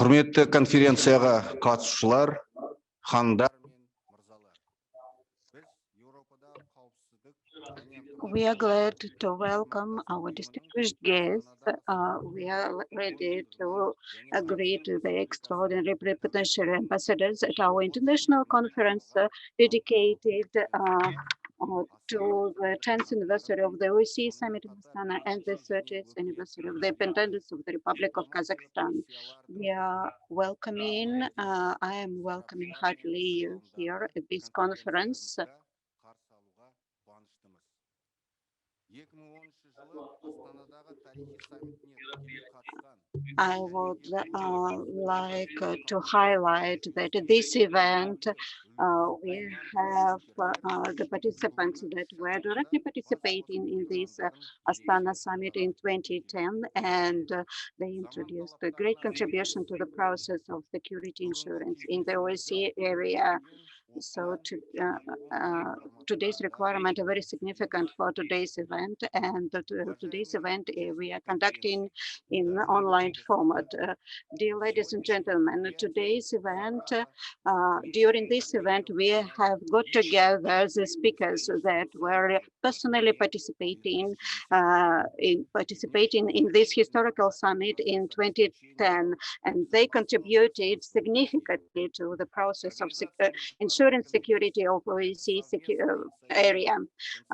Құрметті конференцияға қатысушылар, ханымдар мен мырзалар. We are glad to welcome our distinguished guests. We are ready to agree to the extraordinary plenipotentiary ambassadors at our international conference dedicated to the 10th anniversary of the Osce Summit in Astana and the 30th anniversary of the independence of the Republic of Kazakhstan. We are welcoming, I am welcoming heartily you here at this conference. I would like to highlight that this event, we have the participants that were directly participating in this Astana summit in 2010, and they introduced a great contribution to the process of security insurance in the Osce area. So today's requirement are very significant for today's event, and today's event we are conducting in online format. Dear ladies and gentlemen, today's event, during this event, we have got together the speakers that were personally participating in this historical summit in 2010, and they contributed significantly to the process of insurance security of Osce area.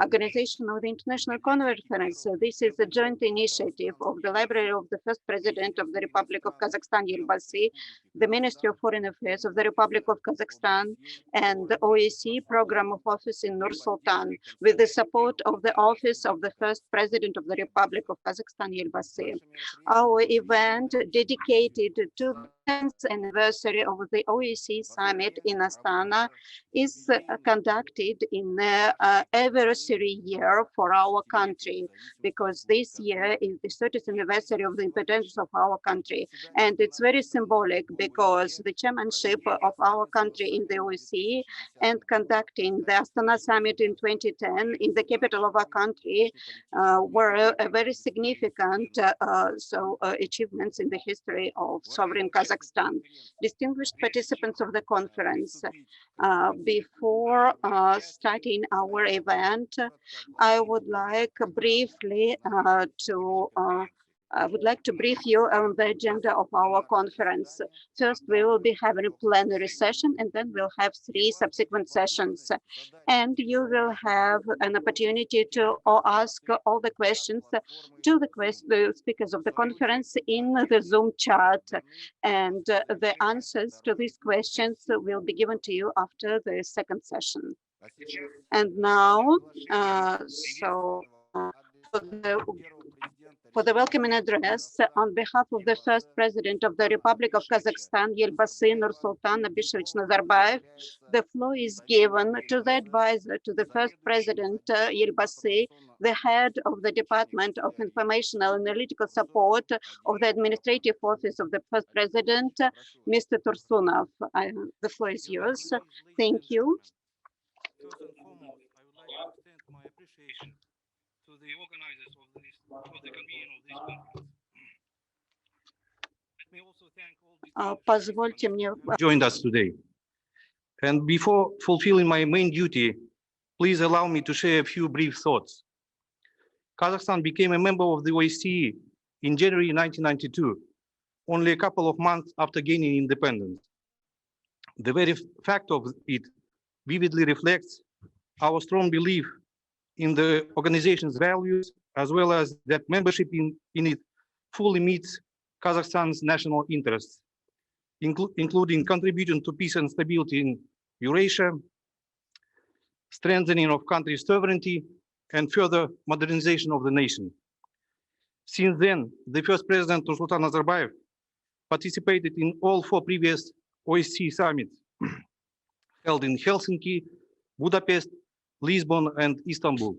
Organization of the International Conference. This is a joint initiative of the Library of the First President of the Republic of Kazakhstan, Osce, the Ministry of Foreign Affairs of the Republic of Kazakhstan, and the Osce Program of Office in Nur-Sultan, with the support of the Office of the First President of the Republic of Kazakhstan, Osce. Our event dedicated to the 10th anniversary of the Osce Summit in Astana is conducted in every year for our country, because this year is the 30th anniversary of the independence of our country. And it's very symbolic because the chairmanship of our country in the Osce and conducting the Astana Summit in 2010 in the capital of our country were a very significant achievements in the history of sovereign Kazakhstan. Distinguished participants of the conference, before starting our event, I would like briefly to brief you on the agenda of our conference. First, we will be having a plenary session, and then we'll have 3 subsequent sessions. And you will have an opportunity to ask all the questions to the speakers of the conference in the Zoom chat. And the answers to these questions will be given to you after the second session. And now, for the welcoming address, on behalf of the First President of the Republic of Kazakhstan, Elbasy Nursultan Abishevich Nazarbayev, the floor is given to the advisor to the First President Elbasy, the head of the Department of Informational and Analytical Support of the Administrative Office of the First President, Mr. Tursunov. The floor is yours. Thank you. First and foremost, I would like to extend my appreciation to the organizers of the convening of this conference. Let me also thank all the joined us today. And before fulfilling my main duty, please allow me to share a few brief thoughts. Kazakhstan became a member of the Osce in January 1992, only a couple of months after gaining independence. The very fact of it vividly reflects our strong belief in the organization's values, as well as that membership in it fully meets Kazakhstan's national interests, including contributing to peace and stability in Eurasia, strengthening of country's sovereignty, and further modernization of the nation. Since then, the first president, Nursultan Nazarbayev, participated in all 4 previous Osce summits held in Helsinki, Budapest, Lisbon, and Istanbul.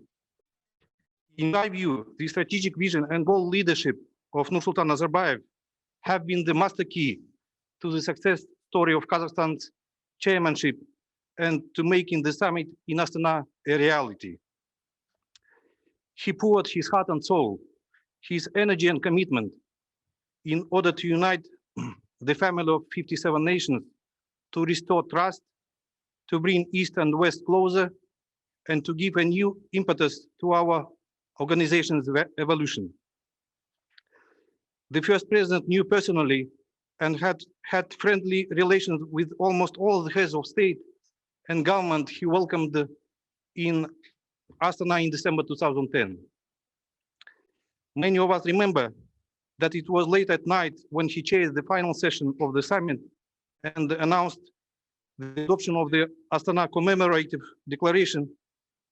In my view, the strategic vision and bold leadership of Nursultan Nazarbayev have been the master key to the success story of Kazakhstan's chairmanship and to making the summit in Astana a reality. He poured his heart and soul, his energy and commitment in order to unite the family of 57 nations, to restore trust, to bring East and West closer, and to give a new impetus to our organization's evolution. The first president knew personally and had friendly relations with almost all the heads of state and government he welcomed in Astana in December 2010. Many of us remember that it was late at night when he chaired the final session of the summit and announced the adoption of the Astana commemorative declaration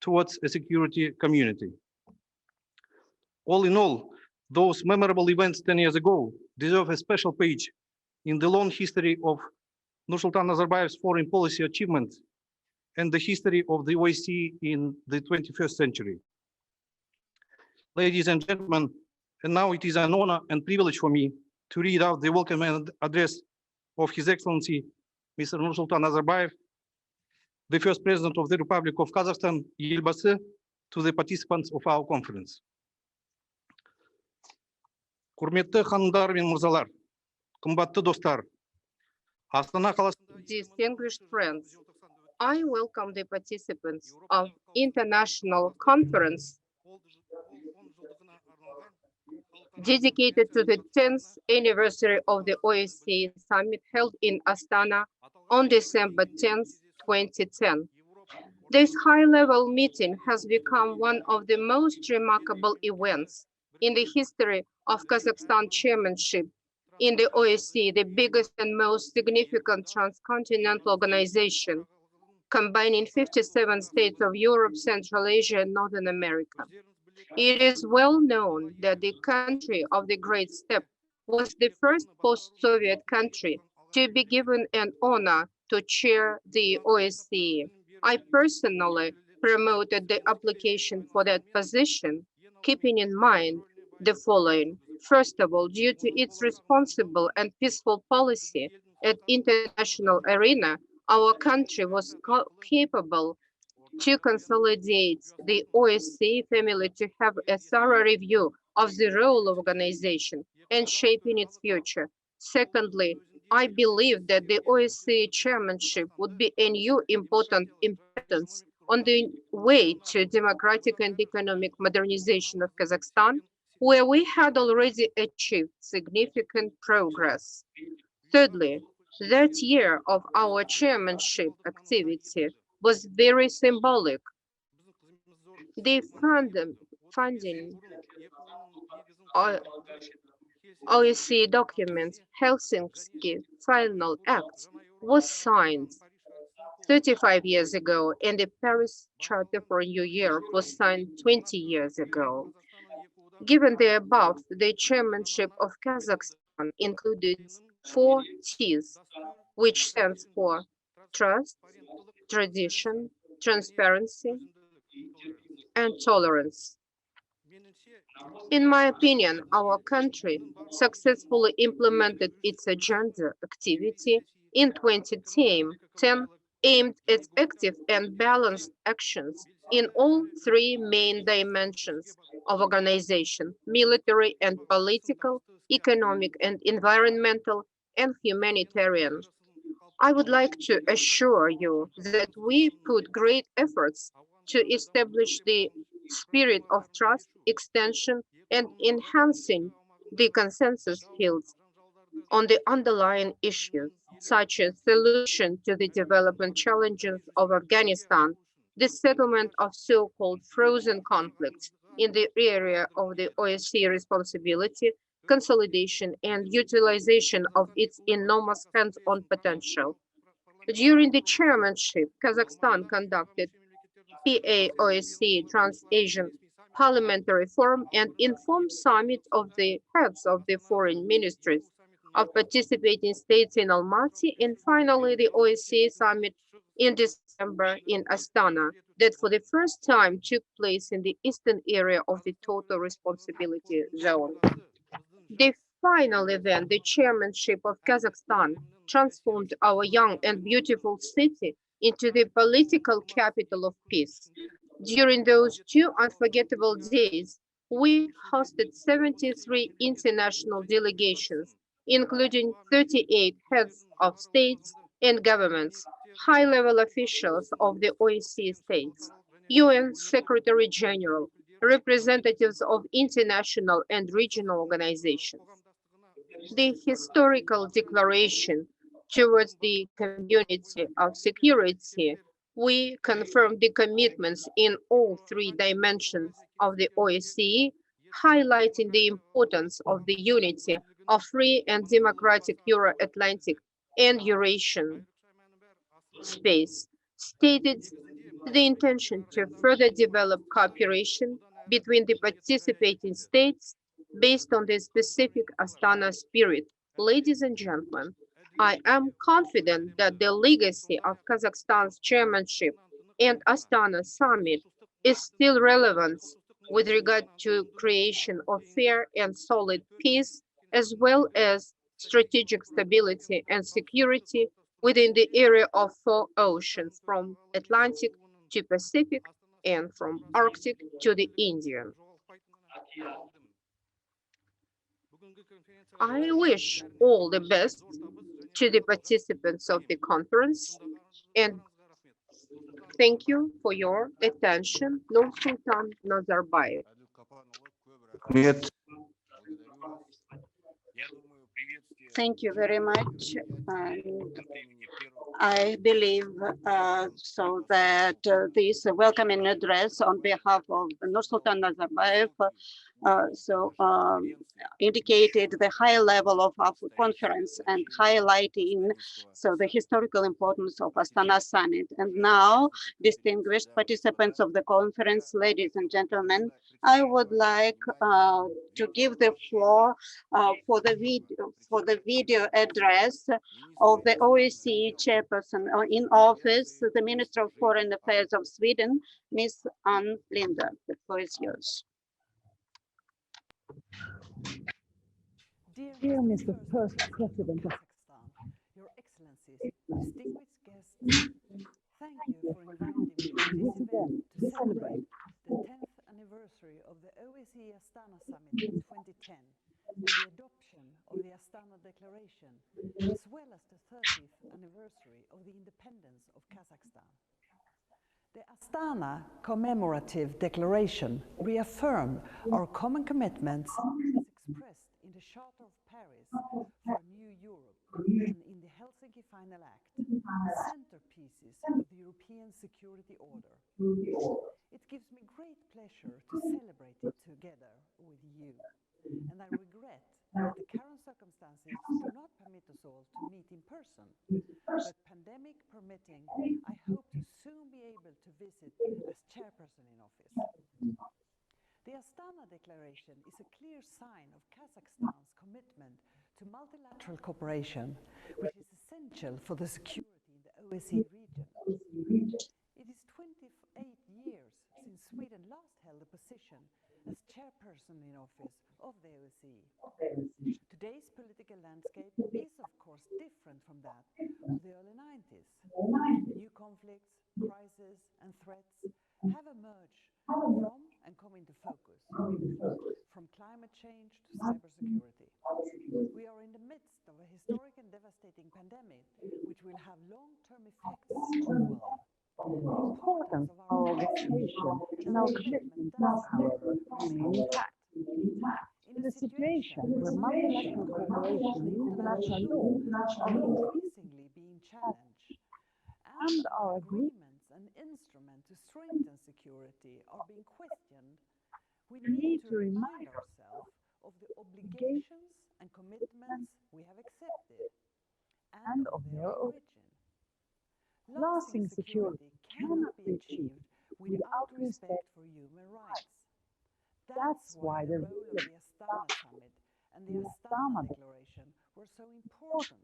towards a security community. All in all, those memorable events 10 years ago deserve a special page in the long history of Nursultan Nazarbayev's foreign policy achievements and the history of the OSCE in the 21st century. Ladies and gentlemen, and now it is an honor and privilege for me to read out the welcome address of His Excellency, Mr. Nursultan Nazarbayev, the first President of the Republic of Kazakhstan, Елбасы, to the participants of our conference. Құрметті ханымдар мен мырзалар, қымбатты достар, Астана қаласында... Distinguished friends, I welcome the participants of international conference dedicated to the 10th anniversary of the OSCE summit held in Astana on December 10th, 2010. This high-level meeting has become one of the most remarkable events in the history of Kazakhstan chairmanship in the OSCE, the biggest and most significant transcontinental organization, combining 57 states of Europe, Central Asia, and Northern America. It is well known that the country of the Great Steppe was the first post-Soviet country to be given an honor to chair the OSCE. I personally promoted the application for that position, keeping in mind the following. First of all, due to its responsible and peaceful policy at international arena, our country was capable to consolidate the OSCE family to have a thorough review of the role of organization and shaping its future. Secondly, I believe that the OSCE chairmanship would be a new important impetus on the way to democratic and economic modernization of Kazakhstan, where we had already achieved significant progress. Thirdly, that year of our chairmanship activity was very symbolic. The funding OSCE document, Helsinki Final Act, was signed 35 years ago, and the Paris Charter for New Europe was signed 20 years ago. Given the above, the chairmanship of Kazakhstan included 4 T's, which stands for trust, tradition, transparency, and tolerance. In my opinion, our country successfully implemented its agenda activity in 2010, aimed at active and balanced actions in all 3 main dimensions of organization: military and political, economic and environmental, and humanitarian. I would like to assure you that we put great efforts to establish the spirit of trust, extension, and enhancing the consensus fields on the underlying issues, such as solution to the development challenges of Afghanistan, the settlement of so-called frozen conflicts in the area of the OSCE responsibility, consolidation, and utilization of its enormous hands-on potential. During the chairmanship, Kazakhstan conducted PA-OSCE Trans-Asian Parliamentary Forum and informed summit of the heads of the foreign ministries of participating states in Almaty, and finally the OSCE summit in December in Astana, that for the first time took place in the eastern area of the total responsibility zone. The final event, the chairmanship of Kazakhstan, transformed our young and beautiful city into the political capital of peace. During those 2 unforgettable days, we hosted 73 international delegations including 38 heads of states and governments, high-level officials of the OSCE states, UN Secretary General, representatives of international and regional organizations. The historical declaration towards the community of security, we confirm the commitments in all three dimensions of the OSCE, highlighting the importance of the unity of free and democratic Euro-Atlantic and Eurasian space, stated the intention to further develop cooperation between the participating states based on the specific Astana spirit. Ladies and gentlemen, I am confident that the legacy of Kazakhstan's chairmanship and Astana summit is still relevant with regard to creation of fair and solid peace, as well as strategic stability and security within the area of four oceans, from Atlantic to Pacific and from Arctic to the Indian. I wish all the best to the participants of the conference and thank you for your attention. Nursultan Nazarbayev. Thank you very much. And I believe so that this welcoming address on behalf of Nursultan Nazarbayev indicated the high level of our conference and highlighting the historical importance of Astana summit. And now, distinguished participants of the conference, ladies and gentlemen, I would like to give the floor for the video address of the OSCE chairperson in office, the Minister of Foreign Affairs of Sweden, Ms. Ann Linde. The floor is yours. Dear Mr. First President of Kazakhstan, Your Excellencies, distinguished guests, thank you for inviting me to this event to celebrate the 10th anniversary of the OSCE Astana Summit in 2010 and the adoption of the Astana Declaration, as well as the 30th anniversary of the independence of Kazakhstan. The Astana Commemorative Declaration reaffirmed our common commitments as expressed in the Charter of Paris for a New Europe and in the Helsinki Final Act, centerpieces of the European security order. It gives me great pleasure to celebrate it together with you, and I regret that the current circumstances do not permit us all to meet in person, but pandemic permitting, I hope to soon be able to visit as chairperson in office. The Astana Declaration is a clear sign of Kazakhstan's commitment to multilateral cooperation, which is essential for the security in the OSCE region. It is 28 years since Sweden last held a position as chairperson in office of the OSCE. Today's political landscape is, of course, different from that of the early 90s. New conflicts, crises, and threats have emerged from and come into focus, from climate change to cybersecurity. We are in the midst of a historic and devastating pandemic, which will have long-term effects on the world. The importance of our organization and our commitment does, however, remain intact. In a situation where multilateral cooperation and international law are increasingly being challenged, and our agreements and instruments to strengthen security are being questioned, we need to remind ourselves of the obligations and commitments we have accepted and of their origin. Lasting security cannot be achieved without respect for human rights. That's why the role of the Astana Summit and the Astana Declaration were so important,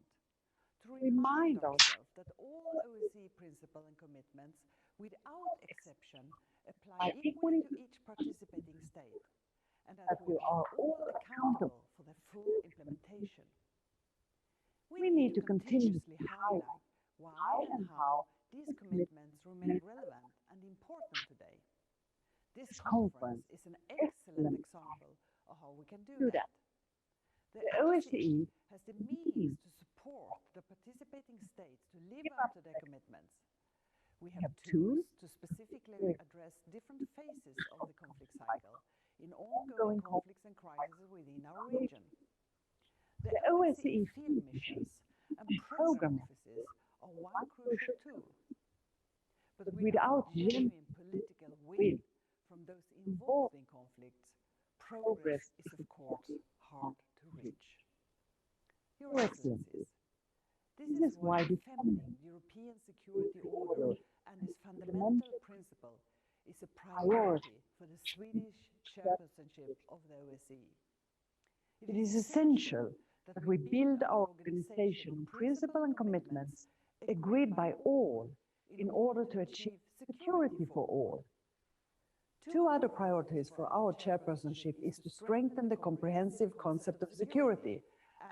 to remind ourselves that all OSCE principles and commitments, without exception, apply equally to each participating state, and that we are all accountable for their full implementation. We need to continuously highlight why and how these commitments remain relevant and important today. This conference is an excellent example of how we can do that. The OSCE has the means to support the participating states to live up to their commitments. We have tools to specifically address different phases of the conflict cycle in ongoing conflicts and crises within our region. The OSCE field missions and program offices are one crucial tool. But without genuine political will from those involved in conflicts, progress is of course hard to reach. Your Excellencies, this is why defending European security order and its fundamental principle is a priority for the Swedish chairpersonship of the OSCE. It is essential that we build our organization on principles and commitments agreed by all in order to achieve security for all. Two other priorities for our chairpersonship is to strengthen the comprehensive concept of security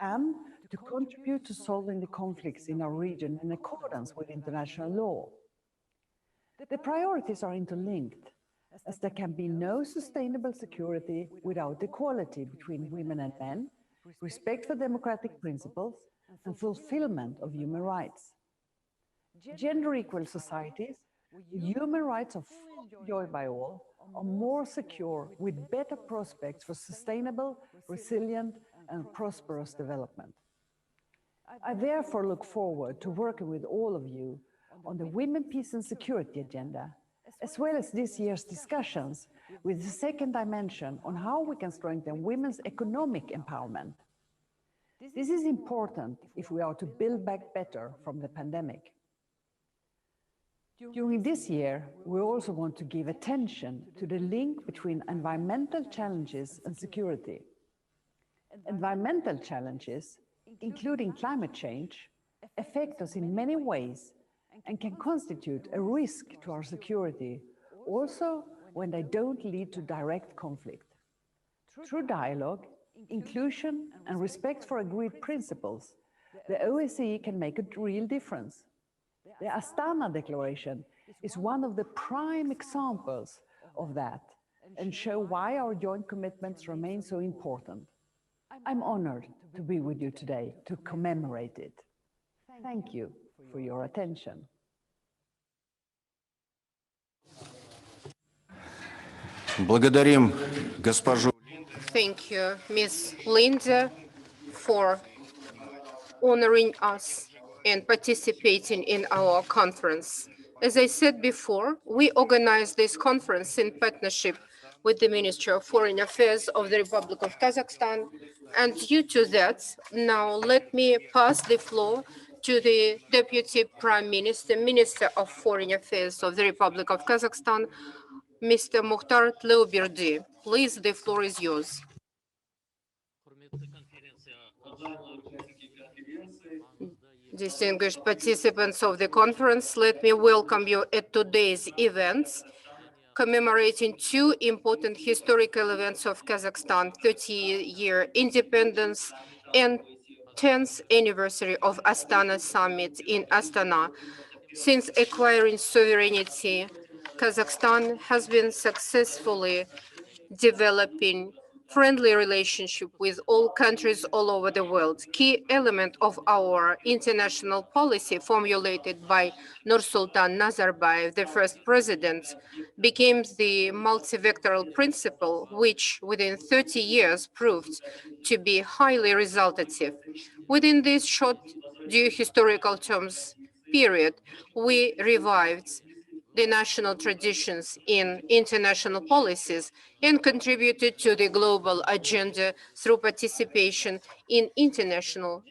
and to contribute to solving the conflicts in our region in accordance with international law. The priorities are interlinked, as there can be no sustainable security without equality between women and men, respect for democratic principles, and fulfillment of human rights. Gender-equal societies, where human rights are fully enjoyed by all, are more secure with better prospects for sustainable, resilient, and prosperous development. I therefore look forward to working with all of you on the Women, Peace and Security agenda, as well as this year's discussions with the second dimension on how we can strengthen women's economic empowerment. This is important if we are to build back better from the pandemic. During this year, we also want to give attention to the link between environmental challenges and security. Environmental challenges, including climate change, affect us in many ways and can constitute a risk to our security, also when they don't lead to direct conflict. Through dialogue, inclusion, and respect for agreed principles, the OSCE can make a real difference. The Astana Declaration is one of the prime examples of that and show why our joint commitments remain so important. I'm honored to be with you today to commemorate it. Thank you for your attention. Благодарим госпожу. Thank you, Ms. Linda, for honoring us and participating in our conference. As I said before, we organized this conference in partnership with the Ministry of Foreign Affairs of the Republic of Kazakhstan. And due to that, now let me pass the floor to the Deputy Prime Minister, Minister of Foreign Affairs of the Republic of Kazakhstan, Mr. Mukhtar Tleuberdi. Please, the floor is yours. Distinguished participants of the conference, let me welcome you at today's events, commemorating two important historical events of Kazakhstan, 30-year independence and 10th anniversary of Astana summit in Astana. Since acquiring sovereignty, Kazakhstan has been successfully developing friendly relationship with all countries all over the world. Key element of our international policy formulated by Nursultan Nazarbayev, the first president, became the multi-vectoral principle, which within 30 years proved to be highly resultative. Within this short historical terms period, we revived the national traditions in international policies and contributed to the global agenda through participation in international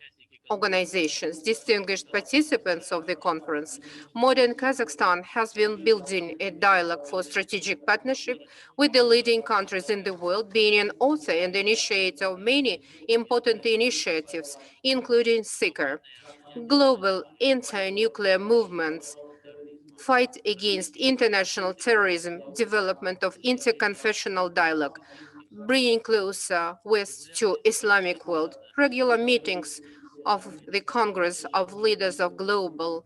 organizations. Distinguished participants of the conference, modern Kazakhstan has been building a dialogue for strategic partnership with the leading countries in the world, being an author and initiator of many important initiatives, including SICAR, global anti-nuclear movements, fight against international terrorism, development of interconfessional dialogue, bringing closer West to Islamic world, regular meetings of the Congress of Leaders of Global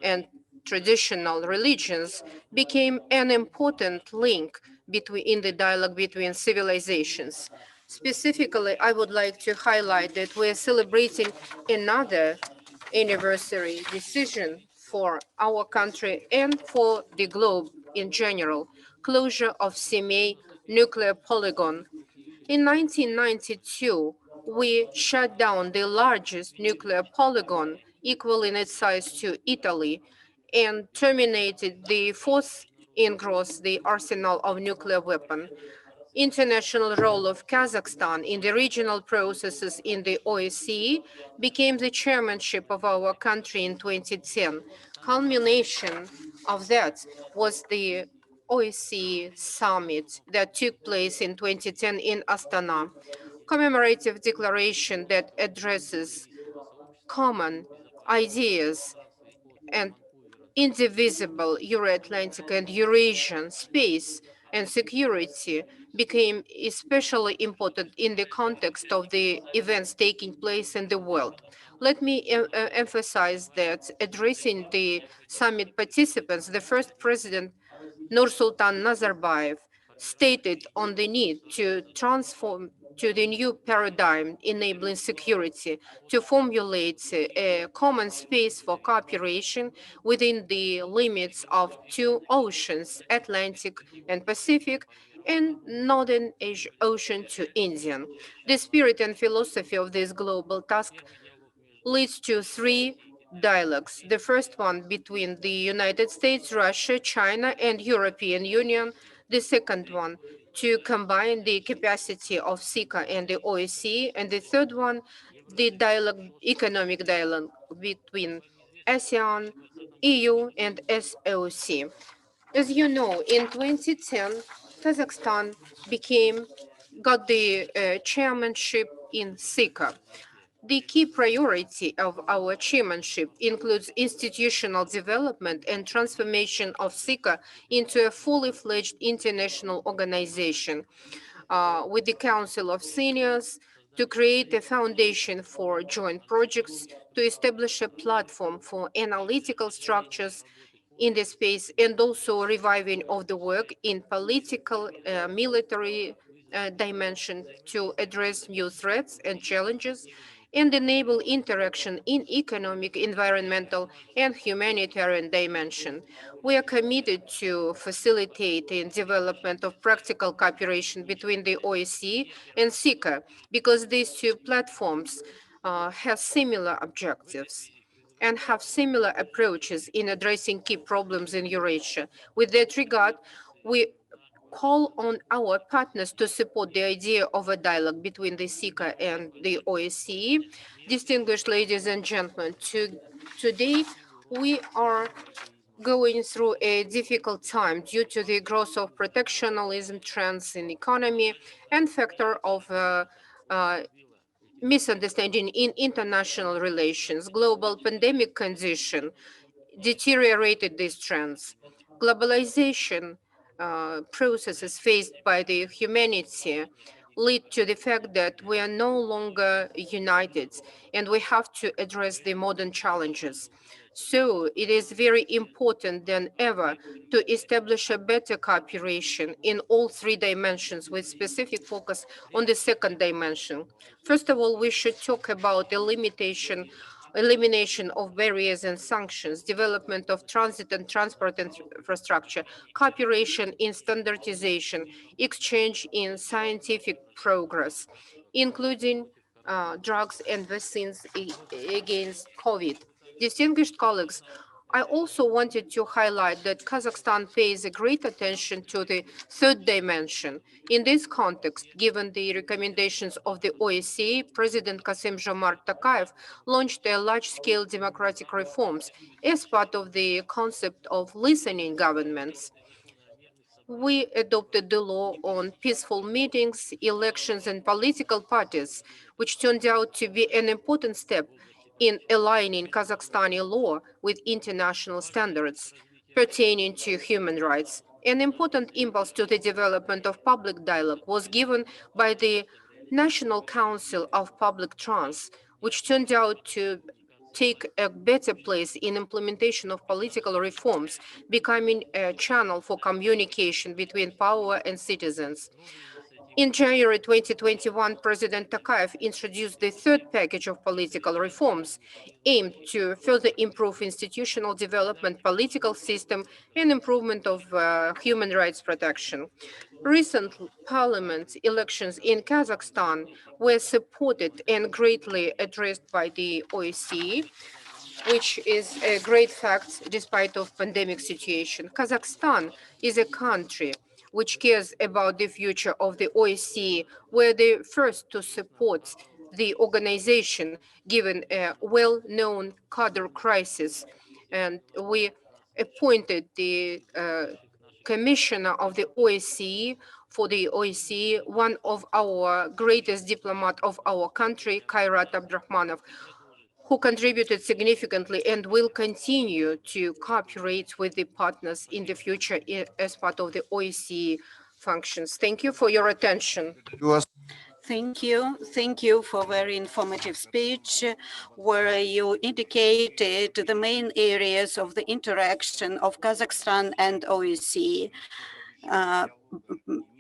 and Traditional Religions became an important link in the dialogue between civilizations. Specifically, I would like to highlight that we are celebrating another anniversary decision for our country and for the globe in general, closure of Semey nuclear polygon. In 1992, we shut down the largest nuclear polygon equal in its size to Italy and terminated the force engross the arsenal of nuclear weapons. International role of Kazakhstan in the regional processes in the OSCE became the chairmanship of our country in 2010. Culmination of that was the OSCE summit that took place in 2010 in Astana, commemorative declaration that addresses common ideas and indivisible Euro-Atlantic and Eurasian space and security became especially important in the context of the events taking place in the world. Let me emphasize that addressing the summit participants, the first president, Nursultan Nazarbayev, stated on the need to transform to the new paradigm enabling security, to formulate a common space for cooperation within the limits of two oceans, Atlantic and Pacific, and Northern Ocean to Indian. The spirit and philosophy of this global task leads to three dialogues. The first one between the United States, Russia, China, and European Union. The second one to combine the capacity of SICA and the OSCE. And the third one, the dialogue, economic dialogue between ASEAN, EU, and SOC. As you know, in 2010, Kazakhstan got the chairmanship in SICA. The key priority of our chairmanship includes institutional development and transformation of SICA into a fully fledged international organization with the Council of Seniors to create a foundation for joint projects, to establish a platform for analytical structures in the space, and also reviving of the work in political, military dimension to address new threats and challenges and enable interaction in economic, environmental, and humanitarian dimension. We are committed to facilitating development of practical cooperation between the OSCE and SICA because these two platforms have similar objectives and have similar approaches in addressing key problems in Eurasia. With that regard, we call on our partners to support the idea of a dialogue between the SICA and the OSCE. Distinguished ladies and gentlemen, today we are going through a difficult time due to the growth of protectionism trends in economy and factor of misunderstanding in international relations. Global pandemic condition deteriorated these trends. Globalization processes faced by the humanity lead to the fact that we are no longer united and we have to address the modern challenges. So it is very important than ever to establish a better cooperation in all three dimensions with specific focus on the second dimension. First of all, we should talk about the elimination of barriers and sanctions, development of transit and transport infrastructure, cooperation in standardization, exchange in scientific progress, including drugs and vaccines against COVID. Distinguished colleagues, I also wanted to highlight that Kazakhstan pays a great attention to the third dimension. In this context, given the recommendations of the OSCE, President Kassym-Jomart Tokayev launched a large-scale democratic reforms as part of the concept of listening governments. We adopted the law on peaceful meetings, elections, and political parties, which turned out to be an important step in aligning Kazakhstani law with international standards pertaining to human rights. An important impulse to the development of public dialogue was given by the National Council of Public Trust, which turned out to take a better place in implementation of political reforms, becoming a channel for communication between power and citizens. In January 2021, President Tokayev introduced the third package of political reforms aimed to further improve institutional development, political system, and improvement of human rights protection. Recent parliament elections in Kazakhstan were supported and greatly addressed by the OSCE, which is a great fact despite of pandemic situation. Kazakhstan is a country which cares about the future of the OSCE, were the first to support the organization given a well-known cadre crisis. And we appointed the commissioner of the OSCE for the OSCE, one of our greatest diplomat of our country, Kairat Abdrahmanov, who contributed significantly and will continue to cooperate with the partners in the future as part of the OSCE functions. Thank you for your attention. Thank you. Thank you for very informative speech where you indicated the main areas of the interaction of Kazakhstan and OSCE.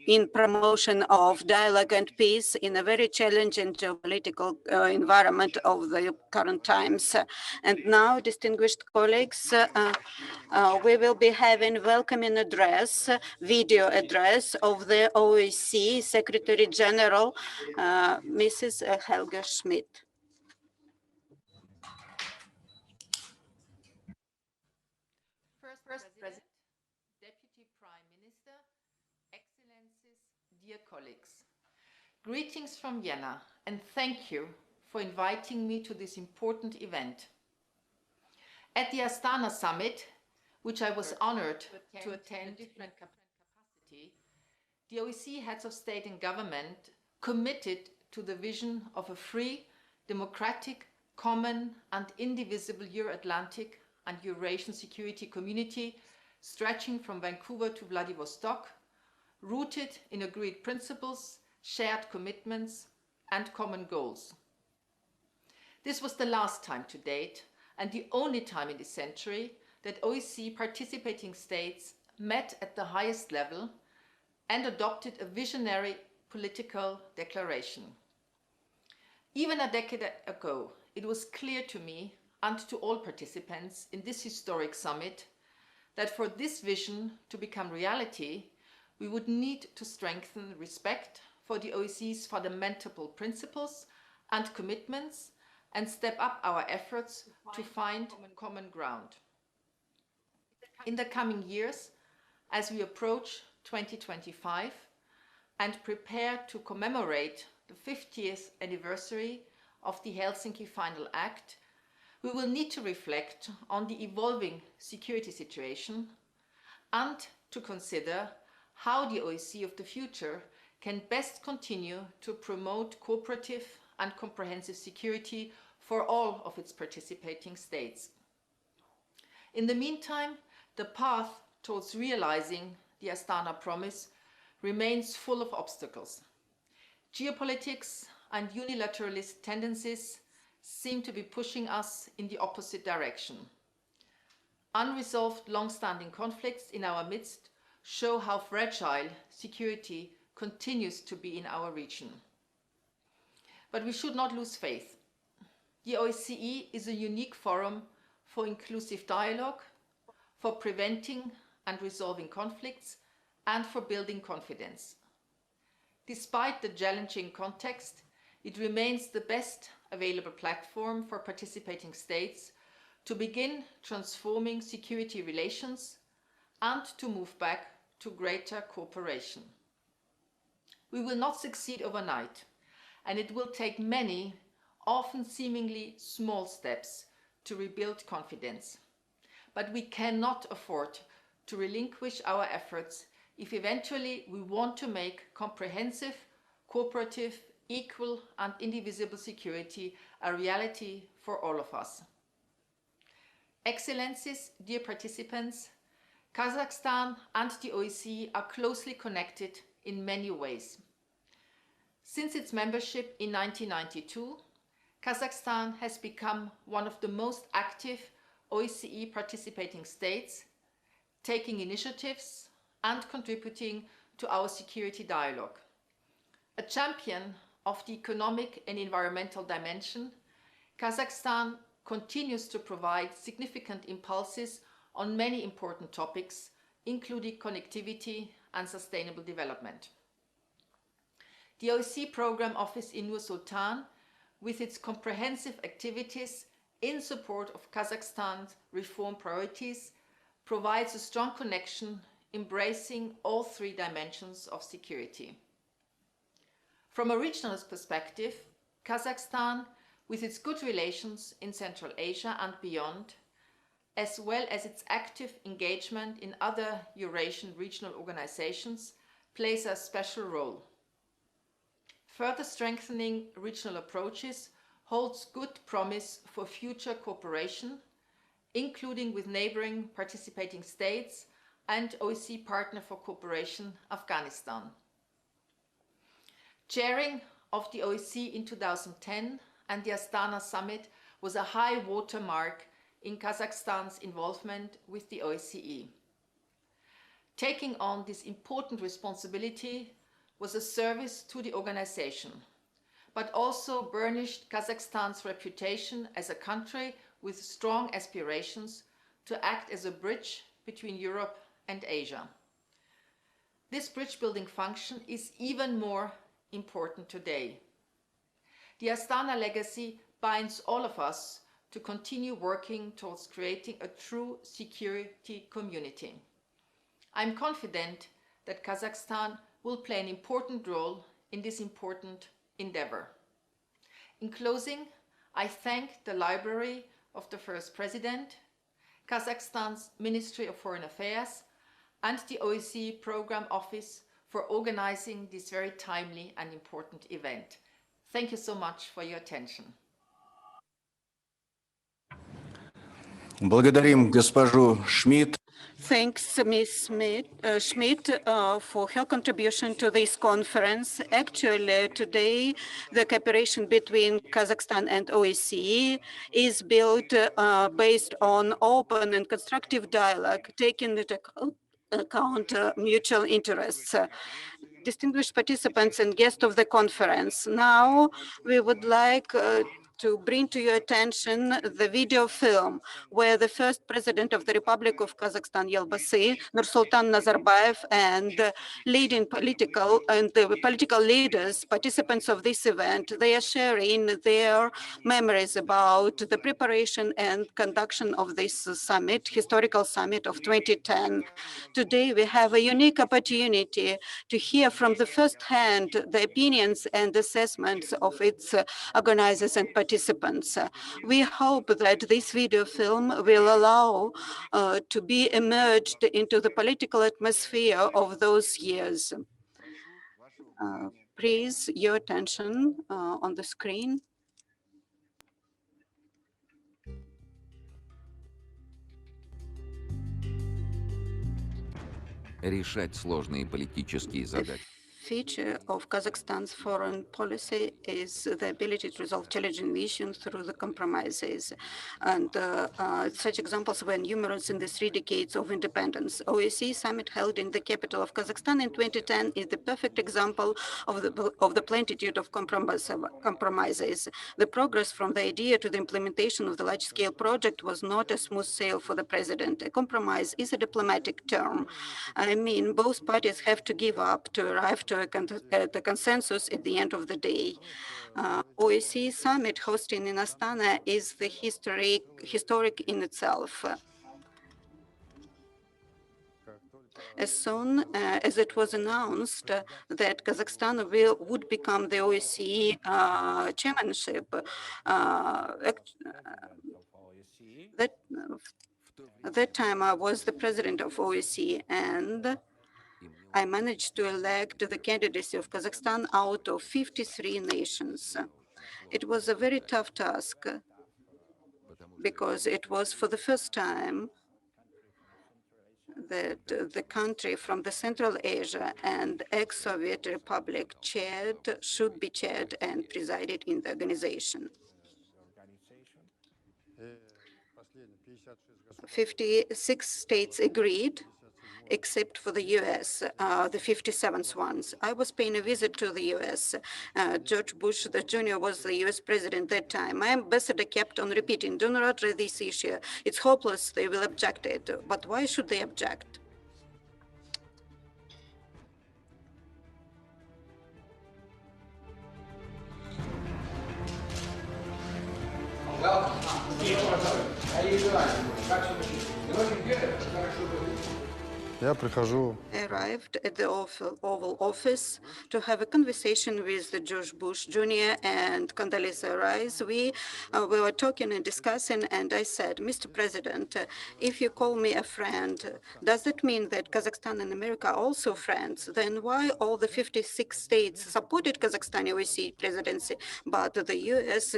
In promotion of dialogue and peace in a very challenging geopolitical environment of the current times. And now, distinguished colleagues, we will be having welcoming address, video address of the OSCE Secretary General, Mrs. Helga Schmidt. First President, Deputy Prime Minister, Excellencies, dear colleagues. Greetings from Vienna, and thank you for inviting me to this important event. At the Astana summit, which I was honored to attend in different capacity, the OSCE heads of state and government committed to the vision of a free, democratic, common and indivisible Euro-Atlantic and Eurasian security community stretching from Vancouver to Vladivostok, rooted in agreed principles, shared commitments and common goals. This was the last time to date and the only time in this century that OSCE participating states met at the highest level and adopted a visionary political declaration. Even a decade ago, it was clear to me and to all participants in this historic summit that for this vision to become reality, we would need to strengthen respect for the OSCE's fundamental principles and commitments and step up our efforts to find common ground. In the coming years, as we approach 2025 and prepare to commemorate the 50th anniversary of the Helsinki Final Act, we will need to reflect on the evolving security situation and to consider how the OSCE of the future can best continue to promote cooperative and comprehensive security for all of its participating states. In the meantime, the path towards realizing the Astana promise remains full of obstacles. Geopolitics and unilateralist tendencies seem to be pushing us in the opposite direction. Unresolved long-standing conflicts in our midst show how fragile security continues to be in our region. But we should not lose faith. The OSCE is a unique forum for inclusive dialogue, for preventing and resolving conflicts, and for building confidence. Despite the challenging context, it remains the best available platform for participating states to begin transforming security relations and to move back to greater cooperation. We will not succeed overnight, and it will take many, often seemingly small steps to rebuild confidence. But we cannot afford to relinquish our efforts if eventually we want to make comprehensive, cooperative, equal and indivisible security a reality for all of us. Excellencies, dear participants, Kazakhstan and the OSCE are closely connected in many ways. Since its membership in 1992, Kazakhstan has become one of the most active OSCE participating states, taking initiatives and contributing to our security dialogue. A champion of the economic and environmental dimension, Kazakhstan continues to provide significant impulses on many important topics, including connectivity and sustainable development. The OSCE Program Office in Nur Sultan, with its comprehensive activities in support of Kazakhstan's reform priorities, provides a strong connection embracing all three dimensions of security. From a regional perspective, Kazakhstan, with its good relations in Central Asia and beyond, as well as its active engagement in other Eurasian regional organizations, plays a special role. Further strengthening regional approaches holds good promise for future cooperation, including with neighboring participating states and OSCE partner for cooperation, Afghanistan. Chairing of the OSCE in 2010 and the Astana summit was a high watermark in Kazakhstan's involvement with the OSCE. Taking on this important responsibility was a service to the organization, but also burnished Kazakhstan's reputation as a country with strong aspirations to act as a bridge between Europe and Asia. This bridge-building function is even more important today. The Astana legacy binds all of us to continue working towards creating a true security community. I'm confident that Kazakhstan will play an important role in this important endeavor. In closing, I thank the Library of the First President, Kazakhstan's Ministry of Foreign Affairs, and the OSCE Program Office for organizing this very timely and important event. Thank you so much for your attention. Благодарим госпожу Шмидт. Thanks, Ms. Schmidt, for her contribution to this conference. Actually, today, the cooperation between Kazakhstan and OSCE is built based on open and constructive dialogue, taking into account mutual interests. Distinguished participants and guests of the conference, now we would like to bring to your attention the video film where the first president of the Republic of Kazakhstan, Elbasi, Nursultan Nazarbayev, and leading political leaders, participants of this event, they are sharing their memories about the preparation and conduction of this summit, historical summit of 2010. Today, we have a unique opportunity to hear from the first hand the opinions and assessments of its organizers and participants. We hope that this video film will allow to be immersed into the political atmosphere of those years. Please, your attention on the screen. Решать сложные политические задачи. Feature of Kazakhstan's foreign policy is the ability to resolve challenging issues through the compromises. And such examples were numerous in the 3 decades of independence. OSCE summit held in the capital of Kazakhstan in 2010 is the perfect example of the plenitude of compromises. The progress from the idea to the implementation of the large-scale project was not a smooth sail for the president. A compromise is a diplomatic term. I mean, both parties have to give up to arrive to a consensus at the end of the day. OSCE summit hosting in Astana is the historic in itself. As soon as it was announced that Kazakhstan would become the OSCE chairmanship, at that time I was the president of OSCE, and I managed to elect the candidacy of Kazakhstan out of 53 nations. It was a very tough task because it was for the first time that the country from the Central Asia and ex-Soviet Republic should be chaired and presided in the organization. 56 states agreed, except for the US, the 57th ones. I was paying a visit to the US. George Bush the Jr. was the US president that time. My ambassador kept on repeating, do not raise this issue. It's hopeless, they will object it. But why should they object? Welcome. How you doing? You're looking good. Я прихожу, Arrived at the Oval Office to have a conversation with George Bush Jr. and Condoleezza Rice. We were talking and discussing, and I said, Mr. President, if you call me a friend, does that mean that Kazakhstan and America are also friends? Then why all the 56 states supported Kazakhstan OSCE presidency, but the US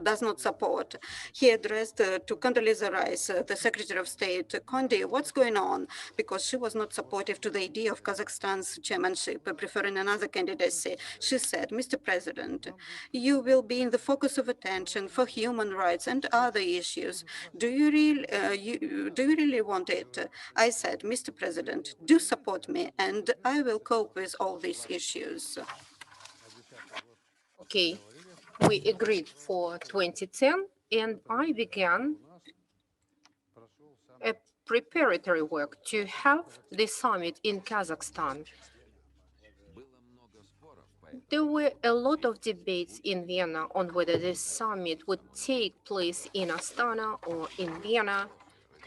does not support? He addressed to Condoleezza Rice, the Secretary of State, Condi, what's going on? Because she was not supportive to the idea of Kazakhstan's chairmanship, preferring another candidacy. She said, Mr. President, you will be in the focus of attention for human rights and other issues. Do you really want it? I said, Mr. President, do support me, and I will cope with all these issues. Okay, we agreed for 2010, and I began a preparatory work to have the summit in Kazakhstan. There were a lot of debates in Vienna on whether this summit would take place in Astana or in Vienna,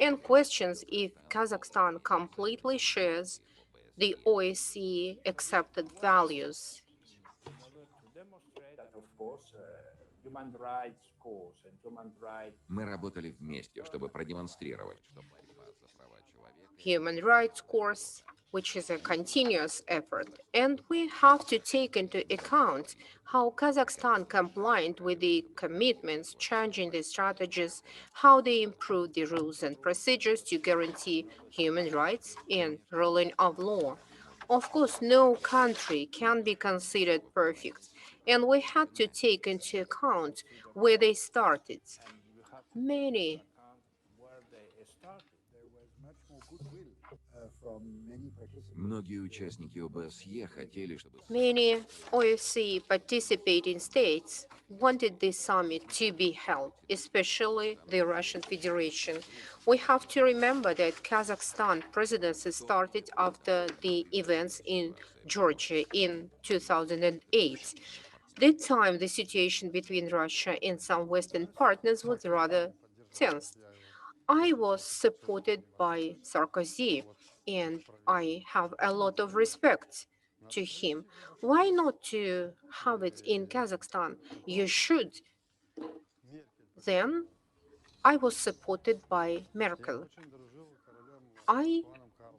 and questions if Kazakhstan completely shares the OSCE accepted values. Мы работали вместе, чтобы продемонстрировать, что борьба за права человека Human rights course, which is a continuous effort, and we have to take into account how Kazakhstan complied with the commitments, changing the strategies, how they improved the rules and procedures to guarantee human rights and ruling of law. Of course, no country can be considered perfect, and we had to take into account where they started. Many многие участники ОБСЕ хотели, чтобы Many OSCE participating states wanted this summit to be held, especially the Russian Federation. We have to remember that Kazakhstan presidency started after the events in Georgia in 2008. That time, the situation between Russia and some Western partners was rather tense. I was supported by Sarkozy, and I have a lot of respect to him. Why not to have it in Kazakhstan? You should. Then I was supported by Merkel. I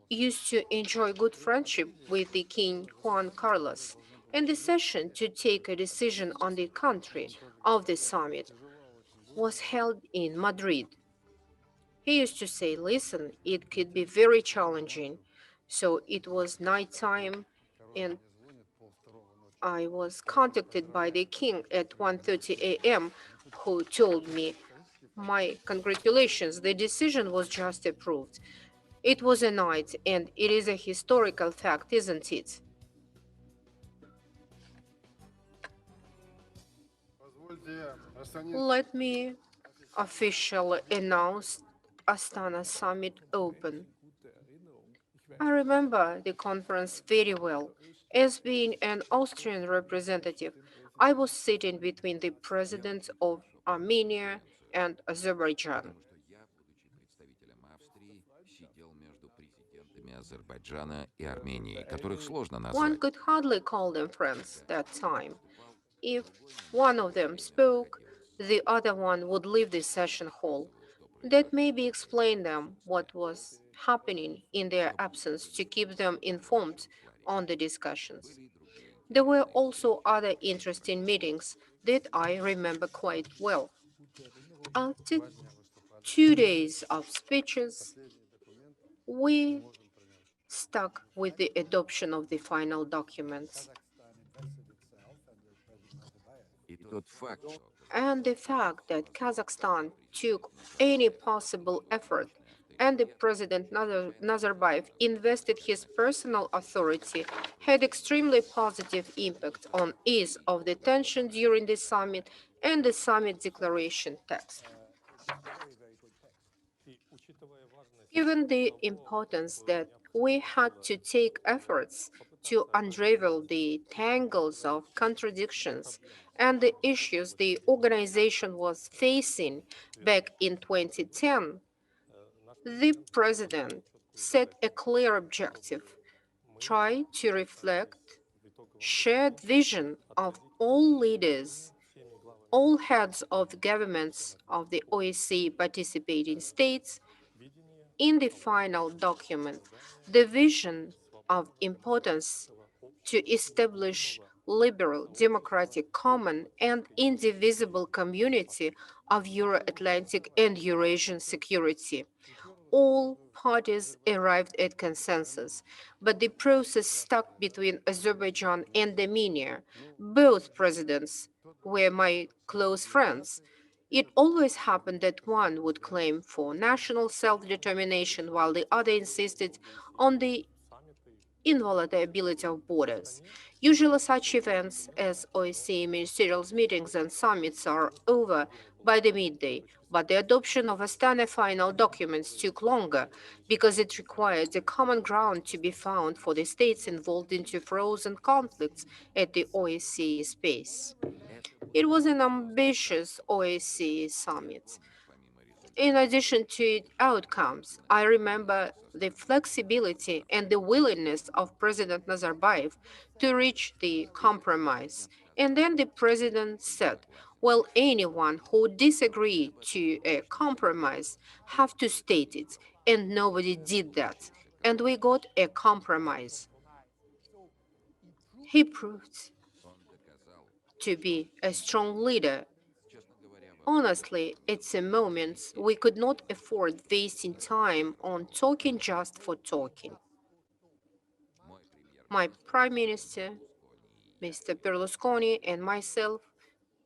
used to enjoy good friendship with the King Juan Carlos, and the session to take a decision on the country of the summit was held in Madrid. He used to say, listen, it could be very challenging. So it was nighttime, and I was contacted by the king at 1:30 a.m., who told me, my congratulations, the decision was just approved. It was a night, and it is a historical fact, isn't it? Let me officially announce Astana Summit open. I remember the conference very well. As being an Austrian representative, I was sitting between the presidents of Armenia and Azerbaijan. что я, будучи представителем Австрии, сидел между президентами Азербайджана и Армении, которых сложно One назвать. could hardly call them friends that time. If one of them spoke, the other one would leave the session hall. That maybe explained them what was happening in their absence to keep them informed on the discussions. There were also other interesting meetings that I remember quite well. After 2 days of speeches, we stuck with the adoption of the final documents. И тот факт, что And the fact that Kazakhstan took any possible effort and the President Nazarbayev invested his personal authority had extremely positive impact on ease of the tension during the summit and the summit declaration text. Given the importance that we had to take efforts to unravel the tangles of contradictions and the issues the organization was facing back in 2010, the president set a clear objective: try to reflect shared vision of all leaders, all heads of governments of the OSCE participating states. In the final document, the vision of importance to establish liberal, democratic, common, and indivisible community of Euro-Atlantic and Eurasian security. All parties arrived at consensus, but the process stuck between Azerbaijan and Armenia. Both presidents were my close friends. It always happened that one would claim for national self-determination while the other insisted on the inviolability of borders. Usually such events as OSCE ministerial meetings and summits are over by the midday, but the adoption of Astana final documents took longer because it required a common ground to be found for the states involved in two frozen conflicts at the OSCE space. It was an ambitious OSCE summit. In addition to its outcomes, I remember the flexibility and the willingness of President Nazarbayev to reach the compromise. And then the president said, well, anyone who disagreed to a compromise have to state it, and nobody did that. And we got a compromise. He proved to be a strong leader. Honestly, at some moments, we could not afford wasting time on talking just for talking. My Prime Minister, Mr. Berlusconi, and myself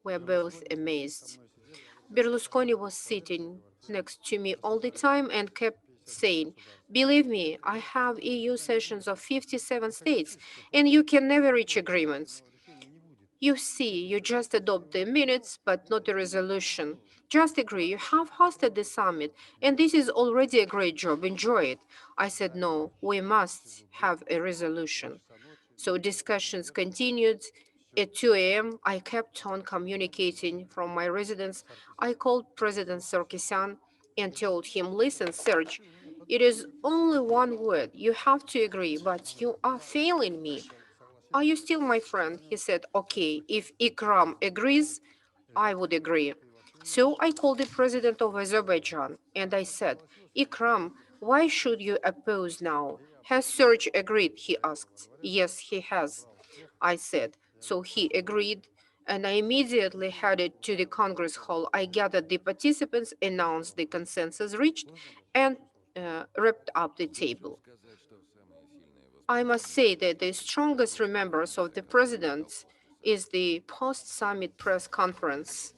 were both amazed. Berlusconi was sitting next to me all the time and kept saying, believe me, I have EU sessions of 57 states, and you can never reach agreements. You see, you just adopt the minutes, but not a resolution. Just agree, you have hosted the summit, and this is already a great job. Enjoy it. I said, no, we must have a resolution. So discussions continued. At 2 a.m., I kept on communicating from my residence. I called President Sarkisyan and told him, listen, Serge, it is only one word. You have to agree, but you are failing me. Are you still my friend? He said, okay, if Ikram agrees, I would agree. So I called the president of Azerbaijan and I said, Ikram, why should you oppose now? Has Serge agreed? He asked. Yes, he has, I said. So he agreed, and I immediately headed to the Congress Hall. I gathered the participants, announced the consensus reached, and wrapped up the table. I must say that the strongest remembrance of the president is the post-summit press conference.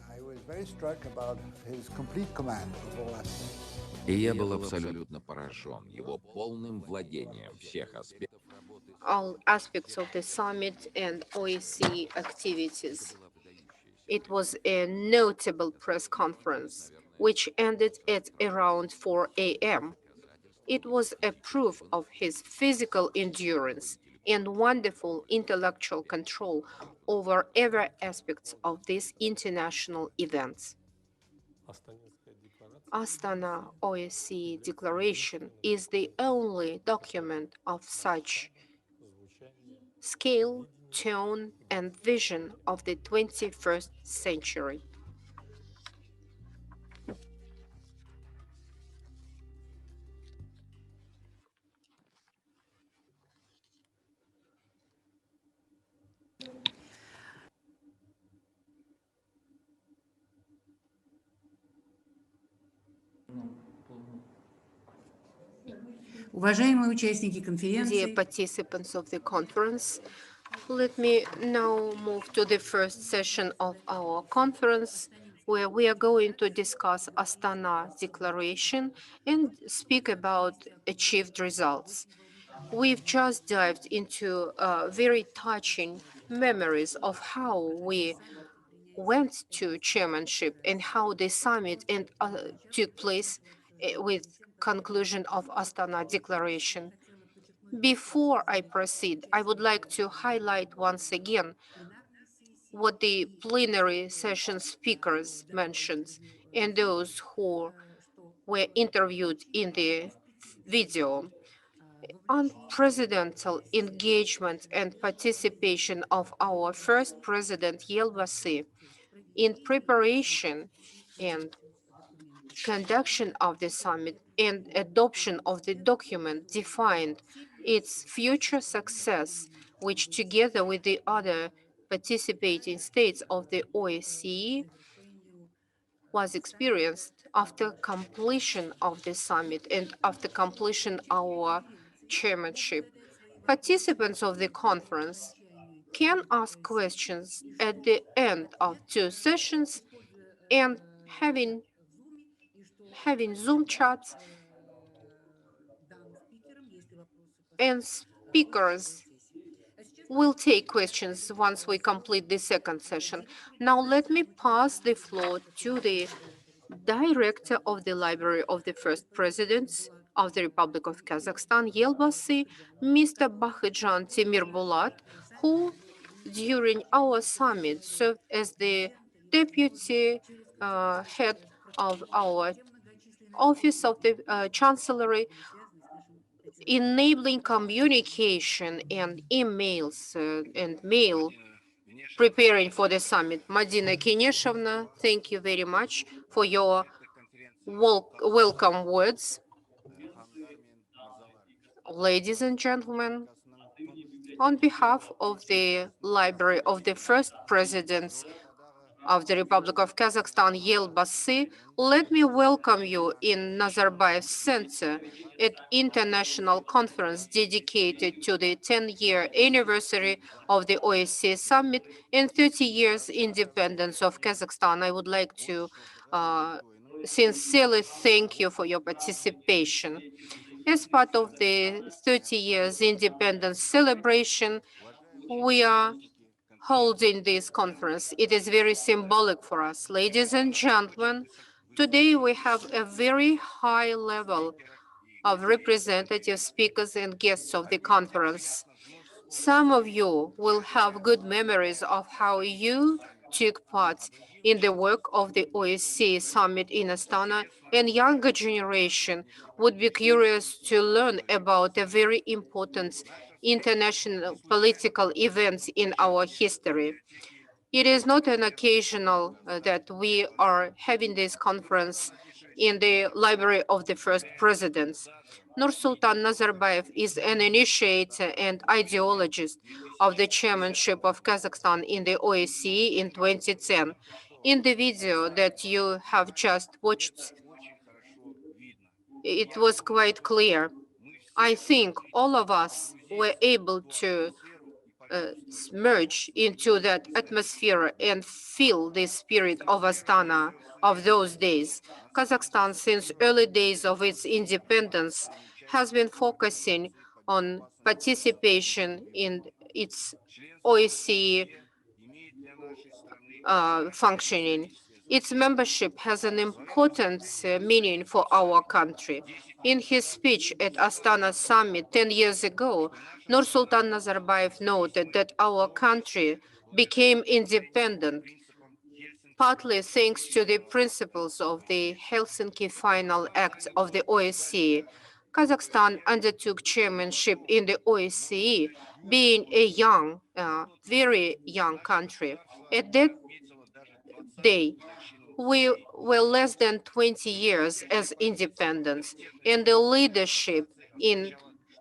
I was very struck about his complete command of all aspects. И я был абсолютно поражен его полным владением всех аспектов All aspects of the summit and OSCE activities. It was a notable press conference, which ended at around 4 a.m. It was a proof of his physical endurance and wonderful intellectual control over every aspect of these international events. Astana OSCE Declaration is the only document of such scale, tone, and vision of the 21st century. Dear participants of the conference, let me now move to the first session of our conference, where we are going to discuss Astana Declaration and speak about achieved results. We've just dived into very touching memories of how we went to chairmanship and how the summit took place with conclusion of Astana Declaration. Before I proceed, I would like to highlight once again what the plenary session speakers mentioned and those who were interviewed in the video. Unprecedented engagement and participation of our first president, Yelbasi, in preparation and conduction of the summit and adoption of the document defined its future success, which together with the other participating states of the OSCE was experienced after completion of the summit and after completion our chairmanship. Participants of the conference can ask questions at the end of two sessions and having Zoom chats and speakers will take questions once we complete the second session. Now let me pass the floor to the Director of the Library of the First Presidents of the Republic of Kazakhstan, Yelbasi, Mr. Bakhijan Temirbulat, who during our summit served as the deputy head of our Office of the Chancellery, enabling communication and emails and mail preparing for the summit. Madina Keneshevna, thank you very much for your welcome words. Ladies and gentlemen, on behalf of the Library of the First Presidents of the Republic of Kazakhstan, Yelbasi, let me welcome you in Nazarbayev Center at international conference dedicated to the 10-year anniversary of the OSCE summit and 30 years independence of Kazakhstan. I would like to sincerely thank you for your participation. As part of the 30 years independence celebration, we are holding this conference. It is very symbolic for us. Ladies and gentlemen, today we have a very high level of representative speakers and guests of the conference. Some of you will have good memories of how you took part in the work of the OSCE summit in Astana, and younger generation would be curious to learn about a very important international political events in our history. It is not an occasional that we are having this conference in the Library of the First Presidents. Nursultan Nazarbayev is an initiator and ideologist of the chairmanship of Kazakhstan in the OSCE in 2010. In the video that you have just watched, it was quite clear. I think all of us were able to merge into that atmosphere and feel the spirit of Astana of those days. Kazakhstan, since early days of its independence, has been focusing on participation in its OSCE functioning. Its membership has an important meaning for our country. In his speech at Astana summit 10 years ago, Nursultan Nazarbayev noted that our country became independent partly thanks to the principles of the Helsinki Final Act of the OSCE. Kazakhstan undertook chairmanship in the OSCE, being a young, very young country. At that day, we were less than 20 years as independence, and the leadership in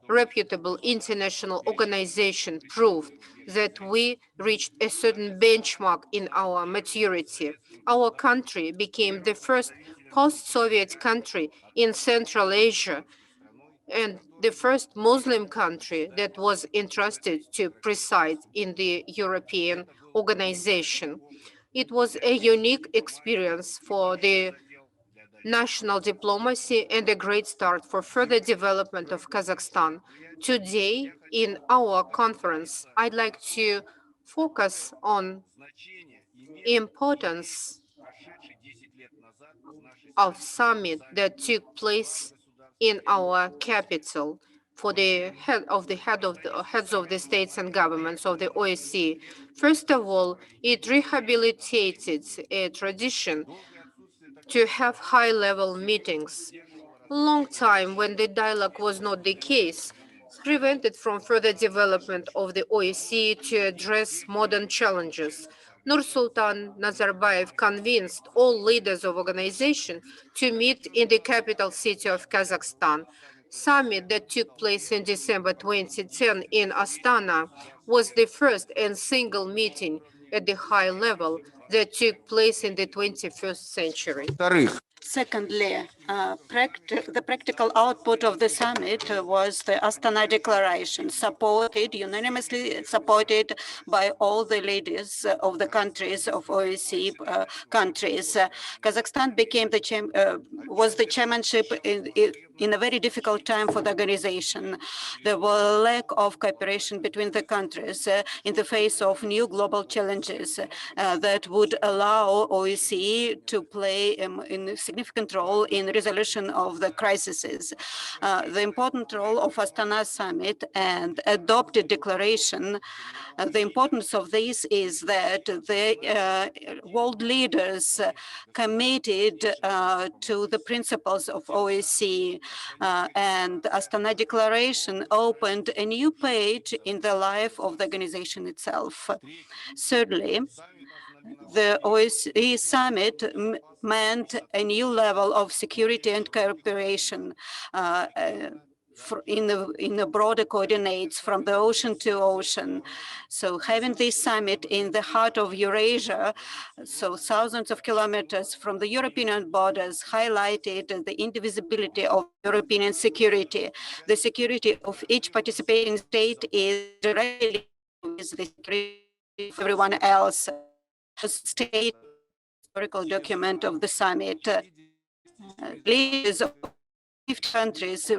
reputable international organization proved that we reached a certain benchmark in our maturity. Our country became the first post-Soviet country in Central Asia and the first Muslim country that was entrusted to preside in the European organization. It was a unique experience for the national diplomacy and a great start for further development of Kazakhstan. Today, in our conference, I'd like to focus on importance of summit that took place in our capital for the heads of the states and governments of the OSCE. First of all, it rehabilitated a tradition to have high-level meetings. A long time when the dialogue was not the case, prevented from further development of the OSCE to address modern challenges. Nursultan Nazarbayev convinced all leaders of organization to meet in the capital city of Kazakhstan. Summit that took place in December 2010 in Astana was the first and single meeting at the high level that took place in the 21st century. Secondly, the practical output of the summit was the Astana Declaration, unanimously supported by all the leaders of the countries of OSCE countries. Kazakhstan was the chairmanship in a very difficult time for the organization. There was lack of cooperation between the countries in the face of new global challenges that would allow OSCE to play a significant role in resolution of the crises. The important role of Astana Summit and adopted declaration, the importance of this is that the world leaders committed to the principles of OSCE, and Astana Declaration opened a new page in the life of the organization itself. Thirdly, the OSCE summit meant a new level of security and cooperation in the broader coordinates from the ocean to ocean. So having this summit in the heart of Eurasia, so thousands of kilometers from the European borders, highlighted the indivisibility of European security. The security of each participating state is directly with the security of everyone else. State historical document of the summit. Leaders of 50 countries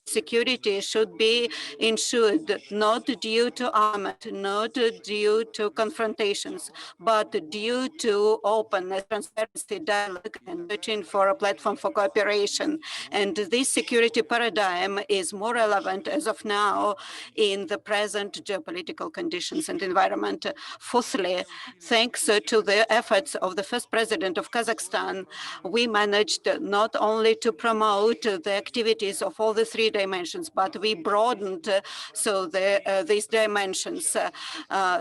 security should be ensured not due to armament, not due to confrontations, but due to openness, transparency, dialogue, and searching for a platform for cooperation. And this security paradigm is more relevant as of now in the present geopolitical conditions and environment. Fourthly, thanks to the efforts of the first president of Kazakhstan, we managed not only to promote the activities of all the three dimensions, but we broadened these dimensions.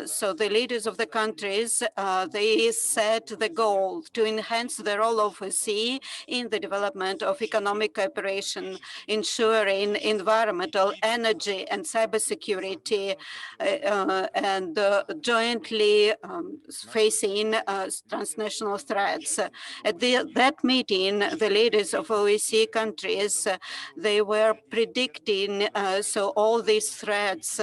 So the leaders of the countries, they set the goal to enhance the role of OSCE in the development of economic cooperation, ensuring environmental, energy, and cybersecurity, and jointly facing transnational threats. At that meeting, the leaders of OSCE countries, they were predicting all these threats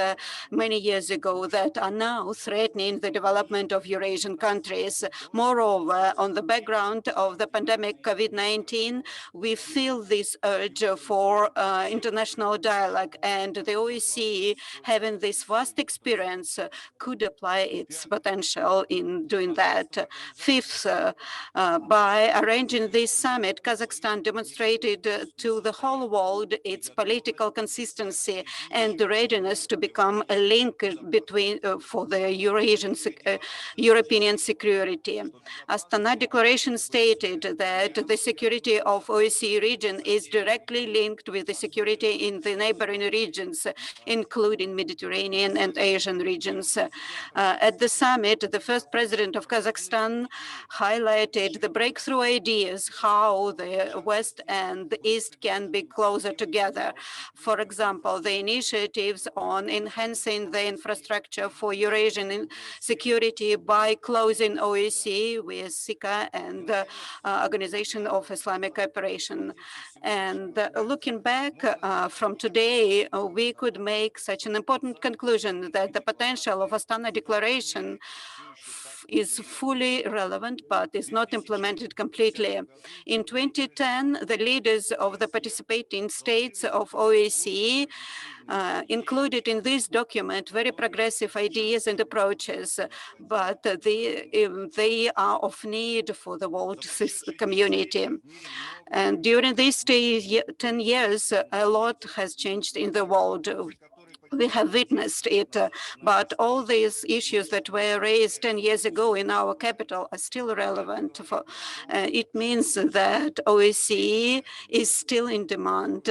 many years ago that are now threatening the development of Eurasian countries. Moreover, on the background of the pandemic COVID-19, we feel this urge for international dialogue, and the OSCE, having this vast experience, could apply its potential in doing that. Fifth, by arranging this summit, Kazakhstan demonstrated to the whole world its political consistency and readiness to become a link between for the European security. Astana Declaration stated that the security of OSCE region is directly linked with the security in the neighboring regions, including Mediterranean and Asian regions. At the summit, the first president of Kazakhstan highlighted the breakthrough ideas how the West and the East can be closer together together. For example, the initiatives on enhancing the infrastructure for Eurasian security by closing OSCE with SICA and the Organization of Islamic Cooperation. And looking back from today, we could make such an important conclusion that the potential of Astana Declaration is fully relevant, but is not implemented completely. In 2010, the leaders of the participating states of OSCE included in this document very progressive ideas and approaches, but they are of need for the world community. And during these 10 years, a lot has changed in the world. We have witnessed it, but all these issues that were raised 10 years ago in our capital are still relevant. It means that OSCE is still in demand,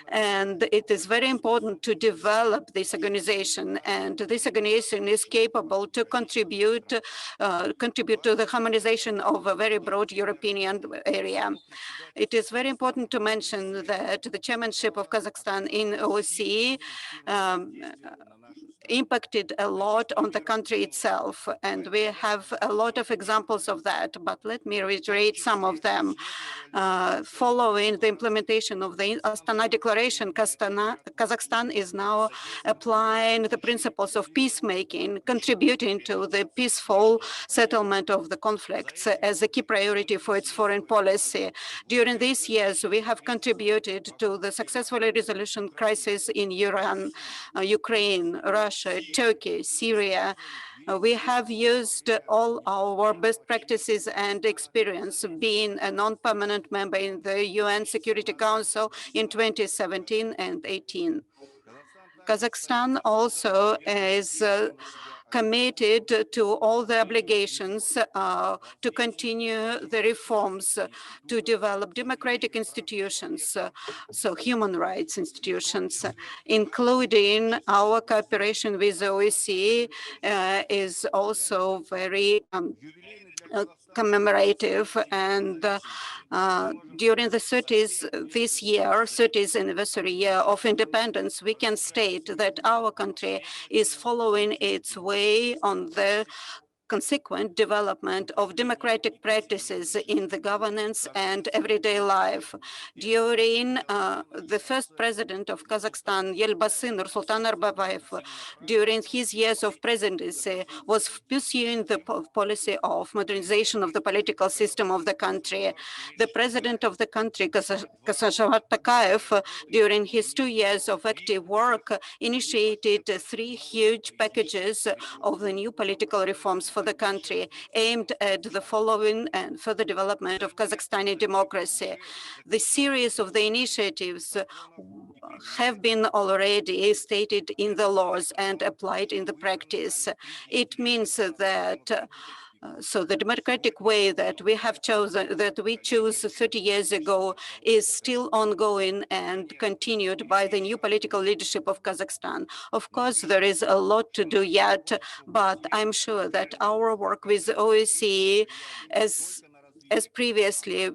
and it is very important to develop this organization, and this organization is capable to contribute to the harmonization of a very broad European area. It is very important to mention that the chairmanship of Kazakhstan in OSCE impacted a lot on the country itself, and we have a lot of examples of that, but let me reiterate some of them. Following the implementation of the Astana Declaration, Kazakhstan is now applying the principles of peacemaking, contributing to the peaceful settlement of the conflicts as a key priority for its foreign policy. During these years, we have contributed to the successful resolution crisis in Iran, Ukraine, Russia, Turkey, Syria. We have used all our best practices and experience being a non-permanent member in the UN Security Council in 2017 and 18. Kazakhstan also is committed to all the obligations to continue the reforms to develop democratic institutions, so human rights institutions, including our cooperation with the OSCE is also very commemorative. And during the 30th anniversary year of independence, we can state that our country is following its way on the consequent development of democratic practices in the governance and everyday life. During the first president of Kazakhstan, Elbasi Nursultan Nazarbayev, during his years of presidency, was pursuing the policy of modernization of the political system of the country. The president of the country, Kassym-Jomart Tokayev, during his 2 years of active work, initiated 3 huge packages of the new political reforms for the country, aimed at the following and further development of Kazakhstani democracy. The series of the initiatives have been already stated in the laws and applied in the practice. It means that so the democratic way that we have chosen, that we chose 30 years ago, is still ongoing and continued by the new political leadership of Kazakhstan. Of course, there is a lot to do yet, but I'm sure that our work with OSCE, as previously,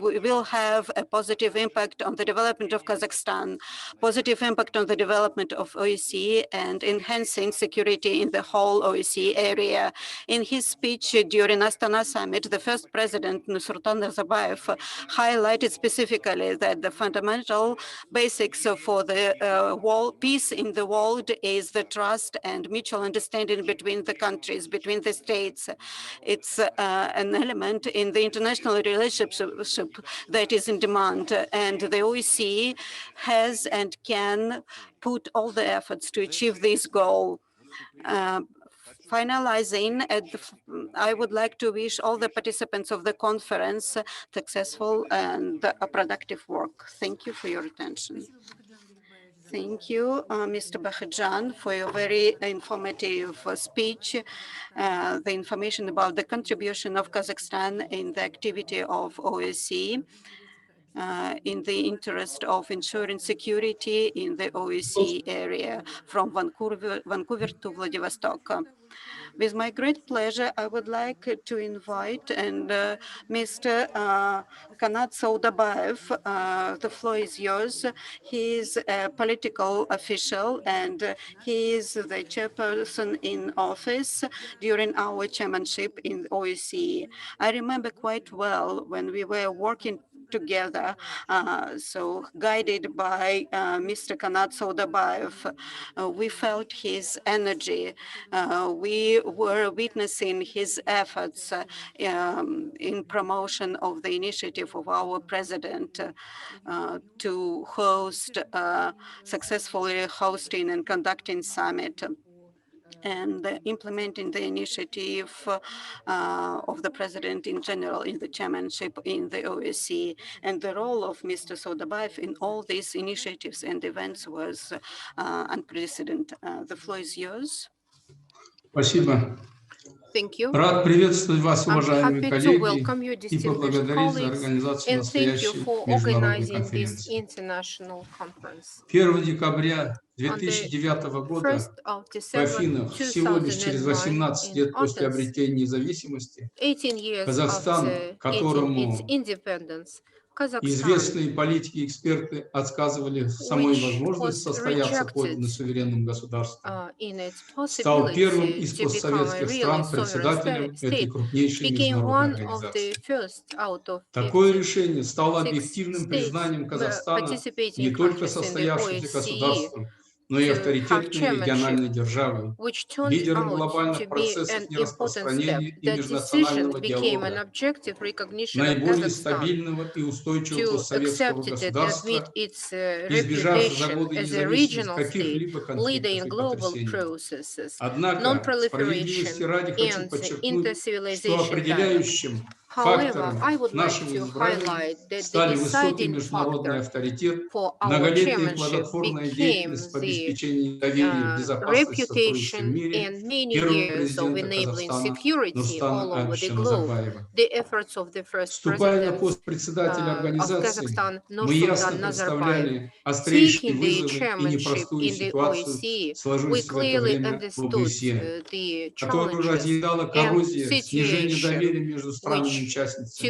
we will have a positive impact on the development of Kazakhstan, positive impact on the development of OSCE, and enhancing security in the whole OSCE area. In his speech during Astana summit, the first president, Nursultan Nazarbayev, highlighted specifically that the fundamental basics for the peace in the world is the trust and mutual understanding between the countries, between the states. It's an element in the international relationship that is in demand, and the OSCE has and can put all the efforts to achieve this goal. Finalizing, I would like to wish all the participants of the conference successful and productive work. Thank you for your attention. Thank you, Mr. Bakhedjan, for your very informative speech. The information about the contribution of Kazakhstan in the activity of OSCE. in the interest of ensuring security in the OSCE area from Vancouver to Vladivostok. With my great pleasure, I would like to invite Mr. Kanat Saudabayev. The floor is yours. He is a political official and he is the chairperson in office during our chairmanship in OSCE. I remember quite well when we were working together, so guided by Mr. Kanat Saudabayev, we felt his energy. We were witnessing his efforts in promotion of the initiative of our president to host, successfully hosting and conducting summit and implementing the initiative of the president in general in the chairmanship in the OSCE. And the role of Mr. Saudabayev in all these initiatives and events was unprecedented. The floor is yours. Спасибо. Thank you. Рад приветствовать вас, I'm уважаемые happy to коллеги, welcome you, и distinguished поблагодарить за colleagues, организацию and thank you настоящей for международной organizing this конференции. international conference. 1 декабря On the 2009 года 1st of в December Афинах, всего лишь через 2009 18 in лет после Athens, обретения независимости, 18 years Казахстан, after getting its которому independence, Kazakhstan, известные политики и эксперты отказывали в самой which возможности was состояться rejected подлинно суверенным государством, in its стал первым possibility из to become a постсоветских really стран sovereign председателем этой state, крупнейшей became международной one of the организации. first out of Такое 56 решение стало объективным states признанием Казахстана не participating только countries in the состоявшимся OSCE государством, но и to have авторитетной chairmanship, региональной державой, which turned лидером out to глобальных be процессов an important step. нераспространения и That межнационального decision became an диалога, objective recognition of наиболее Kazakhstan стабильного и устойчивого to постсоветского accept it and admit государства, its избежавшего за reputation годы as a независимости regional state, каких-либо конфликтов leading и global потрясений. processes, Однако, справедливости non-proliferation, ради хочу and подчеркнуть, что inter-civilization dialogue. определяющим However, фактором I would like нашего to избрания highlight that the стали высокий deciding международный factor авторитет, for our многолетняя chairmanship плодотворная became деятельность по the обеспечению доверия, безопасности, сотрудничества в reputation мире and many первого years of президента enabling Казахстана security all Нурсултана over the Абишевича globe. Назарбаева. The efforts of the first Вступая на president пост председателя of организации, Kazakhstan, мы ясно Nursultan Nazarbayev, представляли острейшие taking the вызовы и chairmanship непростую in the ситуацию, OSCE, we сложившуюся в это clearly время в understood ОБСЕ, the которую challenges разъедала and коррозия, снижение situation доверия между which странами-участницами,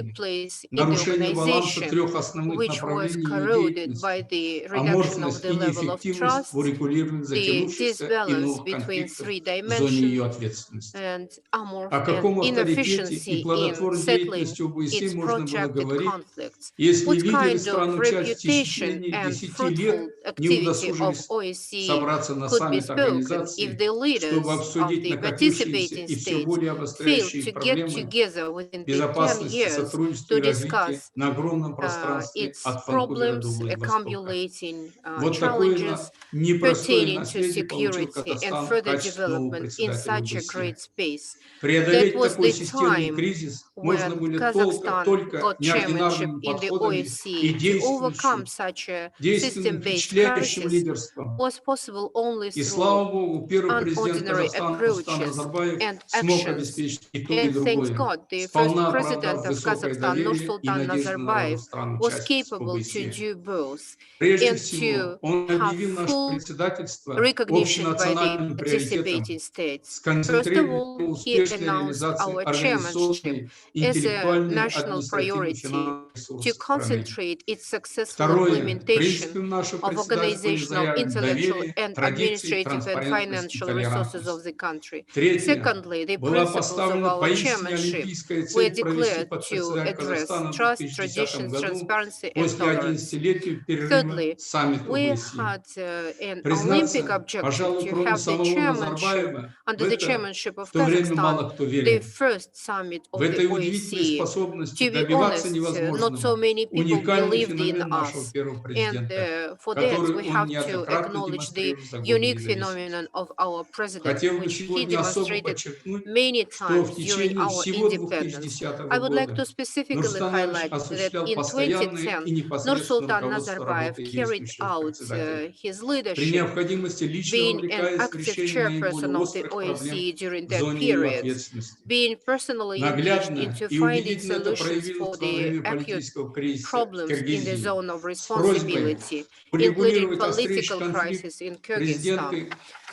took place in the нарушение баланса organization, трех основных which was направлений ее corroded by деятельности, the reduction of аморфность the и level of неэффективность в trust, урегулировании the затянувшихся и disbalance новых between конфликтов three в зоне dimensions, ее ответственности. and О каком авторитете и inefficiency in плодотворной settling деятельности ОБСЕ its можно было protracted говорить, conflicts. если What лидеры kind стран of участия в reputation течение and 10 fruitful лет не activity of удосужились OSCE собраться на could be саммит spoken if организации, the чтобы leaders of обсудить the накопившиеся participating и все states более failed обостряющие to get проблемы together within the 10 безопасности, years сотрудничества to и развития discuss на огромном пространстве its от Ванкувера до problems, Владивостока. accumulating Вот такое challenges непростое pertaining to наследие получил security and Казахстан в further качестве нового development in председателя such a ОБСЕ. great space. That Преодолеть was такой the системный time кризис можно when будет Kazakhstan только got chairmanship неординарными in the подходами и OSCE. To overcome such a действенным, system-based впечатляющим crisis лидерством. was possible only И слава through Богу, первый президент unordinary Казахстана Нурсултан approaches Назарбаев and смог actions. обеспечить и то, и And thanks другое, God, the first сполна president оправдав of высокое Kazakhstan, доверие и Nursultan надежды народов Nazarbayev, стран was участниц capable to ОБСЕ. do both Прежде and всего, to он have объявил наше full председательство recognition by the общенациональным приоритетом, participating states. First of сконцентрированным all, на he успешной announced реализации our chairmanship организационной, as a интеллектуальной, national административной и priority финансовой to ресурсов страны. concentrate its successful Второе. implementation Принципом нашего of председательства мы organizational, заявим intellectual, доверие, and традиции, administrative and транспарентность и financial resources of толерантность. the country. Третье. Secondly, the Была principles of поставлена our поистине chairmanship олимпийская were цель провести declared под to председателем address Казахстана в trust, 2010 traditions, году transparency, and после tolerance. 11-летию перерыва Thirdly, саммит we ОБСЕ. had an Olympic Признаться, objective пожалуй, to кроме have the самого chairmanship, Назарбаева, в under the это chairmanship в of то время Kazakhstan, мало кто the верил. first summit В of the этой удивительной OSCE. способности To be добиваться honest, not so невозможного. many people Уникальный believed in феномен нашего us. первого And президента, for that, который we он have to неоднократно acknowledge the демонстрировал за годы unique независимости. phenomenon of our president, Хотел бы which he сегодня особо demonstrated подчеркнуть, many что в times during течение our всего independence. 2010 I would like to года specifically Нурсултанович highlight that осуществлял in постоянное 2010, и непосредственное Nursultan руководство Nazarbayev работой carried действующего out председателя. his При leadership, необходимости лично being an вовлекаясь в active решение наиболее chairperson of the острых проблем OSCE during в that зоне ее period, ответственности. being personally engaged Наглядно into и finding убедительно это solutions проявилось for во the время acute политического кризиса в problems in the Киргизии zone of с просьбой responsibility, including урегулировать острейший political конфликт crisis in Kyrgyzstan. президенты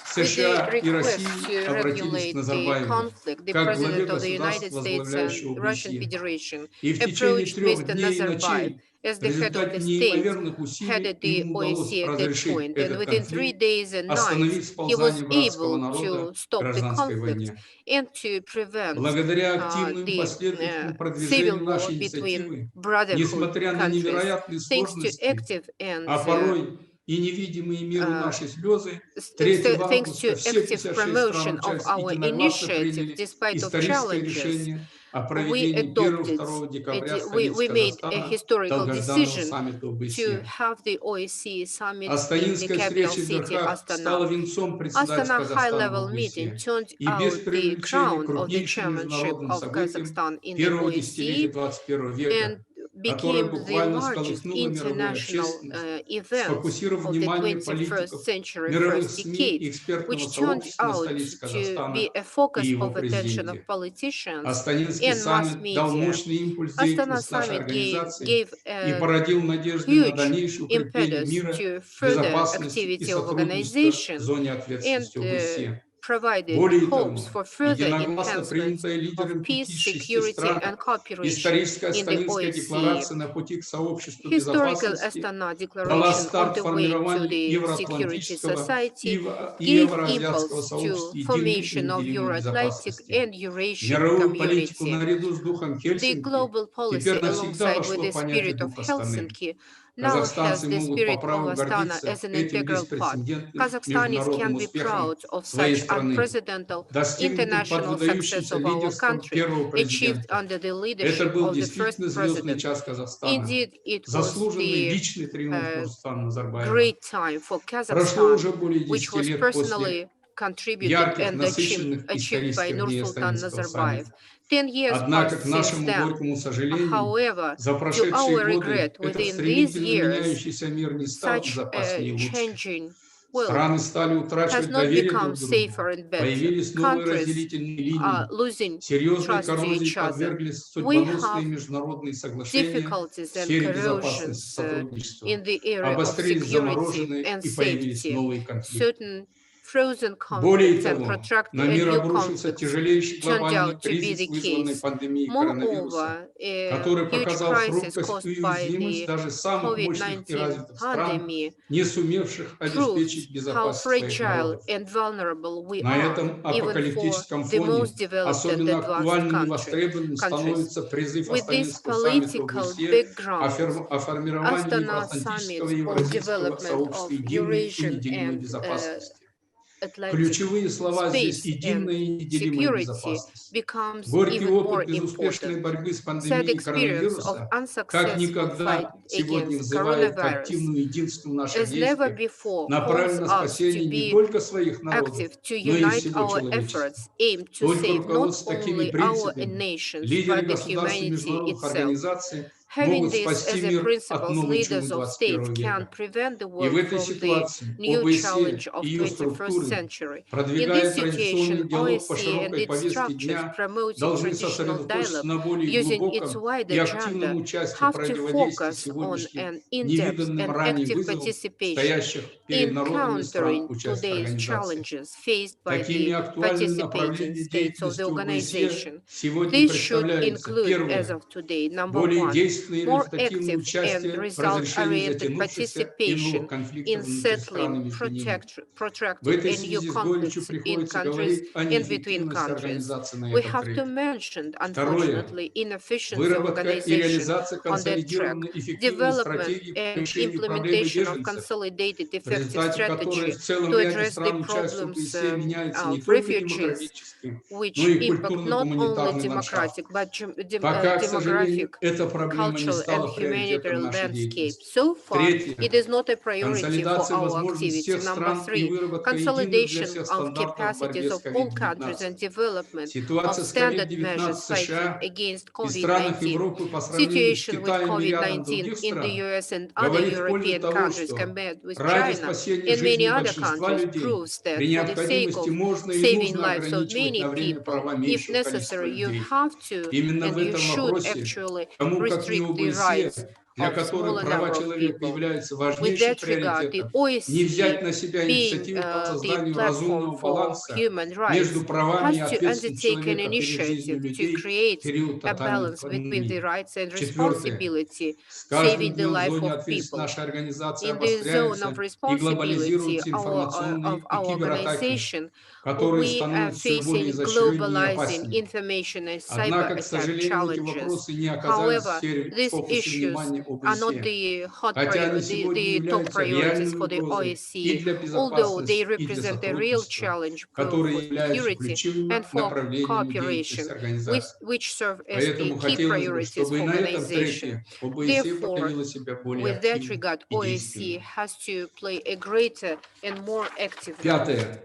With the США и request России to обратились к regulate the Назарбаеву conflict, the как главе President of the United государства, States and возглавляющего Russian ОБСЕ. Federation И в течение approached 3 Mr. дней и Nazarbayev ночей as в the head of результате the state, неимоверных усилий headed the ему удалось OSCE at that разрешить point, and этот within 3 конфликт, days and nights, остановить he was сползание братского able народа to в stop the гражданской conflict войне. and to prevent Благодаря активному и the последовательному civil продвижению war нашей between инициативы, brotherhood несмотря на countries. невероятные Thanks to сложности, active and а порой и невидимые миру наши слезы, 3 thanks to августа все active 56 promotion стран of УЧАС our единогласно initiative, приняли despite of историческое challenges, решение о we проведении adopted, 1-2 декабря в we столице made a Казахстана historical долгожданного decision саммита to ОБСЕ. have the OSCE summit in the Астанинская capital встреча в city верхах стала Astana. венцом председательства Astana Казахстана в high-level meeting ОБСЕ turned и без out the преувеличения crown of the крупнейшим chairmanship международным of событием Kazakhstan in the первого десятилетия OSCE 21 века, and которое became the буквально largest сколыхнуло мировую international общественность, event сфокусировав of the внимание 21st политиков, century мировых first СМИ и decade, экспертного which turned сообщества на out столице to Казахстана be a и focus его of attention of президенте. politicians Астанинский and mass саммит дал media. мощный импульс Astana деятельности нашей summit организации gave и a породил надежды на huge дальнейшее укрепление impetus мира, to further безопасности и activity of сотрудничества в organization зоне and ответственности ОБСЕ. provided Более hopes того, for further единогласно enhancements принятая of лидерами peace, 56 security, стран and cooperation историческая in the Астанинская OSCE. декларация на пути к сообществу Historical безопасности Astana дала Declaration on старт the way to формированию the Security Евроатлантического Society и gave Евроазиатского impulse сообщества to единой и formation of неделимой Euro-Atlantic безопасности. and Eurasian Мировую политику community. наряду с духом The Хельсинки global policy, теперь навсегда alongside with вошло the понятие spirit of духа Астаны. Helsinki, now has Казахстанцы the могут по spirit of праву Astana гордиться as an этим integral part. беспрецедентным Kazakhstanis международным can be успехом proud of своей such страны, unprecedented достигнутым под international success выдающимся of our лидерством country, первого achieved президента. under the Это leadership был of the first действительно звездный president. час Казахстана, Indeed, it was заслуженный the личный триумф Нурсултана Назарбаева. great time for Прошло Kazakhstan, уже более which 10 was лет после personally contributed ярких, and насыщенных achieved by исторических дней Nursultan Астанинского Nazarbayev. саммита. 10 years Однако, passed к since нашему then. горькому сожалению, However, за to прошедшие our годы regret, этот within these стремительно years, меняющийся мир не стал such безопаснее a и лучше. changing world Страны стали has утрачивать not доверие become друг к другу. safer and better. Появились новые Countries разделительные are линии. losing Серьезной trust to коррозии each other. подверглись We судьбоносные have международные соглашения в difficulties and сфере безопасности и corrosions сотрудничества. in the area of Обострились security замороженные and и появились safety. новые конфликты. Certain frozen Более conflicts and того, protracted на and мир new обрушился conflicts тяжелейший turned глобальный out to be кризис, the вызванный case. пандемией коронавируса, Moreover, a который huge показал crisis хрупкость caused и by уязвимость the даже самых мощных и COVID-19 развитых стран, pandemic не сумевших обеспечить proves how безопасность своих fragile народов. and vulnerable we На are, этом even for апокалиптическом the most фоне developed and особенно advanced актуальным и countries. востребованным становится призыв With this Астанинского саммита political ОБСЕ background, о формировании Astana евроатлантического summits и for евразийского development сообщества of единой и Eurasian неделимой and безопасности. Atlantic Ключевые слова здесь: space единая and и неделимая security безопасность. becomes Горький even more опыт безуспешной important. борьбы с Sad пандемией experience of коронавируса как unsuccessful fight никогда сегодня against взывает к coronavirus активному единству наших as never действий, before направленным calls на us to спасение не be только своих народов, active to но и unite всего our человечества. efforts aimed to Только save not руководствуясь такими only our принципами, nations лидеры but the государств и humanity международных itself. организаций Having могут this спасти as a мир от principles, новой leaders чумы of states 21 can века. prevent the И в world этой from the ситуации new challenge ОБСЕ of и ее 21st структуры, century. In this продвигая традиционный situation, диалог по OSCE and широкой its повестке structures дня, promoting должны traditional сосредоточиться dialogue на более using its глубоком wide и активном agenda участии в have to противодействии focus on сегодняшним an in-depth невиданным and ранее active вызовам, participation стоящих перед in народами стран countering участия today's организации. challenges faced by Такими the актуальными participating направлениями states of the деятельности ОБСЕ organization. сегодня This should представляются: include, as первое, of today, number более one, действенное и more результативное active and участие в разрешении result-oriented затянувшихся и новых participation конфликтов in внутри стран и settling между ними. В protracted этой and new связи с горечью conflicts in приходится countries говорить о and between неэффективности countries. организации на We этом have to треке. mention, Второе, unfortunately, inefficiency выработка и organization реализация on that track, консолидированной эффективной development стратегии по and решению проблемы implementation of беженцев, consolidated в effective результате которой strategy в целом to ряде address the стран-участниц problems ОБСЕ меняется не of только refugees, демографический, но which и impact not only культурно-гуманитарный ландшафт. democratic but Пока, к сожалению, demographic, эта проблема cultural and стало приоритетом humanitarian нашей landscape. деятельности. So far, Третье. it is not a priority for Консолидация our возможностей activity. всех Number стран и three, выработка единых для consolidation всех of стандартов в борьбе capacities с of all countries COVID-19. and development of Ситуация с standard COVID-19 measures в fighting США against и странах COVID-19. Европы по сравнению с Situation with Китаем и рядом COVID-19 других in the стран US and other говорит в пользу European того, countries что compared with ради China спасения and many жизни other большинства countries людей proves that при for the sake необходимости of можно и saving нужно lives of ограничивать many на время people, права if меньшего количества necessary, you людей. have to Именно в and you этом should вопросе, actually кому как не restrict the ОБСЕ, rights для of которых smaller права number of человека people. являются With важнейшим that regard, the приоритетом, не взять OSCE, на себя being инициативу по the созданию platform разумного for баланса human между rights, правами и has to ответственностью undertake an человека перед жизнью initiative to людей в create период a тотальной balance between the пандемии. rights and Четвертое. responsibility, С каждым saving the днем в life зоне of ответственности people. нашей организации In the zone of обостряются и responsibility глобализируются информационные of и our кибератаки, organization, которые we are становятся все более facing изощреннее и globalizing опаснее. information and cyber Однако, к attack сожалению, эти challenges. вопросы не оказались в However, сфере в these фокусе issues внимания are not ОБСЕ, the хотя они сегодня the top являются priorities реальной for the угрозой и OSCE, для although they безопасности, и для represent a real сотрудничества, challenge both for которые являются security and ключевыми for направлениями деятельности cooperation, организации. which serve as the Поэтому key хотелось бы, priorities чтобы и for на этом organization. треке ОБСЕ Therefore, проявила себя более with that активно regard, и OSCE действенно. has to play a greater and more active role. Пятое.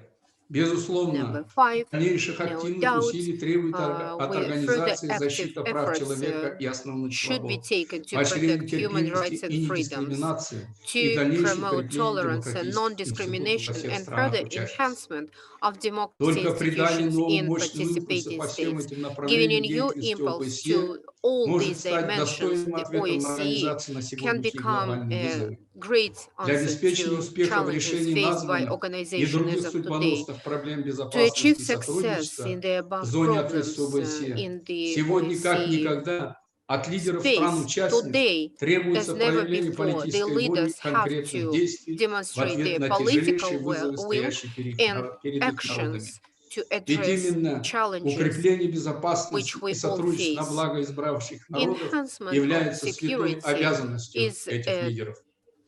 Безусловно, Number five, дальнейших no активных doubt, усилий требует от further организации active защита прав efforts человека и основных should be свобод, taken to поощрение protect human терпимости rights and и freedoms, недискриминации и to дальнейшее promote укрепление tolerance and демократических институтов во non-discrimination, всех and further странах-участницах. enhancement of democracy Только придание institutions нового in мощного импульса participating по всем states, этим giving a направлениям new деятельности impulse ОБСЕ to all может these стать dimensions, достойным the ответом на OSCE организацию на can сегодняшние become глобальные a вызовы. great Для answer обеспечения to успеха в challenges решении faced by названных и organization as других of today. судьбоносных проблем To achieve безопасности и success in сотрудничества the в above зоне ответственности problems ОБСЕ in the сегодня как OSCE никогда от лидеров space стран-участниц today, требуется as never проявление before, the политической воли и leaders have конкретных to действий в demonstrate ответ their на тяжелейшие political вызовы, will стоящие and перед их народами. actions to Ведь address именно challenges укрепление безопасности which и we all сотрудничество на face. благо избравших народов Enhancement of является святой security обязанностью is этих a лидеров.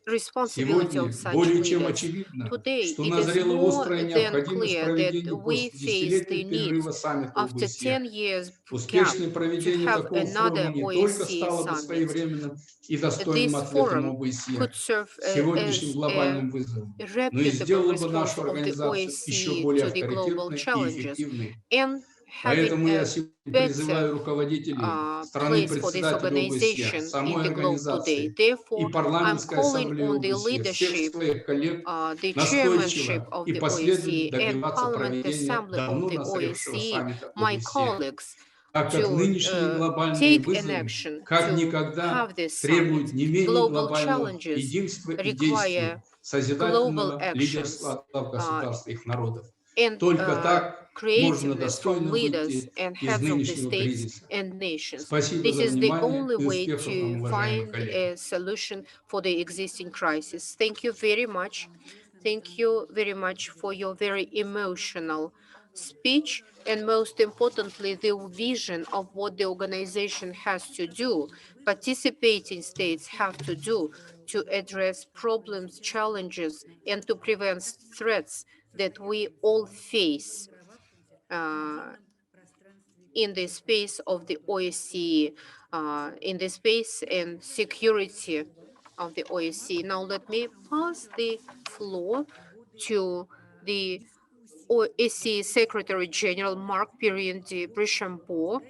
responsibility of Сегодня such более чем leaders. очевидно, Today, что it is назрела more острая than необходимость clear that проведения we после face the десятилетия need перерыва саммита after ОБСЕ. 10 years gap Успешное to проведение have такого another форума не только OSCE стало бы summit. своевременным и достойным This ответом forum ОБСЕ could serve сегодняшним as a глобальным вызовом, но и reputable сделало бы response нашу of the организацию еще OSCE более to the global авторитетной и challenges эффективной. and having Поэтому я a сегодня better призываю руководителей place for this страны-председателя ОБСЕ, organization in самой the globe today. организации и Therefore, I'm парламентской calling ассамблеи on the ОБСЕ, всех leadership, своих коллег the chairmanship настойчиво of и the последовательно OSCE and добиваться Parliament проведения Assembly of давно the назревшего OSCE, саммита my ОБСЕ, colleagues, так как to нынешние глобальные take an вызовы action как to никогда have this требуют summit. не менее Global глобального challenges единства и действий require global созидательного actions лидерства глав государств и их народов. and Только так можно creativeness from достойно leaders выйти and из heads of the нынешнего states кризиса. and nations. Спасибо This за is the внимание only и way успехов вам, to уважаемые find коллеги. a solution for the existing crisis. Thank you very much. Thank you very much for your very emotional speech and most importantly, the vision of what the organization has to do, participating states have to do to address problems, challenges, and to prevent threats that we all face in the space of the OSCE, in the space and security of the OSCE. Now let me pass the floor to the OSCE Secretary General Marc Pirindi-Brichambault,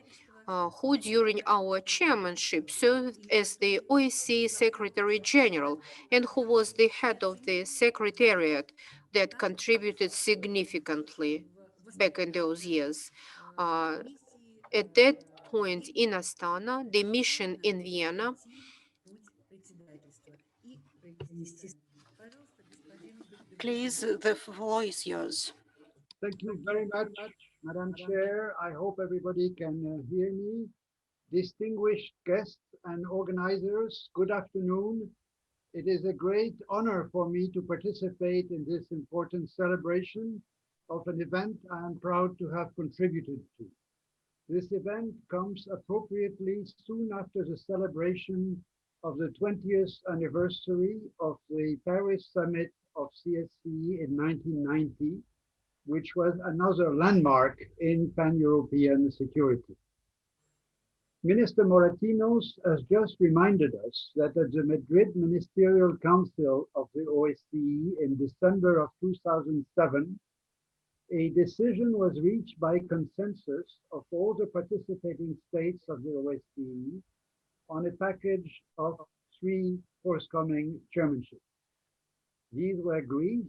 who during our chairmanship served as the OSCE Secretary General and who was the head of the Secretariat that contributed significantly back in those years. At that point in Astana, the mission in Vienna Please, the floor is yours. Thank you very much, Madam Chair. I hope everybody can hear me. Distinguished guests and organizers, good afternoon. It is a great honor for me to participate in this important celebration of an event I am proud to have contributed to. This event comes appropriately soon after the celebration of the 20th anniversary of the Paris Summit of CSCE in 1990, which was another landmark in pan-European security. Minister Moratinos has just reminded us that at the Madrid Ministerial Council of the OSCE in December of 2007, a decision was reached by consensus of all the participating states of the OSCE on a package of 3 forthcoming chairmanships. These were Greece,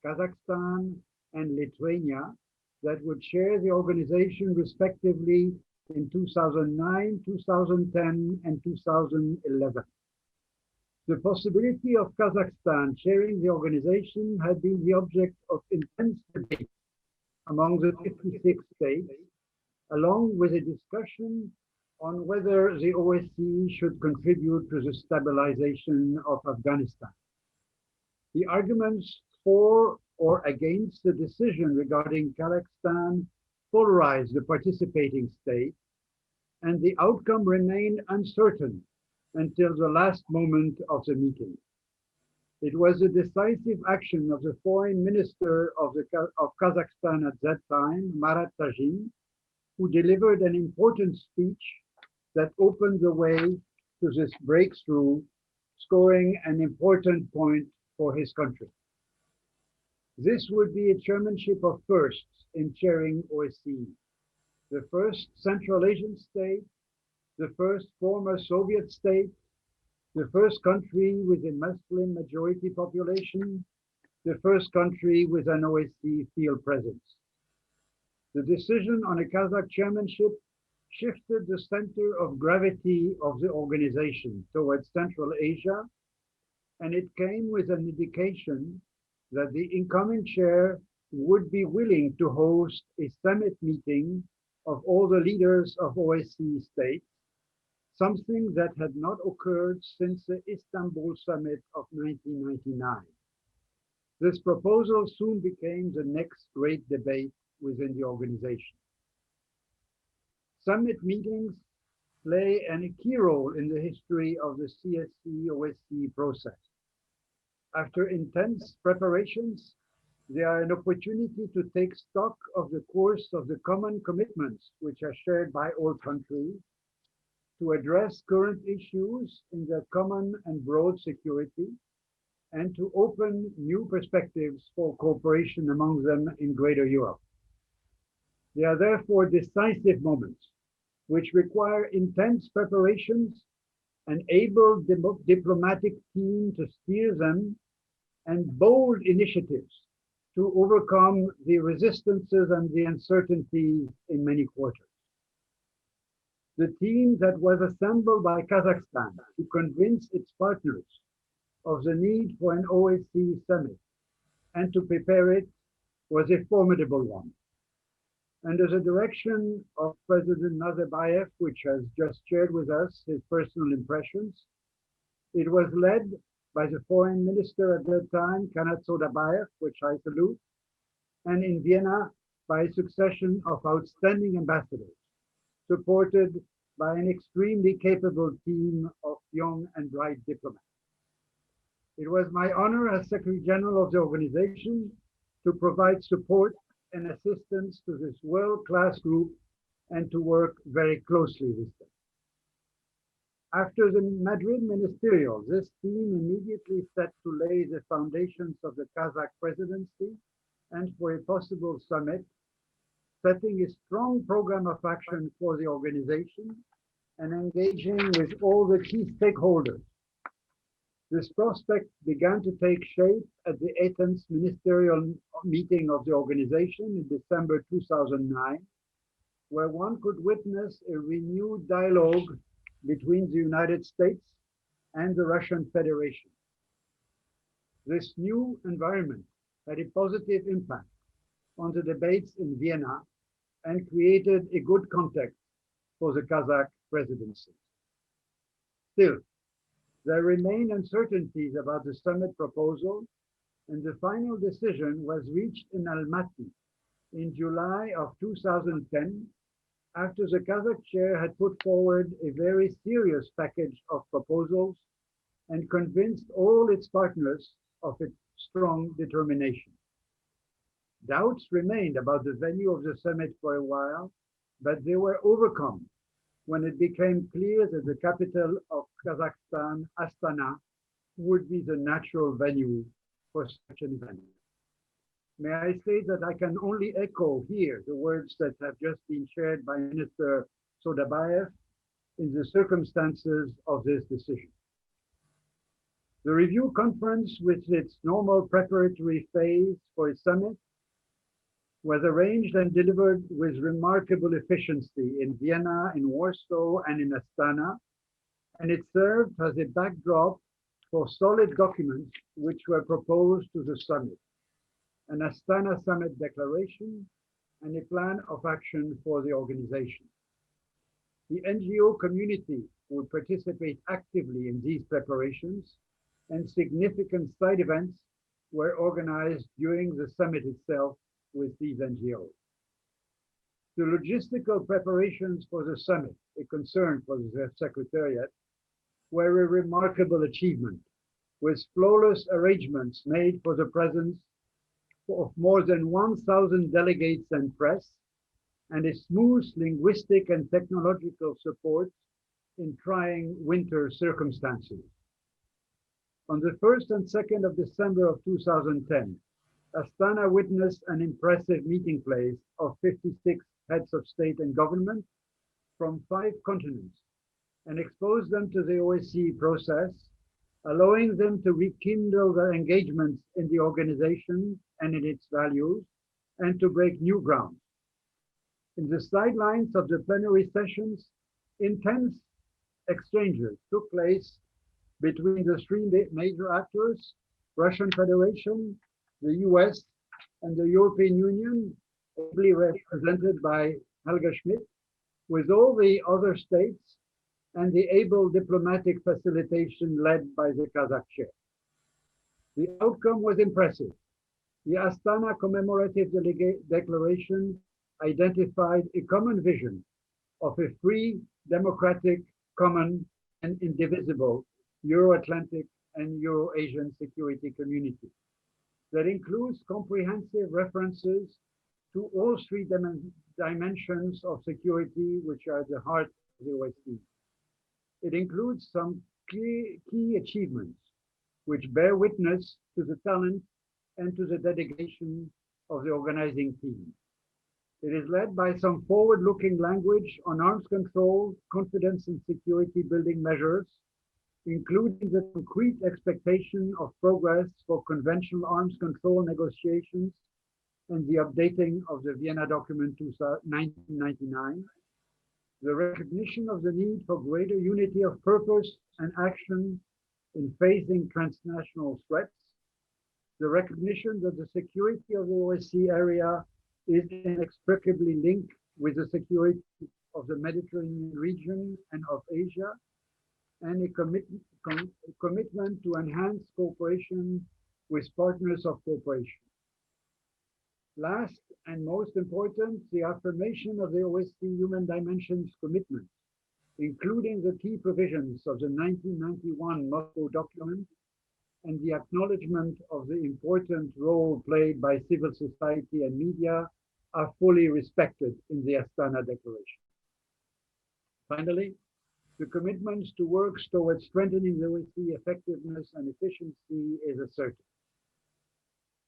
Kazakhstan, and Lithuania that would share the organization respectively in 2009, 2010, and 2011. The possibility of Kazakhstan chairing the organization had been the object of intense debate among the 56 states, along with a discussion on whether the OSCE should contribute to the stabilization of Afghanistan. The arguments for or against the decision regarding Kazakhstan polarized the participating states, and the outcome remained uncertain until the last moment of the meeting. It was a decisive action of the foreign minister of Kazakhstan at that time, Marat Tajin, who delivered an important speech that opened the way to this breakthrough, scoring an important point for his country. This would be a chairmanship of firsts in chairing OSCE. The first Central Asian state, the first former Soviet state, the first country with a Muslim majority population, the first country with an OSCE field presence. The decision on a Kazakh chairmanship shifted the center of gravity of the organization towards Central Asia, and it came with an indication that the incoming chair would be willing to host a summit meeting of all the leaders of OSCE states, something that had not occurred since the Istanbul summit of 1999. This proposal soon became the next great debate within the organization. Summit meetings play a key role in the history of the CSC-OSCE process. After intense preparations, they are an opportunity to take stock of the course of the common commitments which are shared by all countries, to address current issues in their common and broad security, and to open new perspectives for cooperation among them in Greater Europe. They are therefore decisive moments which require intense preparations, an able diplomatic team to steer them, and bold initiatives to overcome the resistances and the uncertainties in many quarters. The team that was assembled by Kazakhstan to convince its partners of the need for an OSCE summit and to prepare it was a formidable one. Under the direction of President Nazarbayev, which has just shared with us his personal impressions, it was led by the foreign minister at that time, Kanat Sodabayev, which I salute, and in Vienna by a succession of outstanding ambassadors, supported by an extremely capable team of young and bright diplomats. It was my honor as Secretary General of the organization to provide support and assistance to this world-class group and to work very closely with them. After the Madrid Ministerial, this team immediately set to lay the foundations of the Kazakh presidency and for a possible summit, setting a strong program of action for the organization and engaging with all the key stakeholders. This prospect began to take shape at the Athens Ministerial meeting of the organization in December 2009, where one could witness a renewed dialogue between the United States and the Russian Federation. This new environment had a positive impact on the debates in Vienna and created a good context for the Kazakh presidency. Still, there remain uncertainties about the summit proposal, and the final decision was reached in Almaty in July of 2010, after the Kazakh chair had put forward a very serious package of proposals and convinced all its partners of its strong determination. Doubts remained about the venue of the summit for a while, but they were overcome when it became clear that the capital of Kazakhstan, Astana, would be the natural venue for such an event. May I say that I can only echo here the words that have just been shared by Minister Sodabayev in the circumstances of this decision. The review conference, with its normal preparatory phase for a summit, was arranged and delivered with remarkable efficiency in Vienna, in Warsaw, and in Astana, and it served as a backdrop for solid documents which were proposed to the summit, an Astana Summit Declaration, and a plan of action for the organization. The NGO community would participate actively in these preparations, and significant side events were organized during the summit itself with these NGOs. The logistical preparations for the summit, a concern for the Secretariat, were a remarkable achievement, with flawless arrangements made for the presence of more than 1,000 delegates and press, and a smooth linguistic and technological support in trying winter circumstances. On the 1st and 2nd of December of 2010, Astana witnessed an impressive meeting place of 56 heads of state and government from 5 continents, and exposed them to the OSCE process, allowing them to rekindle their engagements in the organization and in its values, and to break new ground. In the sidelines of the plenary sessions, intense exchanges took place between the 3 major actors, Russian Federation, the US, and the European Union, ably represented by Helga Schmidt, with all the other states, and the able diplomatic facilitation led by the Kazakh chair. The outcome was impressive. The Astana Commemorative Declaration identified a common vision of a free, democratic, common, and indivisible Euro-Atlantic and Euro-Asian security community that includes comprehensive references to all 3 dimensions of security, which are the heart of the OSCE. It includes some key achievements which bear witness to the talent and to the dedication of the organizing team. It is led by some forward-looking language on arms control, confidence and security building measures, including the concrete expectation of progress for conventional arms control negotiations and the updating of the Vienna document 1999, the recognition of the need for greater unity of purpose and action in facing transnational threats, the recognition that the security of the OSCE area is inextricably linked with the security of the Mediterranean region and of Asia, and a commitment to enhance cooperation with partners of cooperation. Last and most important, the affirmation of the OSCE Human Dimensions commitment, including the key provisions of the 1991 Moscow document and the acknowledgement of the important role played by civil society and media, are fully respected in the Astana Declaration. Finally, the commitments to work towards strengthening the OSCE effectiveness and efficiency is asserted.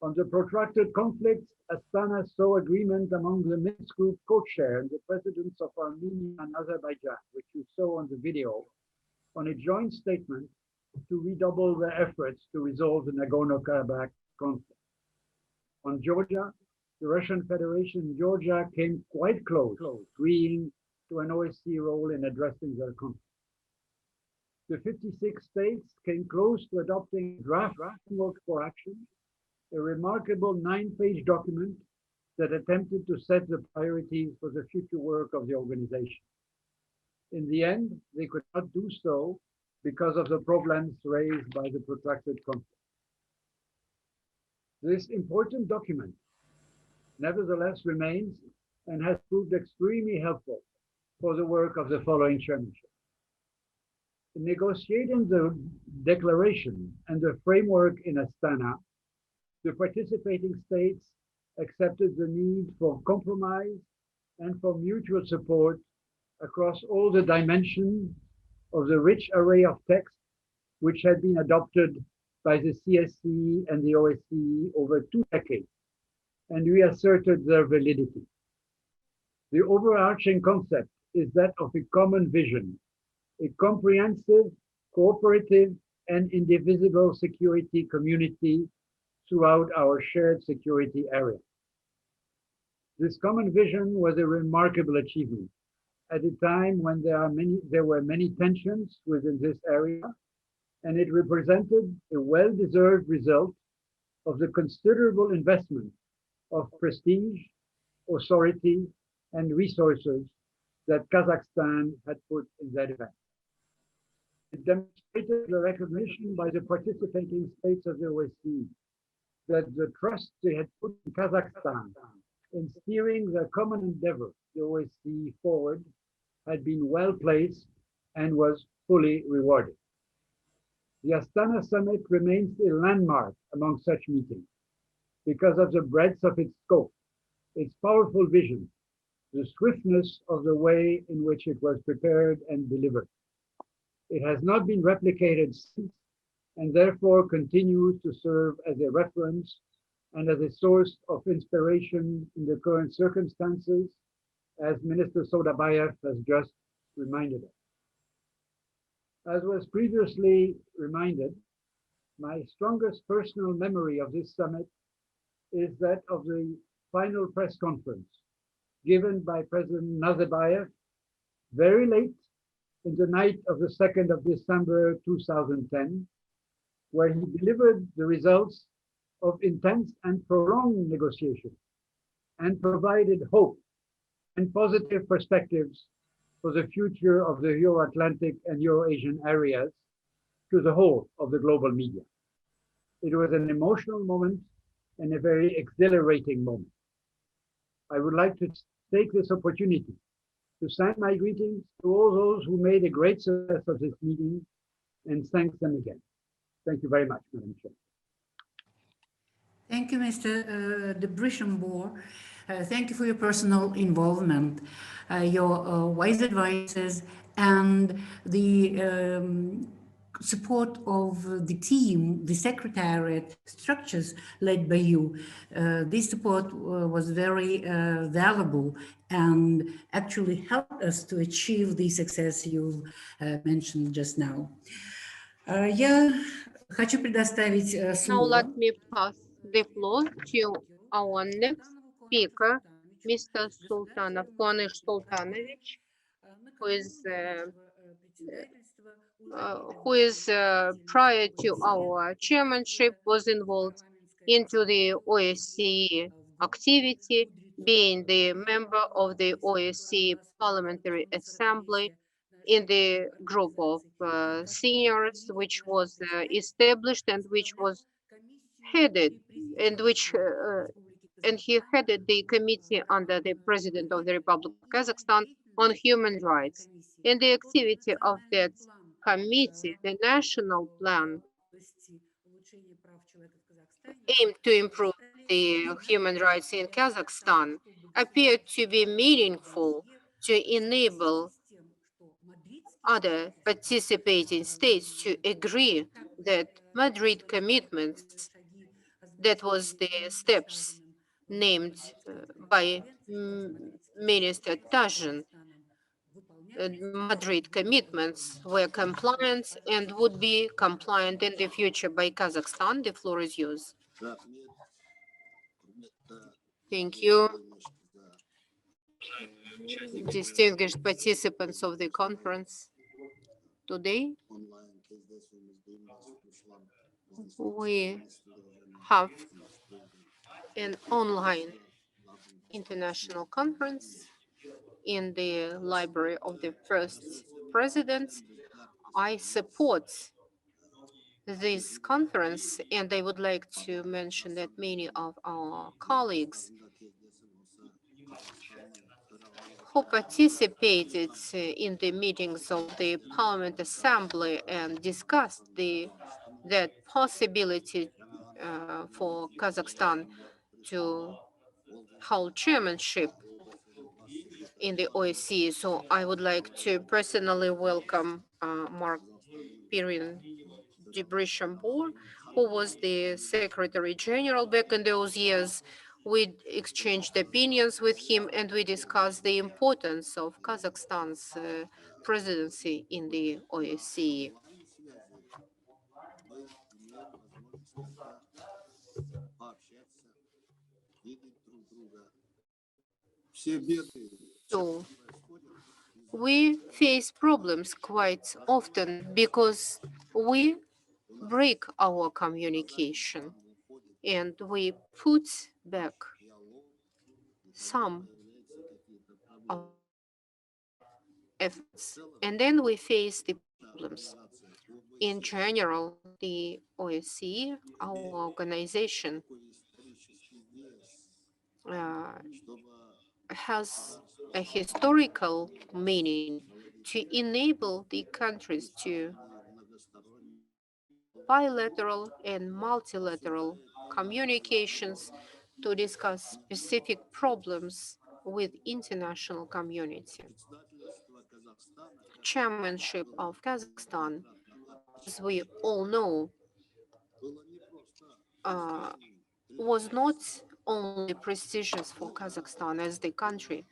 On the protracted conflicts, Astana saw agreement among the Minsk Group co-chair and the presidents of Armenia and Azerbaijan, which you saw on the video, on a joint statement to redouble their efforts to resolve the Nagorno-Karabakh conflict. On Georgia, the Russian Federation and Georgia came quite close, agreeing to an OSCE role in addressing their conflict. The 56 states came close to adopting draft framework for action, a remarkable 9-page document that attempted to set the priorities for the future work of the organization. In the end, they could not do so because of the problems raised by the protracted conflict. This important document nevertheless remains and has proved extremely helpful for the work of the following chairmanship. In negotiating the declaration and the framework in Astana, the participating states accepted the need for compromise and for mutual support across all the dimensions of the rich array of texts which had been adopted by the CSC and the OSCE over 2 decades and reasserted their validity. The overarching concept is that of a common vision, a comprehensive, cooperative, and indivisible security community throughout our shared security area. This common vision was a remarkable achievement at a time when there were many tensions within this area, and it represented a well-deserved result of the considerable investment of prestige, authority, and resources that Kazakhstan had put in that event. It demonstrated the recognition by the participating states of the OSCE that the trust they had put in Kazakhstan in steering their common endeavor, the OSCE forward, had been well placed and was fully rewarded. The Astana summit remains a landmark among such meetings because of the breadth of its scope, its powerful vision, the swiftness of the way in which it was prepared and delivered. It has not been replicated since, and therefore continues to serve as a reference and as a source of inspiration in the current circumstances, as Minister Sodabayev has just reminded us. As was previously reminded, my strongest personal memory of this summit is that of the final press conference given by President Nazarbayev very late in the night of the 2nd of December 2010, where he delivered the results of intense and prolonged negotiations and provided hope and positive perspectives for the future of the Euro-Atlantic and Euro-Asian areas to the whole of the global media. It was an emotional moment and a very exhilarating moment. I would like to take this opportunity to send my greetings to all those who made a great success of this meeting and thank them again. Thank you very much, Madam Chair. Thank you, Mr. de Brichambault. Thank you for your personal involvement, your wise advices, and the support of the team, the secretariat structures led by you. This support was very valuable and actually helped us to achieve the success you mentioned just now. Я хочу предоставить Now слово. let me pass the floor to our next speaker, Mr. Sultanov, Konish Sultanovich, who is prior to our chairmanship was involved into the OSCE activity, being the member of the OSCE Parliamentary Assembly in the group of seniors, which was established and which was headed, and he headed the committee under the President of the Republic of Kazakhstan on human rights. In the activity of that committee, the national plan aimed to improve the human rights in Kazakhstan appeared to be meaningful to enable other participating states to agree that Madrid commitments, that was the steps named by Minister Tajin, Madrid commitments were compliant and would be compliant in the future by Kazakhstan. The floor is yours. Thank you. Distinguished participants of the conference, today we have an online international conference in the library of the first president. I support this conference, and I would like to mention that many of our colleagues who participated in the meetings of the Parliament Assembly and discussed that possibility for Kazakhstan to hold chairmanship in the OSCE. So I would like to personally welcome Mark Pirin Debrichambour, who was the Secretary General back in those years. We exchanged opinions with him and we discussed the importance of Kazakhstan's presidency in the OSCE. So we face problems quite often because we break our communication and we put back some of efforts and then we face the problems. In general, the OSCE, our organization, uh, has a historical meaning to enable the countries to bilateral and multilateral communications to discuss specific problems with international community. Chairmanship of Kazakhstan, as we all know, uh, was not only prestigious for Kazakhstan as the country,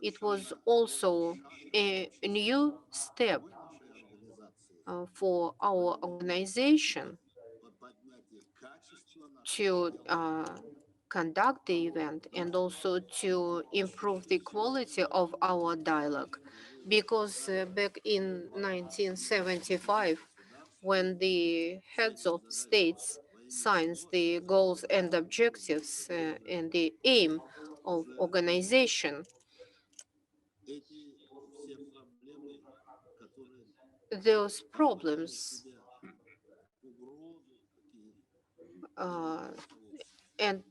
it was also a new step for our organization to conduct the event and also to improve the quality of our dialogue. Because back in 1975, when the heads of states signed the goals and objectives and the aim of organization, those problems uh, and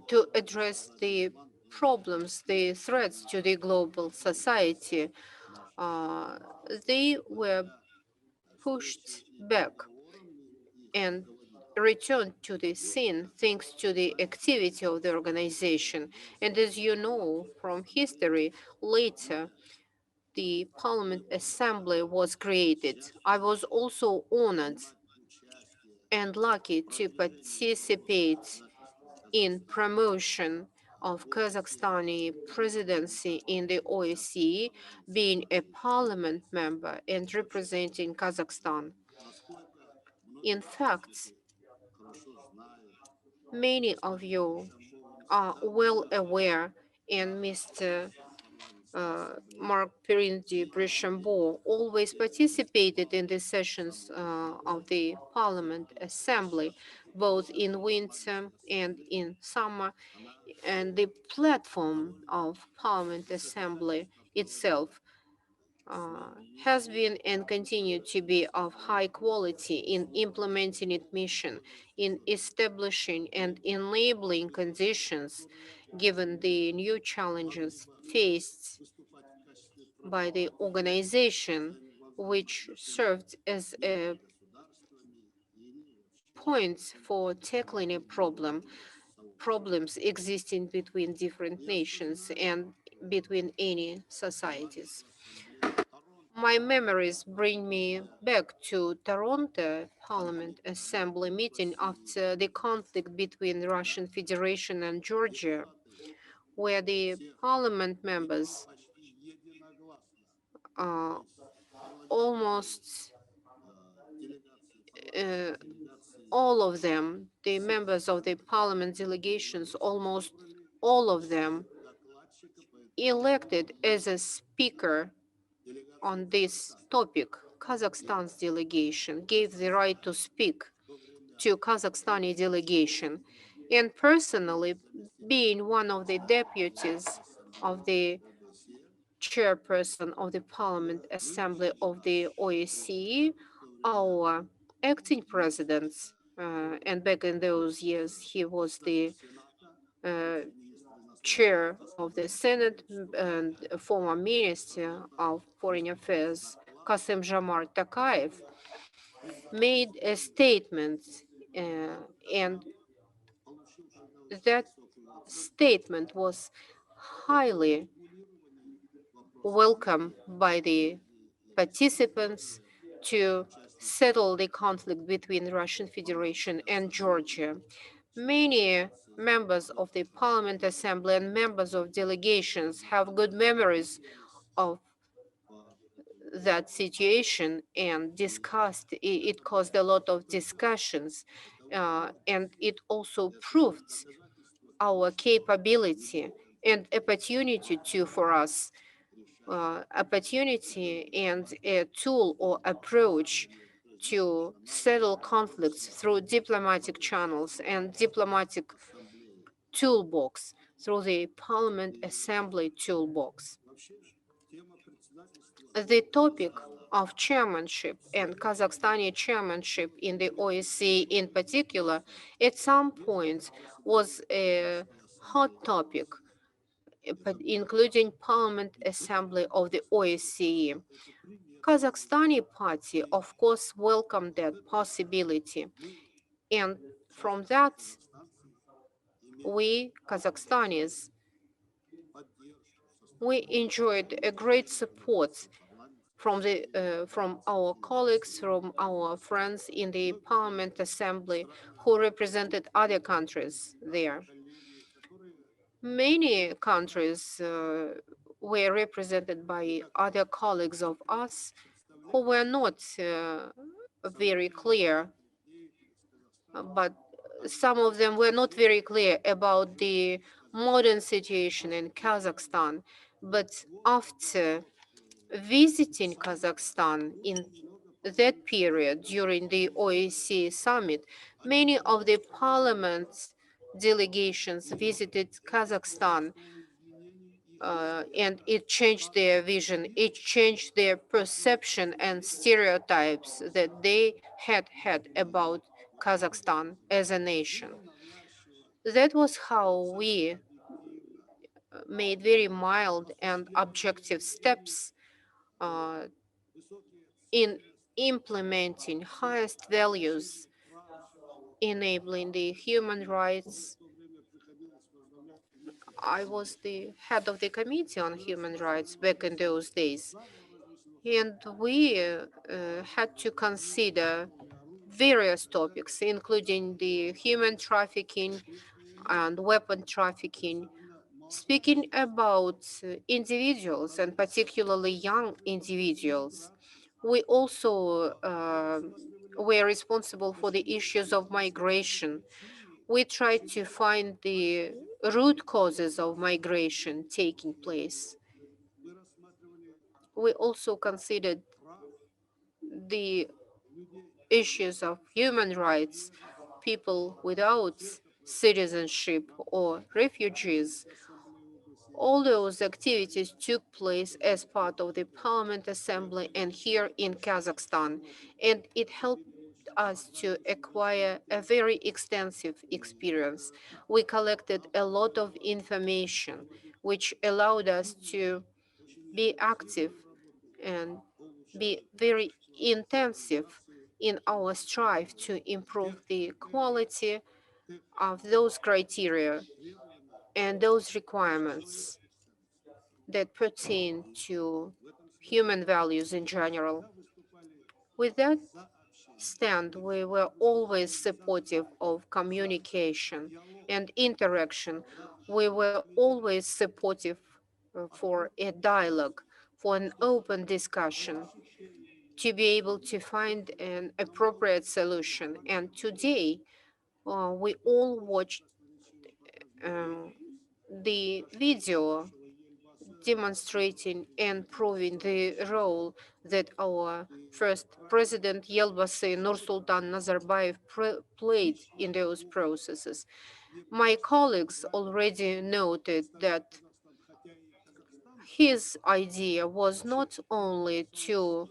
to address the problems, the threats to the global society, uh, they were pushed back and returned to the scene thanks to the activity of the organization. And as you know from history, later the Parliament Assembly was created. I was also honored and lucky to participate in promotion of Kazakhstani presidency in the OSCE, being a parliament member and representing Kazakhstan. In fact, many of you are well aware, and Mr. Mark Perindi Brichambeau always participated in the sessions of the Parliament Assembly, both in winter and in summer, and the platform of Parliament Assembly itself has been and continue to be of high quality in implementing its mission, in establishing and enabling conditions given the new challenges faced by the organization, which served as a point for tackling a problems existing between different nations and between any societies. My memories bring me back to Toronto Parliament Assembly meeting after the conflict between the Russian Federation and Georgia, where the parliament members almost uh, all of them, the members of the parliament delegations, almost all of them elected as a speaker on this topic. Kazakhstan's delegation gave the right to speak to Kazakhstani delegation. And personally, being one of the deputies of the chairperson of the Parliament Assembly of the OSCE, our acting president, and back in those years, he was the chair of the Senate and former Minister of Foreign Affairs, Kasem Jamar Takayev, made a statement, and that statement was highly welcome by the participants to settle the conflict between the Russian Federation and Georgia. Many members of the Parliament Assembly and members of delegations have good memories of that situation and discussed. It caused a lot of discussions, and it also proved our capability and opportunity to for us, opportunity and a tool or approach to settle conflicts through diplomatic channels and diplomatic toolbox, through the Parliament Assembly toolbox. The topic of chairmanship and Kazakhstani chairmanship in the OSCE in particular, at some point was a hot topic, but including Parliament Assembly of the OSCE. Kazakhstani party, of course, welcomed that possibility. And from that, we, Kazakhstanis, we enjoyed a great support from our colleagues, from our friends in the Parliament Assembly who represented other countries there. Many countries were represented by other colleagues of us who were not very clear, but some of them were not very clear about the modern situation in Kazakhstan. But after visiting Kazakhstan in that period during the OSCE summit, many of the parliament's delegations visited Kazakhstan, and it changed their vision, it changed their perception and stereotypes that they had about Kazakhstan as a nation. That was how we made very mild and objective steps in implementing highest values, enabling the human rights. I was the head of the Committee on Human Rights back in those days, and we had to consider various topics, including the human trafficking and weapon trafficking, speaking about individuals and particularly young individuals. We also were responsible for the issues of migration. We tried to find the root causes of migration taking place. We also considered the issues of human rights, people without citizenship or refugees. All those activities took place as part of the Parliament Assembly and here in Kazakhstan, and it helped us to acquire a very extensive experience. We collected a lot of information, which allowed us to be active and be very intensive in our strive to improve the quality of those criteria and those requirements that pertain to human values in general. With that stand, we were always supportive of communication and interaction. We were always supportive for a dialogue, for an open discussion, to be able to find an appropriate solution. And today, we all watched the video demonstrating and proving the role that our first president, Yelbasi Nursultan Nazarbayev, played in those processes. My colleagues already noted that his idea was not only to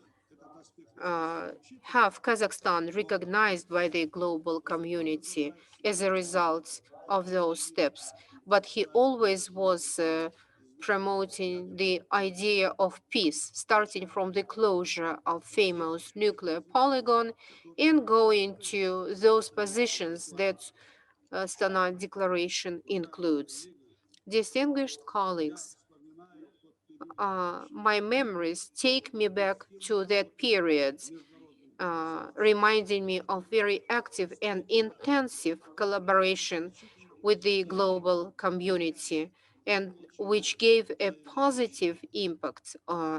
have Kazakhstan recognized by the global community as a result of those steps, but he always was promoting the idea of peace, starting from the closure of famous nuclear polygon and going to those positions that Astana Declaration includes. Distinguished colleagues, my memories take me back to that period, reminding me of very active and intensive collaboration with the global community, and which gave a positive impact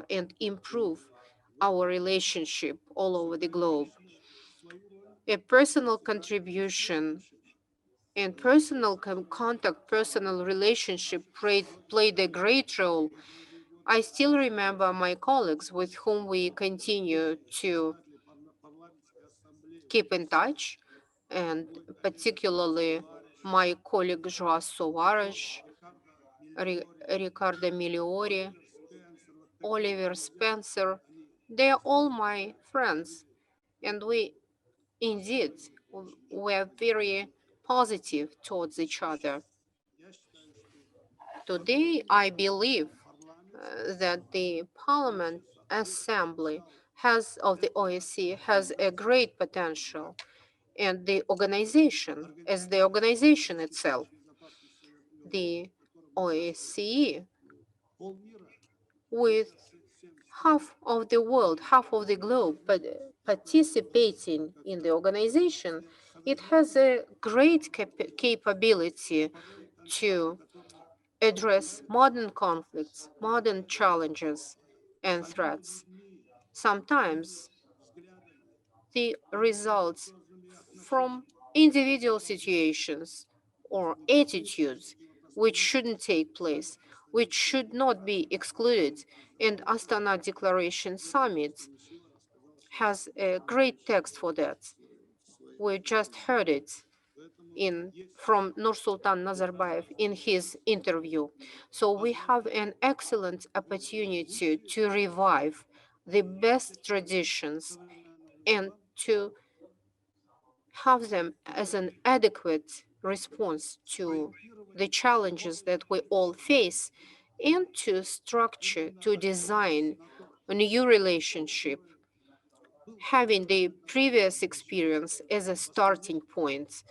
and improve our relationship all over the globe. A personal contribution and personal contact, personal relationship played a great role. I still remember my colleagues with whom we continue to keep in touch, and particularly my colleague Joao Soares, Ricardo Miliori, Oliver Spencer. They are all my friends, and we indeed were very positive towards each other. Today, I believe that the Parliament Assembly of the OSCE has a great potential, and the organization, as the organization itself, the OSCE, with half of the world, half of the globe, but participating in the organization, it has a great capability to address modern conflicts, modern challenges, and threats. Sometimes the results from individual situations or attitudes which shouldn't take place, which should not be excluded. And Astana Declaration Summit has a great text for that. We just heard it from Nursultan Nazarbayev in his interview. So we have an excellent opportunity to revive the best traditions and to have them as an adequate response to the challenges that we all face, and to structure, to design a new relationship, having the previous experience as a starting point,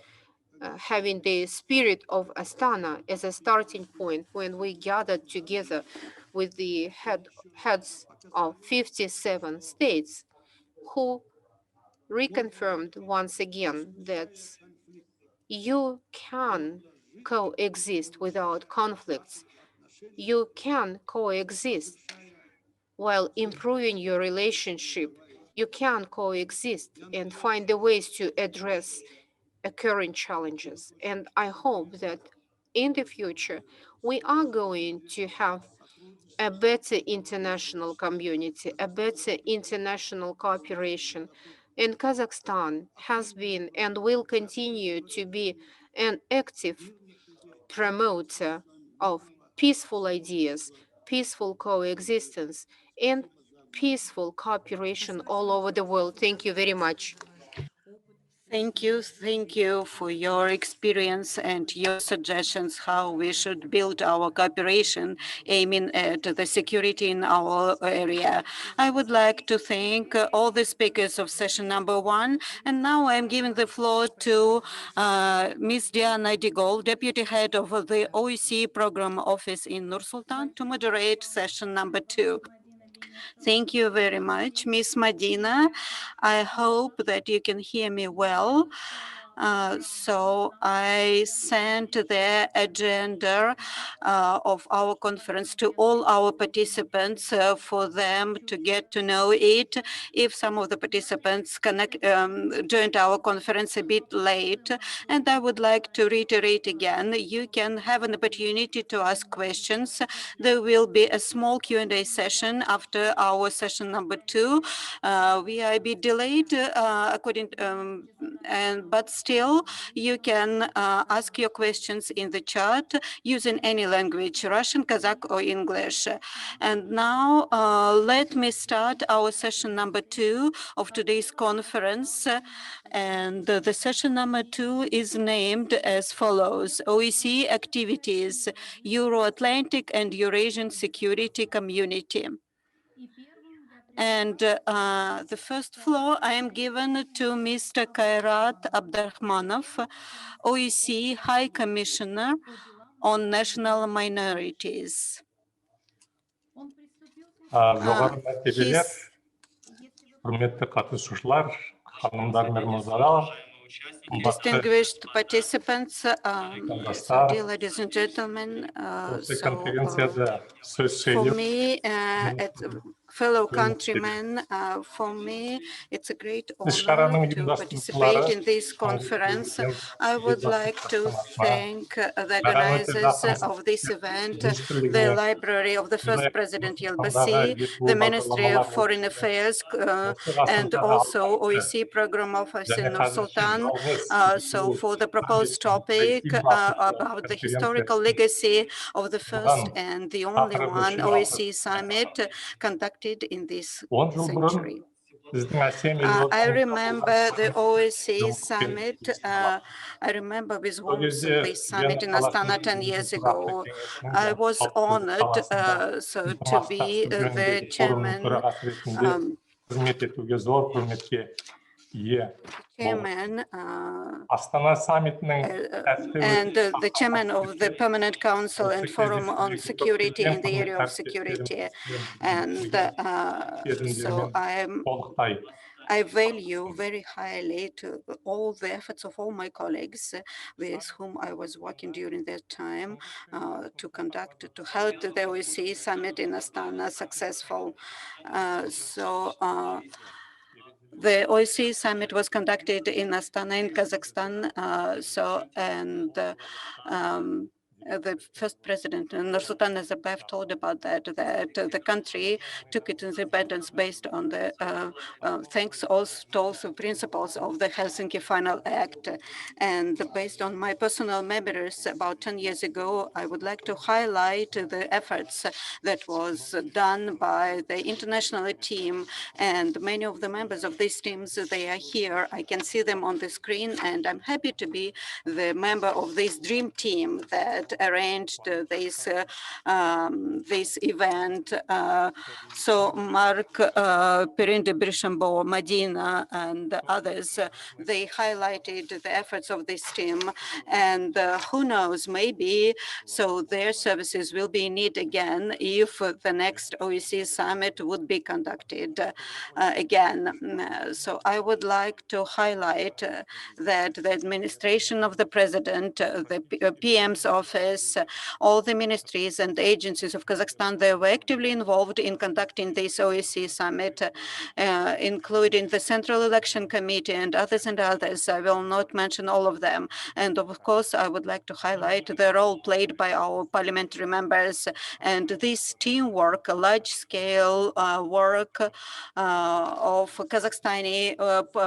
having the spirit of Astana as a starting point when we gathered together with the heads of 57 states, who reconfirmed once again that you can coexist without conflicts. You can coexist while improving your relationship. You can coexist and find the ways to address occurring challenges. And I hope that in the future, we are going to have a better international community, a better international cooperation. And Kazakhstan has been and will continue to be an active promoter of peaceful ideas, peaceful coexistence, and peaceful cooperation all over the world. Thank you very much. Thank you for your experience and your suggestions how we should build our cooperation aiming at the security in our area. I would like to thank all the speakers of session number 1, and now I'm giving the floor to Ms. Diana Digol, Deputy Head of the OEC Program Office in Nur-Sultan, to moderate session number 2. Thank you very much, Ms. Medina. I hope that you can hear me well. So I sent the agenda of our conference to all our participants for them to get to know it. If some of the participants joined our conference a bit late, and I would like to reiterate again, you can have an opportunity to ask questions. There will be a small Q&A session after our session number 2. We are a bit delayed, but still you can ask your questions in the chat using any language, Russian, Kazakh, or English. And now let me start our session number 2 of today's conference. And the session number 2 is named as follows: OEC activities, Euro-Atlantic and Eurasian Security Community. And the first floor I am given to Mr. Kairat Abdrahmanov, OEC High Commissioner on National Minorities. Жоғары мәртебелер, His құрметті қатысушылар, ханымдар мен мырзалар, distinguished participants, so dear ladies and gentlemen, осы so конференцияда сөз for сөйлеп, me, fellow countrymen, for me, it's a great honor to participate in this conference. I would like to thank the organizers of this event, the Library of the First President Yelbasi, the Ministry of Foreign Affairs, and also OSCE Program Office in Nur-Sultan. So for the proposed topic about the historical legacy of the first and the only one OSCE summit conducted in this century. I remember the OSCE summit. I remember with warmth this summit in Astana 10 years ago. I was honored to be the chairman and the chairman of the Permanent Council and Forum on Security in the area of security. And so I value very highly to all the efforts of all my colleagues with whom I was working during that time to help the OSCE summit in Astana successful. The OSCE summit was conducted in Astana in Kazakhstan. The first president, Nur-Sultan Nazarbayev, told about that the country took its independence based on the thanks also to also principles of the Helsinki Final Act. And based on my personal memories about 10 years ago, I would like to highlight the efforts that was done by the international team, and many of the members of these teams, they are here. I can see them on the screen, and I'm happy to be the member of this dream team that arranged this event. So Mark, Perrine de Brichambault, Madina, and others, they highlighted the efforts of this team. And who knows, maybe so their services will be in need again if the next OSCE summit would be conducted again. So I would like to highlight that the administration of the president, the PM's office, all the ministries and agencies of Kazakhstan, they were actively involved in conducting this OSCE summit, including the Central Election Committee and others and others. I will not mention all of them. And of course, I would like to highlight the role played by our parliamentary members. And this teamwork, large-scale work of Kazakhstani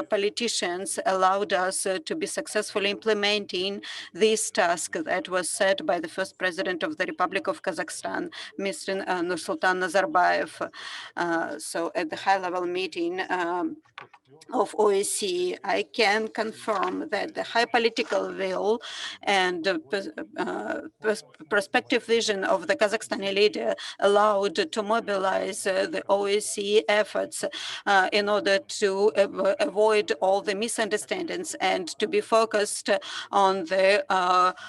politicians allowed us to be successfully implementing this task that was set by the first president of the Republic of Kazakhstan, Mr. Nur-Sultan Nazarbayev. So at the high-level meeting of OSCE, I can confirm that the high political will and prospective vision of the Kazakhstani leader allowed to mobilize the OSCE efforts in order to avoid all the misunderstandings and to be focused on the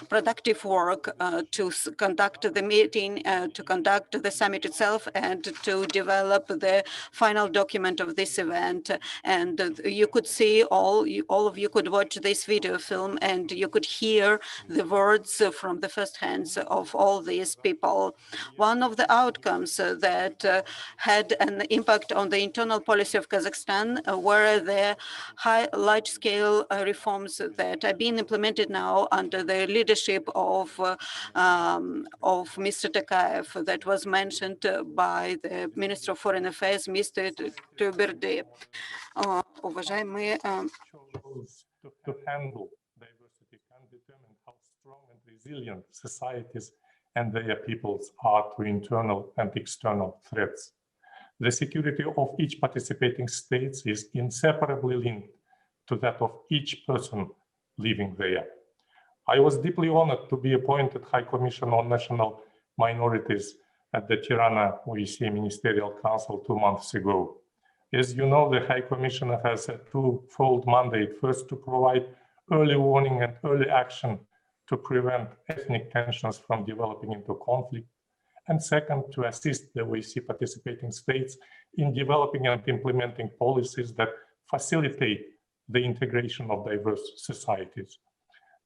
productive work to conduct the meeting, to conduct the summit itself, and to develop the final document of this event. And you could see, all of you could watch this video film, and you could hear the words from the first hands of all these people. One of the outcomes that had an impact on the internal policy of Kazakhstan were the large-scale reforms that are being implemented now under the leadership of Mr. Tokayev, that was mentioned by the Minister of Foreign Affairs, Mr. Tuberdi. Уважаемые, to handle diversity can determine how strong and resilient societies and their peoples are to internal and external threats. The security of each participating state is inseparably linked to that of each person living there. I was deeply honored to be appointed High Commissioner on National Minorities at the Tirana OSCE Ministerial Council 2 months ago. As you know, the High Commissioner has a twofold mandate: first, to provide early warning and early action to prevent ethnic tensions from developing into conflict, and second, to assist the OSCE participating states in developing and implementing policies that facilitate the integration of diverse societies.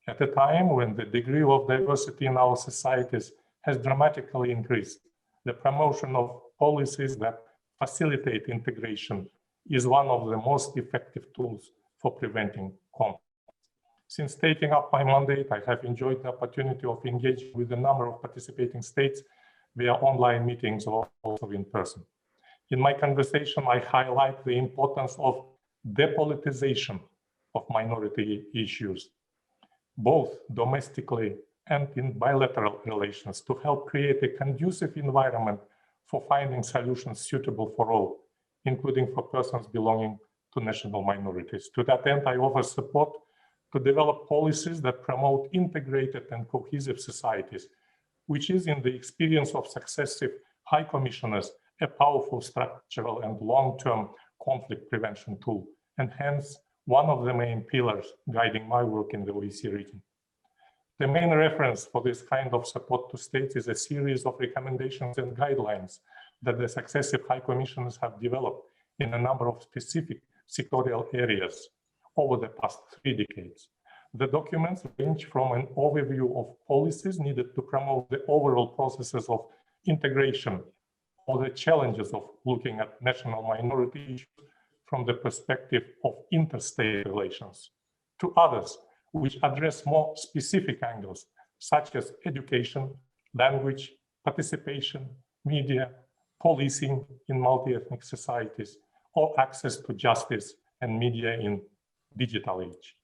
At a time when the degree of diversity in our societies has dramatically increased, the promotion of policies that facilitate integration is one of the most effective tools for preventing conflict. Since taking up my mandate, I have enjoyed the opportunity of engaging with a number of participating states via online meetings or also in person. In my conversation, I highlight the importance of depoliticization of minority issues, both domestically and in bilateral relations, to help create a conducive environment for finding solutions suitable for all, including for persons belonging to national minorities. To that end, I offer support to develop policies that promote integrated and cohesive societies, which is, in the experience of successive High Commissioners, a powerful structural and long-term conflict prevention tool, and hence one of the main pillars guiding my work in the OSCE region. The main reference for this kind of support to states is a series of recommendations and guidelines that the successive High Commissioners have developed in a number of specific sectorial areas over the past 3 decades. The documents range from an overview of policies needed to promote the overall processes of integration or the challenges of looking at national minority issues from the perspective of interstate relations, to others which address more specific angles, such as education, language, participation, media, policing in multi-ethnic societies, or access to justice and media in digital age.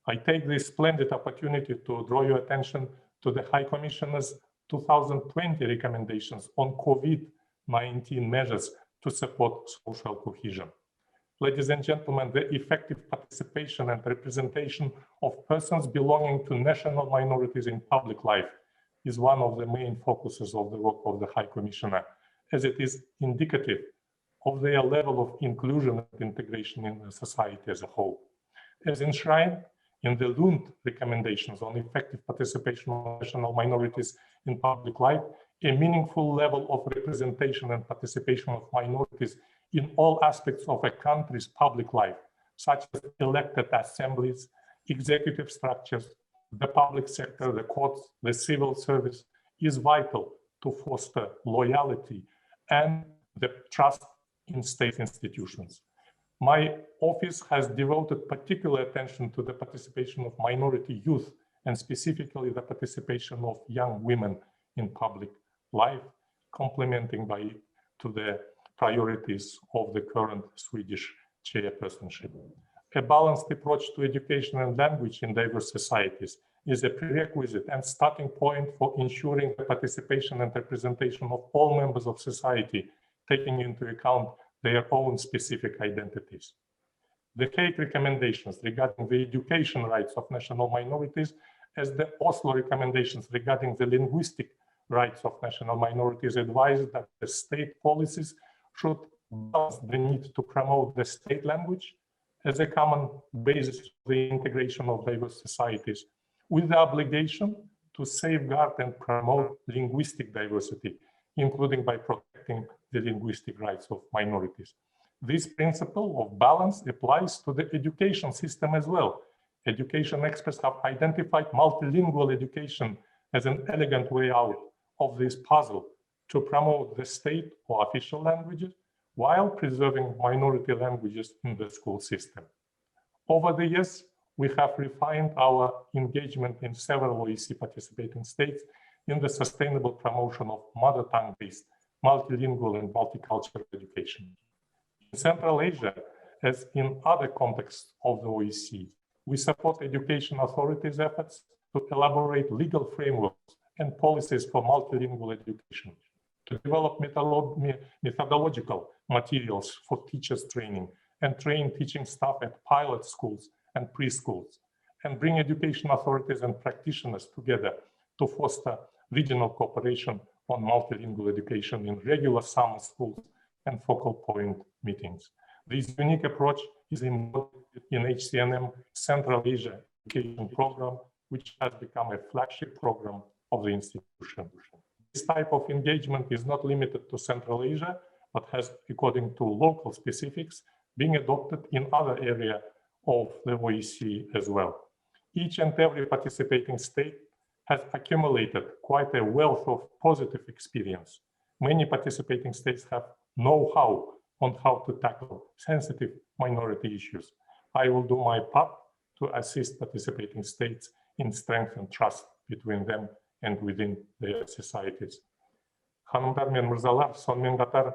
I take this splendid opportunity to draw your attention to the High Commissioner's 2020 recommendations on COVID-19 measures to support social cohesion. Ladies and gentlemen, the effective participation and representation of persons belonging to national minorities in public life is one of the main focuses of the work of the High Commissioner, as it is indicative of their level of inclusion and integration in the society as a whole. As enshrined in the Lund recommendations on effective participation of national minorities in public life, a meaningful level of representation and participation of minorities in all aspects of a country's public life, such as elected assemblies, executive structures, the public sector, the courts, the civil service, is vital to foster loyalty and the trust in state institutions. My office has devoted particular attention to the participation of minority youth, and specifically the participation of young women in public life, complementing to the priorities of the current Swedish chairpersonship. A balanced approach to education and language in diverse societies is a prerequisite and starting point for ensuring the participation and representation of all members of society, taking into account their own specific identities. The Hague recommendations regarding the education rights of national minorities, as the Oslo recommendations regarding the linguistic rights of national minorities, advise that the state policies should balance the need to promote the state language as a common basis for the integration of diverse societies, with the obligation to safeguard and promote linguistic diversity, including by protecting the linguistic rights of minorities. This principle of balance applies to the education system as well. Education experts have identified multilingual education as an elegant way out of this puzzle to promote the state or official languages while preserving minority languages in the school system. Over the years, we have refined our engagement in several OSCE participating states in the sustainable promotion of mother tongue-based, multilingual and multicultural education. In Central Asia, as in other contexts of the OSCE, we support education authorities' efforts to elaborate legal frameworks and policies for multilingual education, to develop methodological materials for teachers' training and train teaching staff at pilot schools and preschools, and bring education authorities and practitioners together to foster regional cooperation on multilingual education in regular summer schools and focal point meetings. This unique approach is embodied in HCNM Central Asia Education Program, which has become a flagship program of the institution. this type of engagement is not limited to Central Asia, but has, according to local specifics, being adopted in other areas of the OSCE as well. Each and every participating state has accumulated quite a wealth of positive experience. Many participating states have know-how on how to tackle sensitive minority issues. I will do my part to assist participating states in strengthening trust between them and within their societies. Hanımlar мен мырзалар, сонымен қатар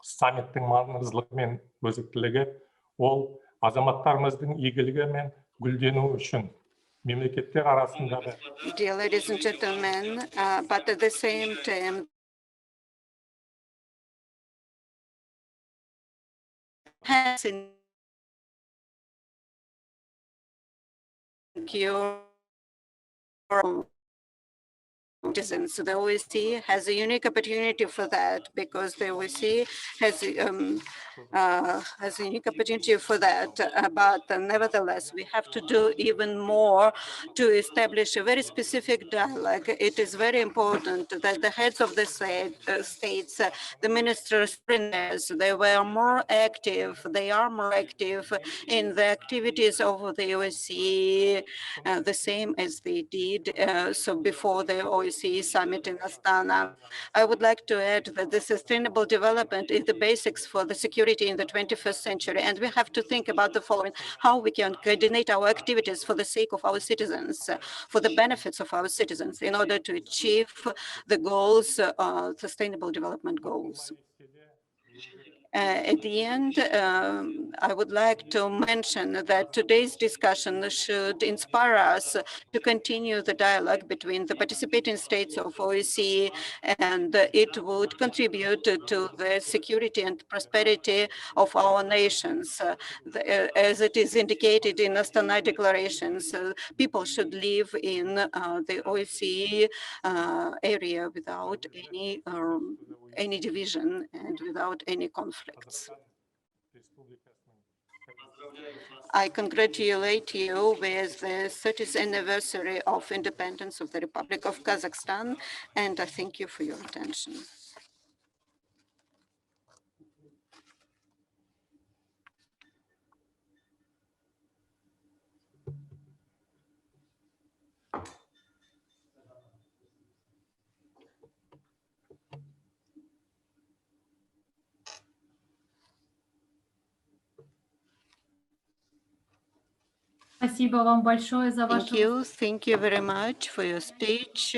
саммиттің маңыздылығы мен өзектілігі ол азаматтарымыздың игілігі мен гүлденуі үшін мемлекеттер арасындағы. Dear ladies and gentlemen, but at the same time, has in your citizens. The OSCE has a unique opportunity for that because the OSCE has a unique opportunity for that. But nevertheless, we have to do even more to establish a very specific dialogue. It is very important that the heads of the states, the ministers, they were more active. They are more active in the activities of the OSCE, the same as they did so before the OSCE summit in Astana. I would like to add that the sustainable development is the basics for the security in the 21st century. And we have to think about the following: how we can coordinate our activities for the sake of our citizens, for the benefits of our citizens, in order to achieve the goals, sustainable development goals. At the end, I would like to mention that today's discussion should inspire us to continue the dialogue between the participating states of OSCE, and it would contribute to the security and prosperity of our nations. As it is indicated in Astana declarations, people should live in the OSCE area without any division and without any conflicts. I congratulate you with the 30th anniversary of independence of the Republic of Kazakhstan, and I thank you for your attention. Thank you very much for your speech.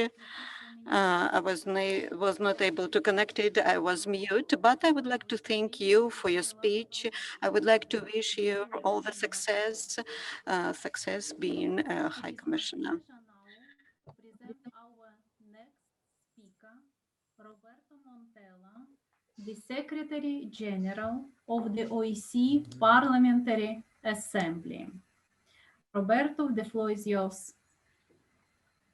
I was not able to connect it. I was mute, but I would like to thank you for your speech. I would like to wish you all the success, success being a High Commissioner. The Secretary General of the OSCE Parliamentary Assembly. Roberto, the floor is yours.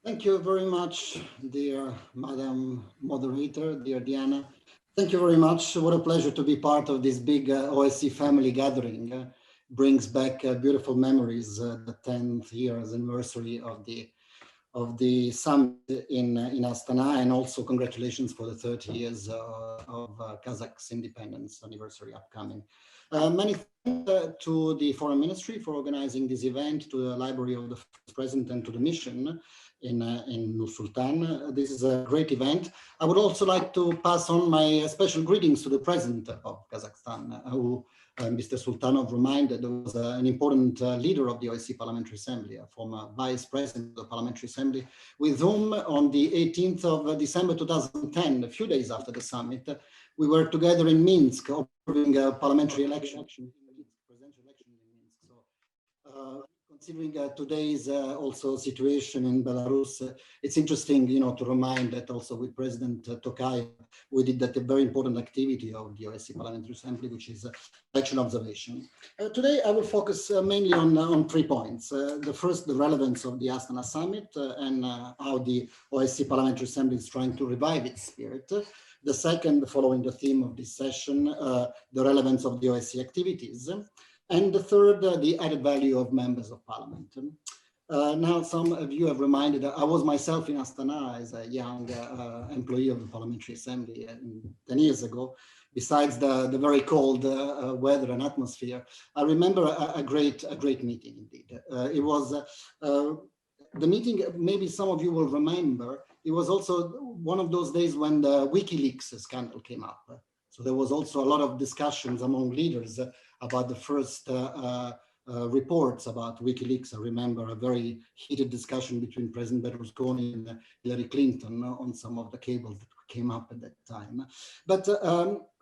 Thank you very much, dear Madam Moderator, dear Diana. Thank you very much. What a pleasure to be part of this big OSCE family gathering. Brings back beautiful memories, the 10th year's anniversary of the summit in Astana, and also congratulations for the 30 years of Kazakh's independence anniversary upcoming. Many thanks to the Foreign Ministry for organizing this event, to the Library of the First President, and to the mission in Nur-Sultan. This is a great event. I would also like to pass on my special greetings to the President of Kazakhstan, who Mr. Sultanov reminded was an important leader of the OSCE Parliamentary Assembly, a former Vice President of the Parliamentary Assembly, with whom on the 18th of December 2010, a few days after the summit, we were together in Minsk observing a parliamentary election. Considering today's also situation in Belarus, it's interesting, to remind that also with President Tokayev, we did that a very important activity of the OSCE Parliamentary Assembly, which is election observation. Today, I will focus mainly on 3 points. The first, the relevance of the Astana summit and how the OSCE Parliamentary Assembly is trying to revive its spirit. The second, following the theme of this session, the relevance of the OSCE activities. And the third, the added value of members of parliament. Now, some of you have reminded, I was myself in Astana as a young employee of the Parliamentary Assembly 10 years ago. Besides the very cold weather and atmosphere, I remember a great meeting indeed. It was the meeting, maybe some of you will remember, it was also one of those days when the WikiLeaks scandal came up. So there was also a lot of discussions among leaders about the first reports about WikiLeaks. I remember a very heated discussion between President Berlusconi and Hillary Clinton on some of the cables that came up at that time. But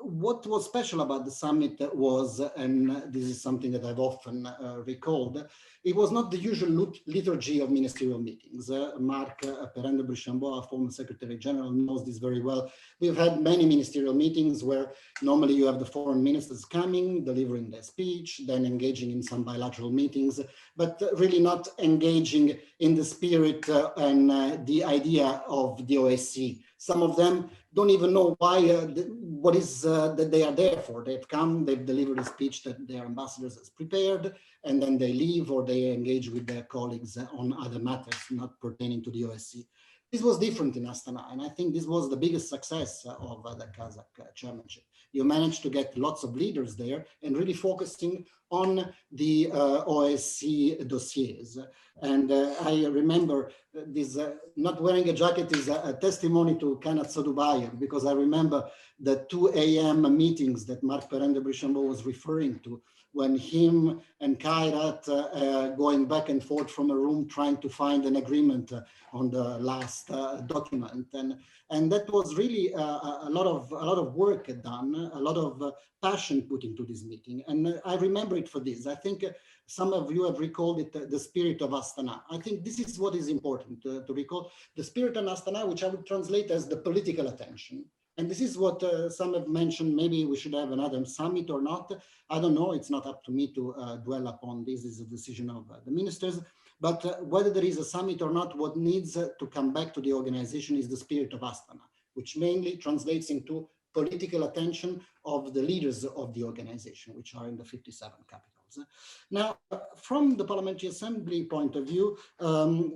what was special about the summit was, and this is something that I've often recalled, it was not the usual liturgy of ministerial meetings. Marc Perrende-Brichambeau, our former Secretary General, knows this very well. We've had many ministerial meetings where normally you have the foreign ministers coming, delivering their speech, then engaging in some bilateral meetings, but really not engaging in the spirit and the idea of the OSCE. Some of them don't even know why, what is that they are there for. They've come, they've delivered a speech that their ambassadors has prepared, and then they leave or they engage with their colleagues on other matters not pertaining to the OSCE. This was different in Astana, and I think this was the biggest success of the Kazakh chairmanship. You managed to get lots of leaders there and really focusing on the OSCE dossiers. And I remember this, not wearing a jacket is a testimony to Kanat Sadubayev, because I remember the 2 a.m. meetings that Marc Perrende-Brichambeau was referring to, when him and Kairat going back and forth from a room trying to find an agreement on the last document. And that was really a lot of work done, a lot of passion put into this meeting. And I remember it for this. I think some of you have recalled it, the spirit of Astana. I think this is what is important to recall. The spirit of Astana, which I would translate as the political attention. And this is what some have mentioned, maybe we should have another summit or not. I don't know, it's not up to me to dwell upon this, is a decision of the ministers. But whether there is a summit or not, what needs to come back to the organization is the spirit of Astana, which mainly translates into political attention of the leaders of the organization, which are in the 57 capitals. Now, from the Parliamentary Assembly point of view,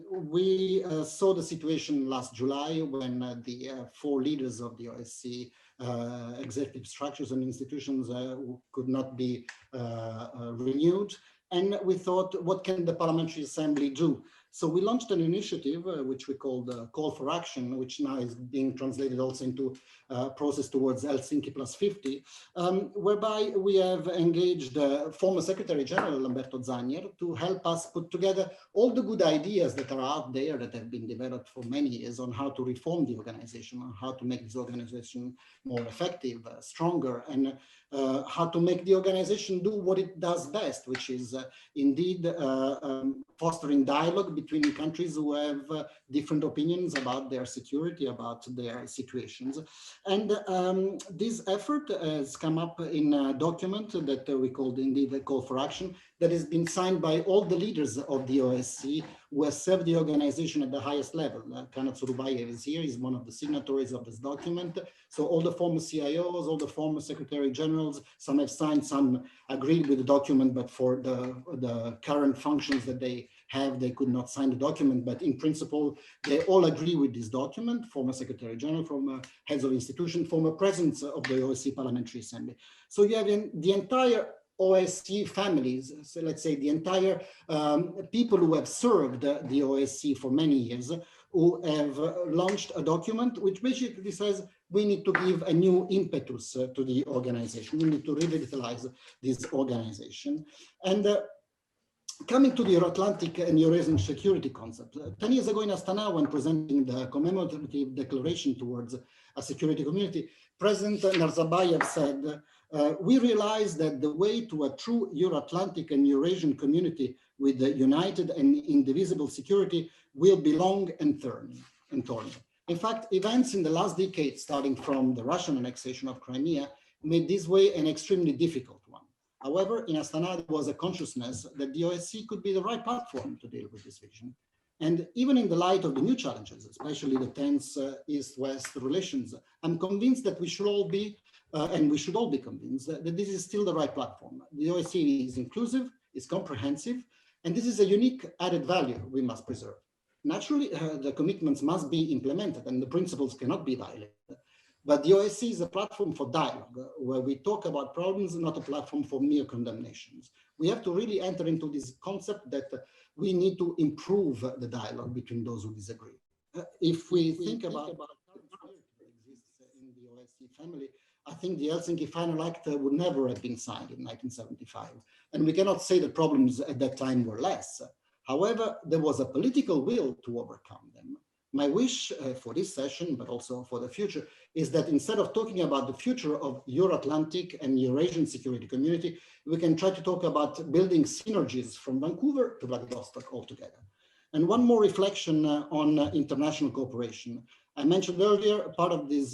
we saw the situation last July when the 4 leaders of the OSCE executive structures and institutions could not be renewed. And we thought, what can the Parliamentary Assembly do? So we launched an initiative, which we called Call for Action, which now is being translated also into a process towards Helsinki plus 50, whereby we have engaged former Secretary General Lamberto Zanier to help us put together all the good ideas that are out there that have been developed for many years on how to reform the organization, on how to make this organization more effective, stronger, and how to make the organization do what it does best, which is indeed fostering dialogue between countries who have different opinions about their security, about their situations. And this effort has come up in a document that we called indeed a call for action that has been signed by all the leaders of the OSCE who have served the organization at the highest level. Kanat Sadubayev is here, he's one of the signatories of this document. So all the former CIOs, all the former Secretary Generals, some have signed, some agreed with the document, but for the current functions that they have, they could not sign the document. But in principle, they all agree with this document, former Secretary General, former heads of institution, former presidents of the OSCE Parliamentary Assembly. So you have the entire OSCE families, so let's say the entire people who have served the OSCE for many years, who have launched a document which basically says we need to give a new impetus to the organization. We need to revitalize this organization. And coming to the Euro-Atlantic and Eurasian security concept, 10 years ago in Astana, when presenting the commemorative declaration towards a security community, President Nazarbayev said, we realize that the way to a true Euro-Atlantic and Eurasian community with the united and indivisible security will be long and thorny. In fact, events in the last decade, starting from the Russian annexation of Crimea, made this way an extremely difficult one. However, in Astana, there was a consciousness that the OSCE could be the right platform to deal with this vision. And even in the light of the new challenges, especially the tense East-West relations, I'm convinced that we should all be, and we should all be convinced that this is still the right platform. The OSCE is inclusive, is comprehensive, And this is a unique added value we must preserve. Naturally, the commitments must be implemented and the principles cannot be violated. But the OSCE is a platform for dialogue, where we talk about problems, not a platform for mere condemnations. We have to really enter into this concept that we need to improve the dialogue between those who disagree. If we think about the spirit that exists in the OSCE family, I think the Helsinki Final Act would never have been signed in 1975. And we cannot say the problems at that time were less. However, there was a political will to overcome them. My wish for this session, but also for the future, is that instead of talking about the future of Euro-Atlantic and Eurasian security community, we can try to talk about building synergies from Vancouver to Vladivostok altogether. And one more reflection on international cooperation. I mentioned earlier, part of this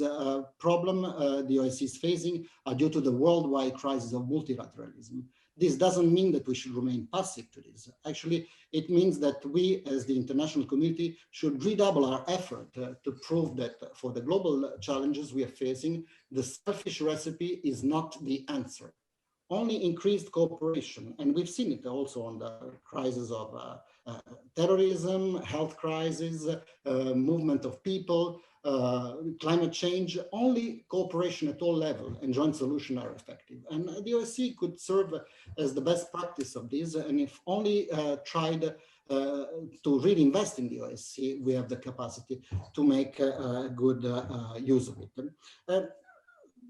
problem the OSCE is facing are due to the worldwide crisis of multilateralism. This doesn't mean that we should remain passive to this. Actually, it means that we as the international community should redouble our effort to prove that for the global challenges we are facing, the selfish recipe is not the answer. Only increased cooperation, and we've seen it also on the crisis of terrorism, health crisis, movement of people, climate change, only cooperation at all levels and joint solutions are effective. And the OSCE could serve as the best practice of this. And if only tried to really invest in the OSCE, we have the capacity to make good use of it.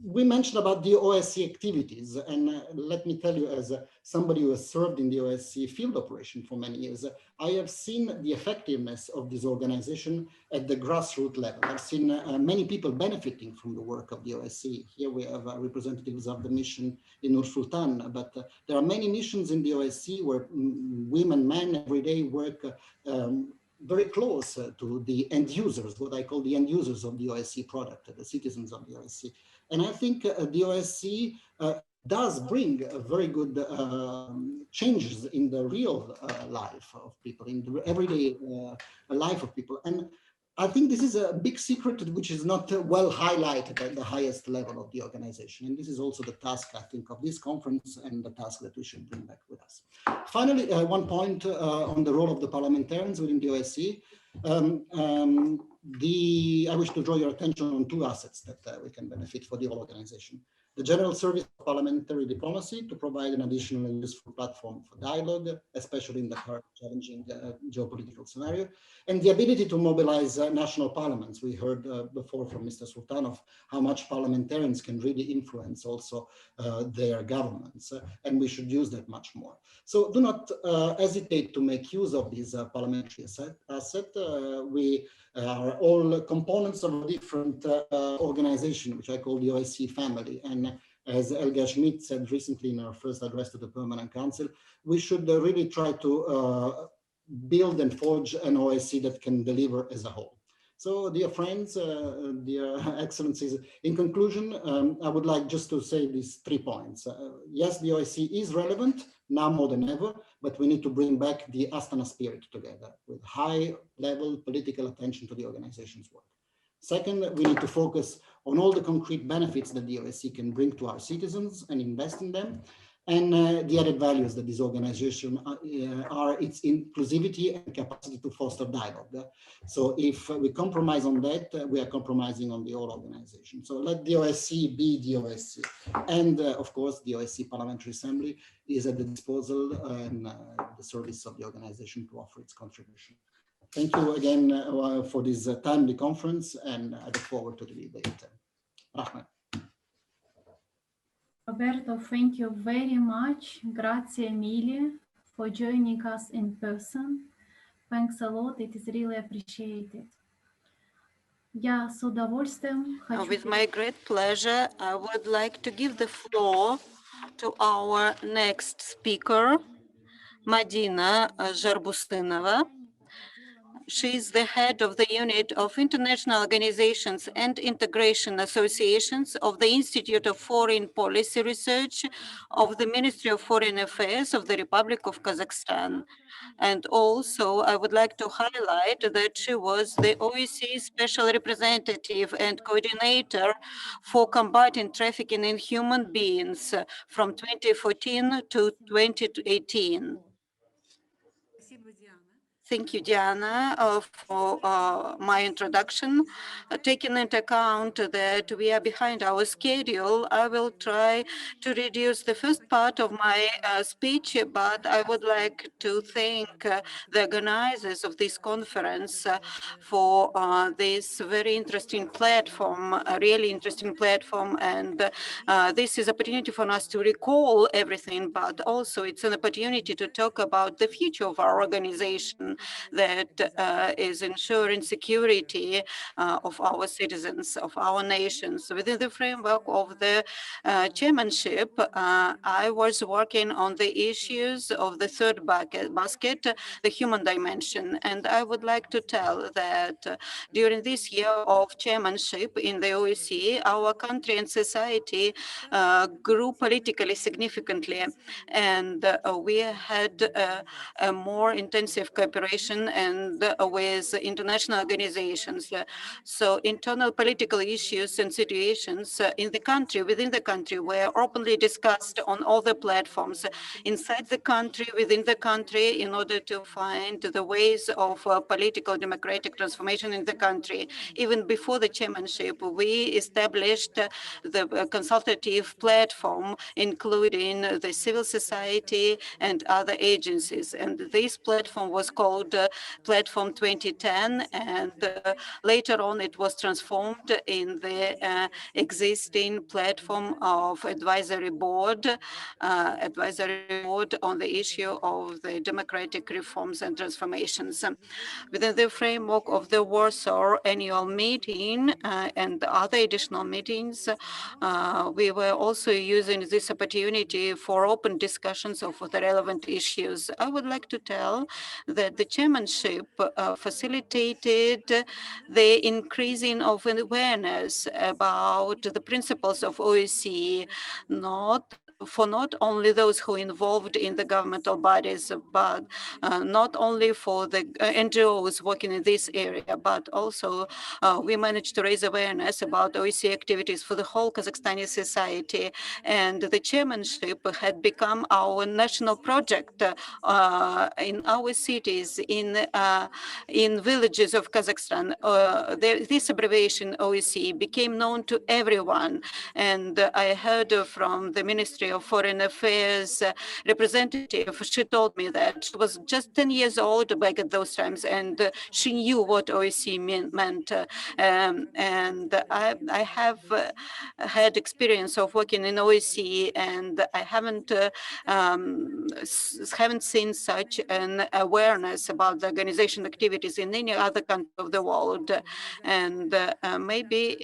We mentioned about the OSCE activities, and let me tell you, as somebody who has served in the OSCE field operation for many years, I have seen the effectiveness of this organization at the grassroots level. I've seen many people benefiting from the work of the OSCE. Here we have representatives of the mission in Nur-Sultan, but there are many missions in the OSCE where women, men every day work very close to the end users, what I call the end users of the OSCE product, the citizens of the OSCE. And I think the OSCE does bring very good changes in the real life of people, in the everyday life of people. And I think this is a big secret which is not well highlighted at the highest level of the organization. And this is also the task, I think, of this conference and the task that we should bring back with us. Finally, one point on the role of the parliamentarians within the OSCE. I wish to draw your attention on two assets that we can benefit for the whole organization. The General Service of Parliamentary Diplomacy to provide an additional and useful platform for dialogue, especially in the current challenging geopolitical scenario, and the ability to mobilize national parliaments. We heard before from Mr. Sultanov how much parliamentarians can really influence also their governments, and we should use that much more. So do not hesitate to make use of this parliamentary asset. We are all components of a different organization, which I call the OSCE family. And as Helga Schmidt said recently in her first address to the Permanent Council, we should really try to build and forge an OSCE that can deliver as a whole. So, dear friends, dear excellencies, in conclusion, I would like just to say these 3 points. Yes, the OSCE is relevant now more than ever, but we need to bring back the Astana spirit together with high-level political attention to the organization's work. Second, we need to focus on all the concrete benefits that the OSCE can bring to our citizens and invest in them. And the added values that this organization are its inclusivity and capacity to foster dialogue. So if we compromise on that, we are compromising on the whole organization. So let the OSCE be the OSCE. And of course, the OSCE Parliamentary Assembly is at the disposal and the service of the organization to offer its contribution. Thank you again for this timely conference, and I look forward to the debate. Rahman. Roberto, thank you very much. Grazie mille for joining us in person. Thanks a lot. It is really appreciated. Я с удовольствием хочу... With my great pleasure, I would like to give the floor to our next speaker, Madina Zharbustinova. She is the head of the Unit of International Organizations and Integration Associations of the Institute of Foreign Policy Research of the Ministry of Foreign Affairs of the Republic of Kazakhstan. And also, I would like to highlight that she was the OSCE Special Representative and Coordinator for combating trafficking in human beings from 2014 to 2018. Thank you, Diana, for my introduction. Taking into account that we are behind our schedule, I will try to reduce the first part of my speech, but I would like to thank the organizers of this conference for this very interesting platform, a really interesting platform. And this is an opportunity for us to recall everything, but also it's an opportunity to talk about the future of our organization that is ensuring security of our citizens, of our nations. Within the framework of the chairmanship, I was working on the issues of the third basket, the human dimension. And I would like to tell that during this year of chairmanship in the OSCE, our country and society grew politically significantly. And we had a more intensive cooperation and with international organizations. So internal political issues and situations in the country, within the country, were openly discussed on all the platforms, inside the country, within the country, in order to find the ways of political democratic transformation in the country. Even before the chairmanship, we established the consultative platform, including the civil society and other agencies. And this platform was called Platform 2010, and later on it was transformed in the existing platform of advisory board on the issue of the democratic reforms and transformations. Within the framework of the Warsaw annual meeting and other additional meetings, we were also using this opportunity for open discussions of the relevant issues. I would like to tell that the chairmanship facilitated the increasing of awareness about the principles of OSCE, not only those who are involved in the governmental bodies, but not only for the NGOs working in this area, but also we managed to raise awareness about OSCE activities for the whole Kazakhstani society. And the chairmanship had become our national project in our cities, in villages of Kazakhstan. This abbreviation OSCE became known to everyone. And I heard from the Ministry of Foreign Affairs representative. She told me that she was just 10 years old back at those times, and she knew what OSCE meant. And I have had experience of working in OSCE, and I haven't seen such an awareness about the organization activities in any other country of the world. And maybe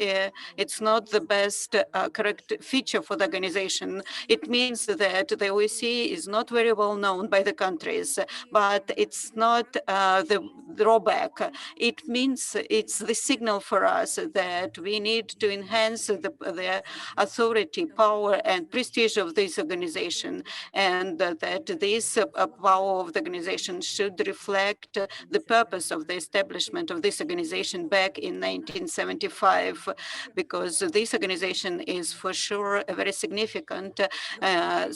it's not the best correct feature for the organization. It means that the OSCE is not very well known by the countries, but it's not the drawback. It means it's the signal for us that we need to enhance the authority, power, and prestige of this organization, and that this power of the organization should reflect the purpose of the establishment of this organization back in 1975, because this organization is for sure a very significant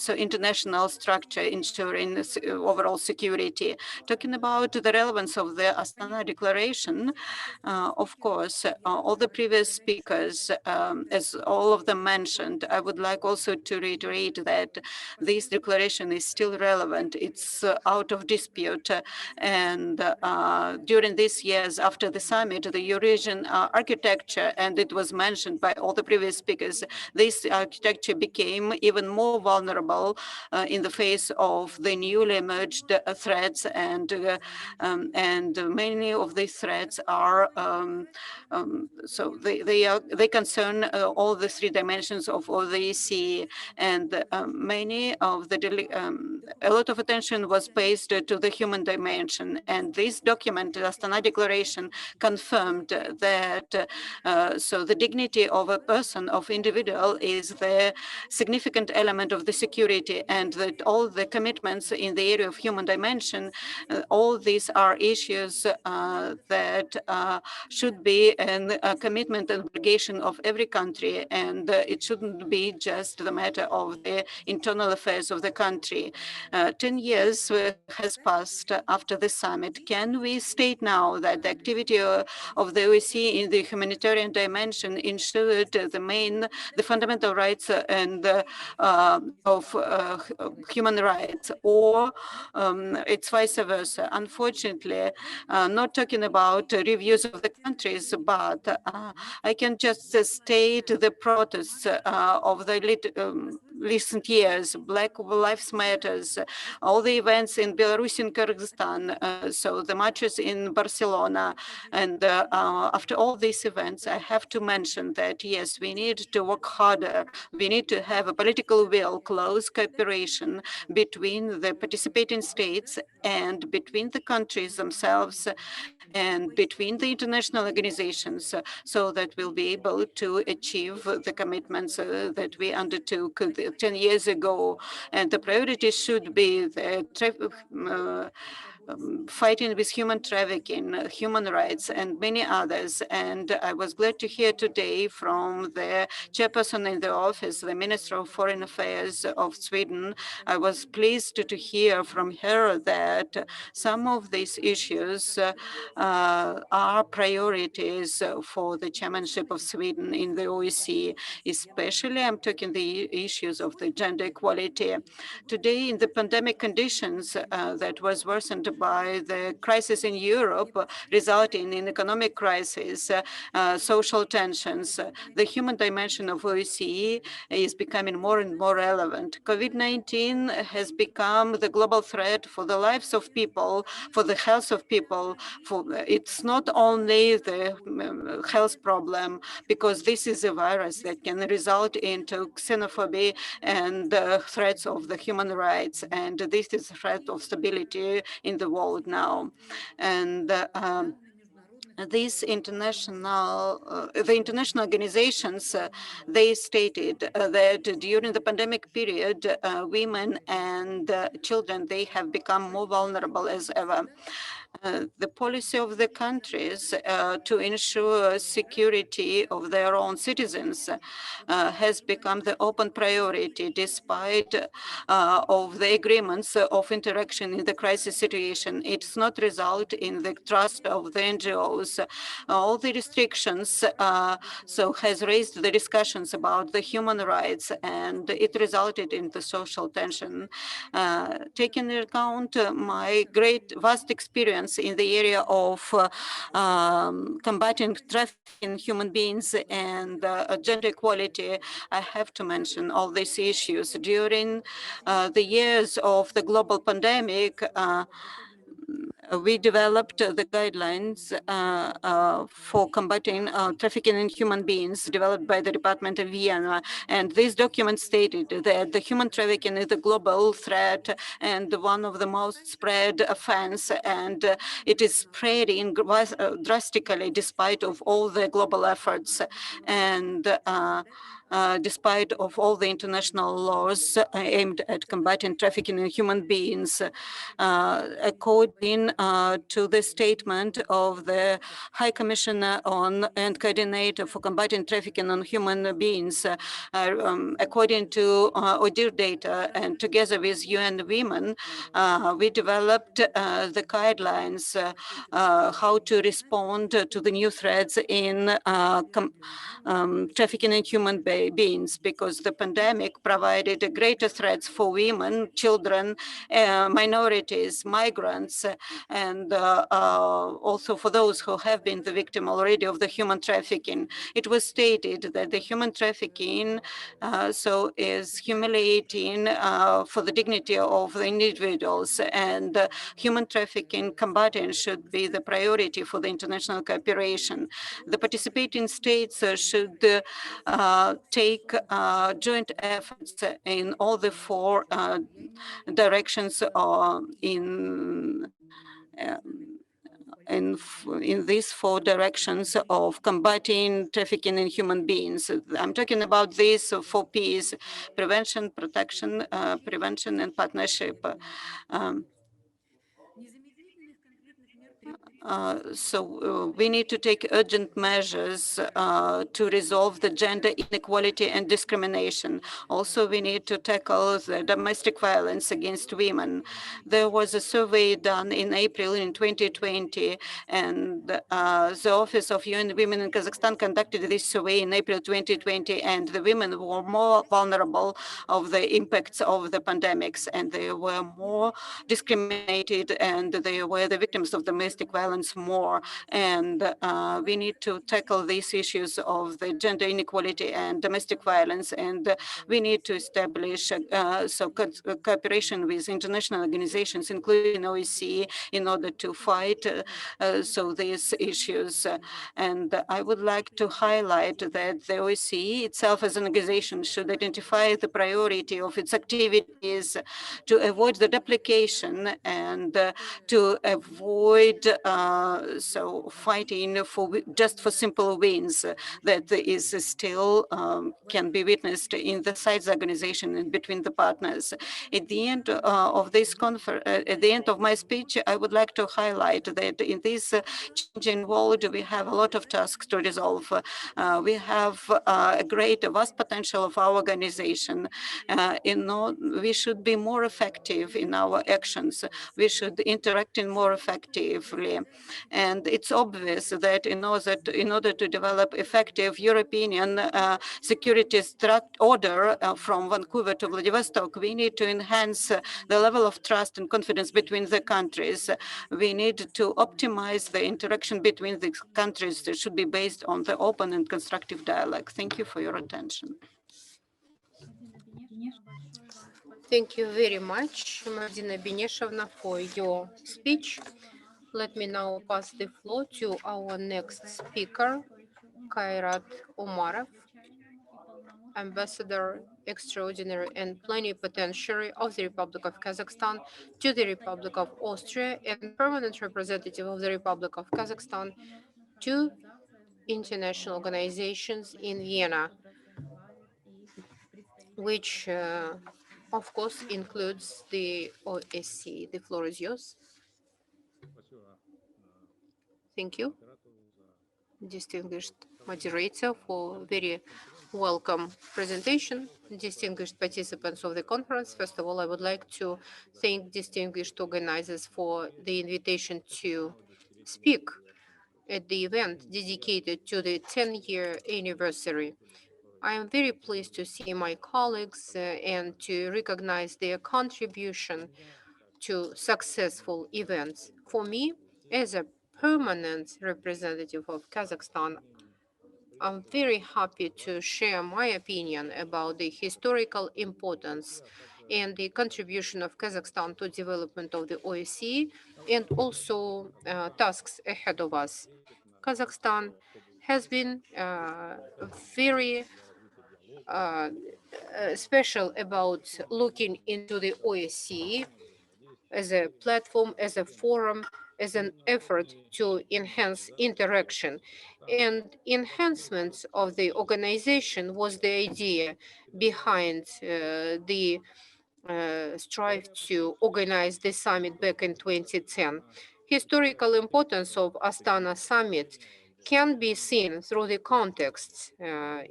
international structure ensuring overall security. Talking about the relevance of the Astana Declaration, of course, all the previous speakers, as all of them mentioned, I would like also to reiterate that this declaration is still relevant. It's out of dispute. And during these years after the summit, the Eurasian architecture, and it was mentioned by all the previous speakers, this architecture became even more vulnerable in the face of the newly emerged threats, and many of these threats are they concern all the three dimensions of OSCE, and many of a lot of attention was paid to the human dimension. And this document, the Astana Declaration, confirmed that the dignity of a person, of individual, is the significant element of the security, and that all the commitments in the area of human dimension, all these are issues that should be a commitment and obligation of every country, and it shouldn't be just the matter of the internal affairs of the country. 10 years has passed after the summit. Can we state now that the activity of the OSCE in the humanitarian dimension ensured the fundamental rights and of human rights, or it's vice versa? Unfortunately, not talking about reviews of the countries, but I can just state the protests of the recent years, Black Lives Matters, all the events in Belarus and Kazakhstan, so the marches in Barcelona. And after all these events, I have to mention that, yes, we need to work harder. We need to have a political will, close cooperation between the participating states and between the countries themselves and between the international organizations, so that we'll be able to achieve the commitments that we undertook 10 years ago. And the priority should be the fighting with human trafficking, human rights, and many others. And I was glad to hear today from the chairperson in the office, the Minister of Foreign Affairs of Sweden. I was pleased to hear from her that some of these issues are priorities for the chairmanship of Sweden in the OSCE. Especially, I'm talking the issues of the gender equality. Today, in the pandemic conditions that was worsened by the crisis in Europe, resulting in economic crisis, social tensions, the human dimension of OSCE is becoming more and more relevant. COVID-19 has become the global threat for the lives of people, for the health of people. It's not only the health problem, because this is a virus that can result into xenophobia and threats of the human rights. And this is a threat of stability in the world now. And the international organizations, they stated that during the pandemic period, women and children, they have become more vulnerable as ever. The policy of the countries to ensure security of their own citizens has become the open priority, despite of the agreements of interaction in the crisis situation. It's not result in the trust of the NGOs. All the restrictions so has raised the discussions about the human rights, and it resulted in the social tension. Taking into account my vast experience in the area of combating trafficking in human beings and gender equality, I have to mention all these issues. During the years of the global pandemic, we developed the guidelines for combating trafficking in human beings, developed by the Department of Vienna. And this document stated that the human trafficking is a global threat and one of the most spread offense, and it is spreading drastically despite of all the global efforts. And despite of all the international laws aimed at combating trafficking in human beings, according to the statement of the High Commissioner on and Coordinator for Combating Trafficking in Human Beings, according to ODIHR data, and together with UN Women, we developed the guidelines how to respond to the new threats in trafficking in human beings, because the pandemic provided greater threats for women, children, minorities, migrants, and also for those who have been the victim already of the human trafficking. It was stated that the human trafficking so is humiliating for the dignity of the individuals, and human trafficking combating should be the priority for the international cooperation. The participating states should take joint efforts in all the four directions in these four directions of combating trafficking in human beings. I'm talking about these four P's: prevention, protection, prevention, and partnership. We need to take urgent measures to resolve the gender inequality and discrimination. Also, we need to tackle the domestic violence against women. There was a survey done in April in 2020, and the Office of UN Women in Kazakhstan conducted this survey in April 2020, and the women were more vulnerable of the impacts of the pandemics, and they were more discriminated, and they were the victims of domestic violence more. And we need to tackle these issues of the gender inequality and domestic violence, and we need to establish cooperation with international organizations, including OSCE, in order to fight these issues. And I would like to highlight that the OSCE itself as an organization should identify the priority of its activities to avoid the duplication and to avoid fighting just for simple wins that is still can be witnessed in the sides organization and between the partners. At the end of this at the end of my speech, I would like to highlight that in this changing world, we have a lot of tasks to resolve. We have a great, vast potential of our organization. We should be more effective in our actions. We should interact more effectively. And it's obvious that in order to develop effective European security order from Vancouver to Vladivostok, we need to enhance the level of trust and confidence between the countries. We need to optimize the interaction between the countries that should be based on the open and constructive dialogue. Thank you for your attention. Thank you very much, Mardina Beneshevna, for your speech. Let me now pass the floor to our next speaker, Kairat Umarov, Ambassador Extraordinary and Plenipotentiary of the Republic of Kazakhstan to the Republic of Austria and Permanent Representative of the Republic of Kazakhstan to international organizations in Vienna, which of course includes the OSCE. The floor is yours. Thank you, distinguished moderator, for very welcome presentation. Distinguished participants of the conference, first of all, I would like to thank distinguished organizers for the invitation to speak at the event dedicated to the 10-year anniversary. I am very pleased to see my colleagues and to recognize their contribution to successful events. For me, as a permanent representative of Kazakhstan, I'm very happy to share my opinion about the historical importance and the contribution of Kazakhstan to development of the OSCE and also tasks ahead of us. Kazakhstan has been very special about looking into the OSCE as a platform, as a forum, as an effort to enhance interaction. And enhancement of the organization was the idea behind the strive to organize the summit back in 2010. Historical importance of Astana summit can be seen through the context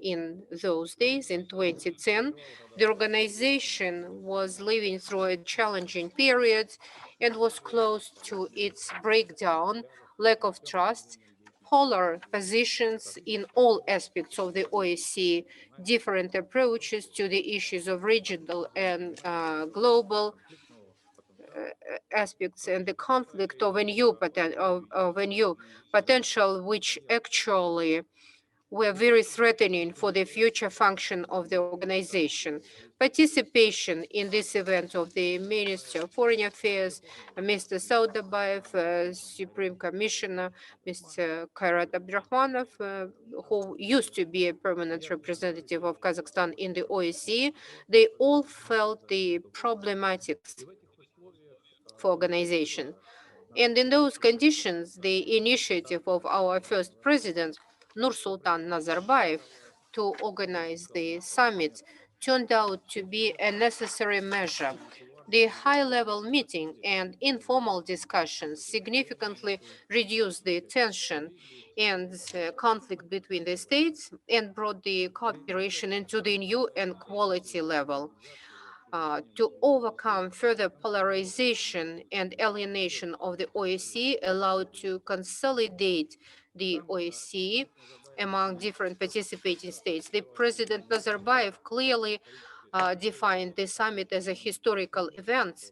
in those days. In 2010, the organization was living through a challenging period and was close to its breakdown, lack of trust, polar positions in all aspects of the OSCE, different approaches to the issues of regional and global aspects, and the conflict of a new potential, which actually were very threatening for the future function of the organization. Participation in this event of the Minister of Foreign Affairs, Mr. Saudabayev, Supreme Commissioner, Mr. Kairat Abdurahmanov, who used to be a permanent representative of Kazakhstan in the OSCE, they all felt the problematics for organization. And in those conditions, the initiative of our first president, Nursultan Nazarbayev, to organize the summit turned out to be a necessary measure The high-level meeting and informal discussions significantly reduced the tension and conflict between the states and brought the cooperation into the new and quality level. To overcome further polarization and alienation of the OSCE, allowed to consolidate the OSCE among different participating states. The President Nazarbayev clearly defined the summit as a historical event,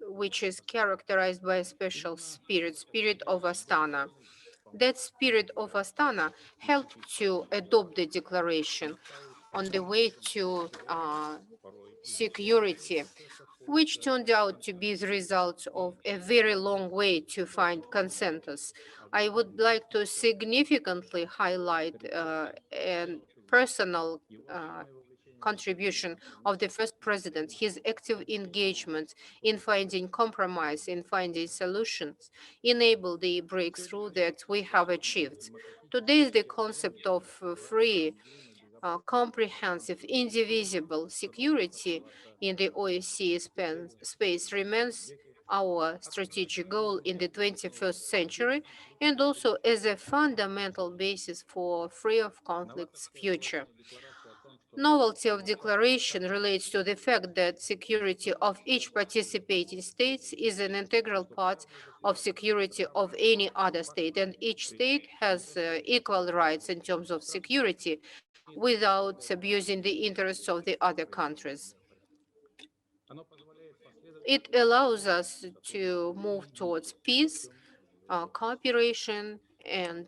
which is characterized by a special spirit of Astana. That spirit of Astana helped to adopt the declaration on the way to security, which turned out to be the result of a very long way to find consensus. I would like to significantly highlight a personal contribution of the first president, his active engagement in finding compromise, in finding solutions, enabled the breakthrough that we have achieved. Today, the concept of free, comprehensive, indivisible security in the OSCE space remains our strategic goal in the 21st century and also as a fundamental basis for free of conflicts future. Novelty of declaration relates to the fact that security of each participating state is an integral part of security of any other state, and each state has equal rights in terms of security without abusing the interests of the other countries. It allows us to move towards peace, cooperation, and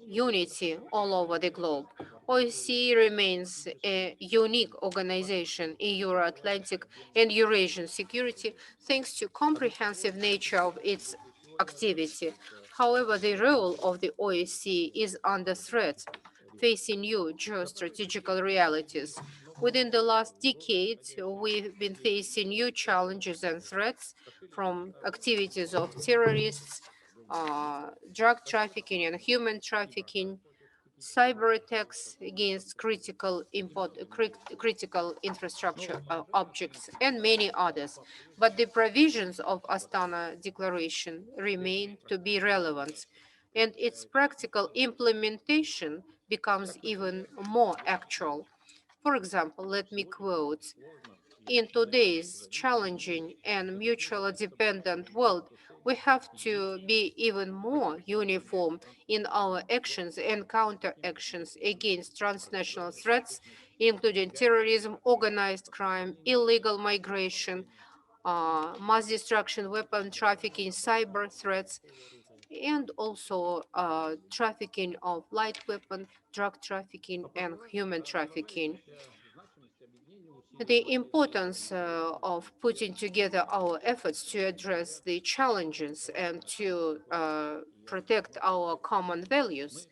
unity all over the globe. OSCE remains a unique organization in Euro-Atlantic and Eurasian security thanks to comprehensive nature of its activity. However, the role of the OSCE is under threat, facing new geostrategical realities. Within the last decade, we've been facing new challenges and threats from activities of terrorists, drug trafficking and human trafficking, cyber attacks against critical infrastructure objects, and many others. But the provisions of Astana Declaration remain to be relevant, and its practical implementation becomes even more actual. For example, let me quote, "In today's challenging and mutually dependent world, we have to be even more uniform in our actions and counter-actions against transnational threats, including terrorism, organized crime, illegal migration, mass destruction, weapon trafficking, cyber threats, and also trafficking of light weapon, drug trafficking, and human trafficking." The importance of putting together our efforts to address the challenges and to protect our common values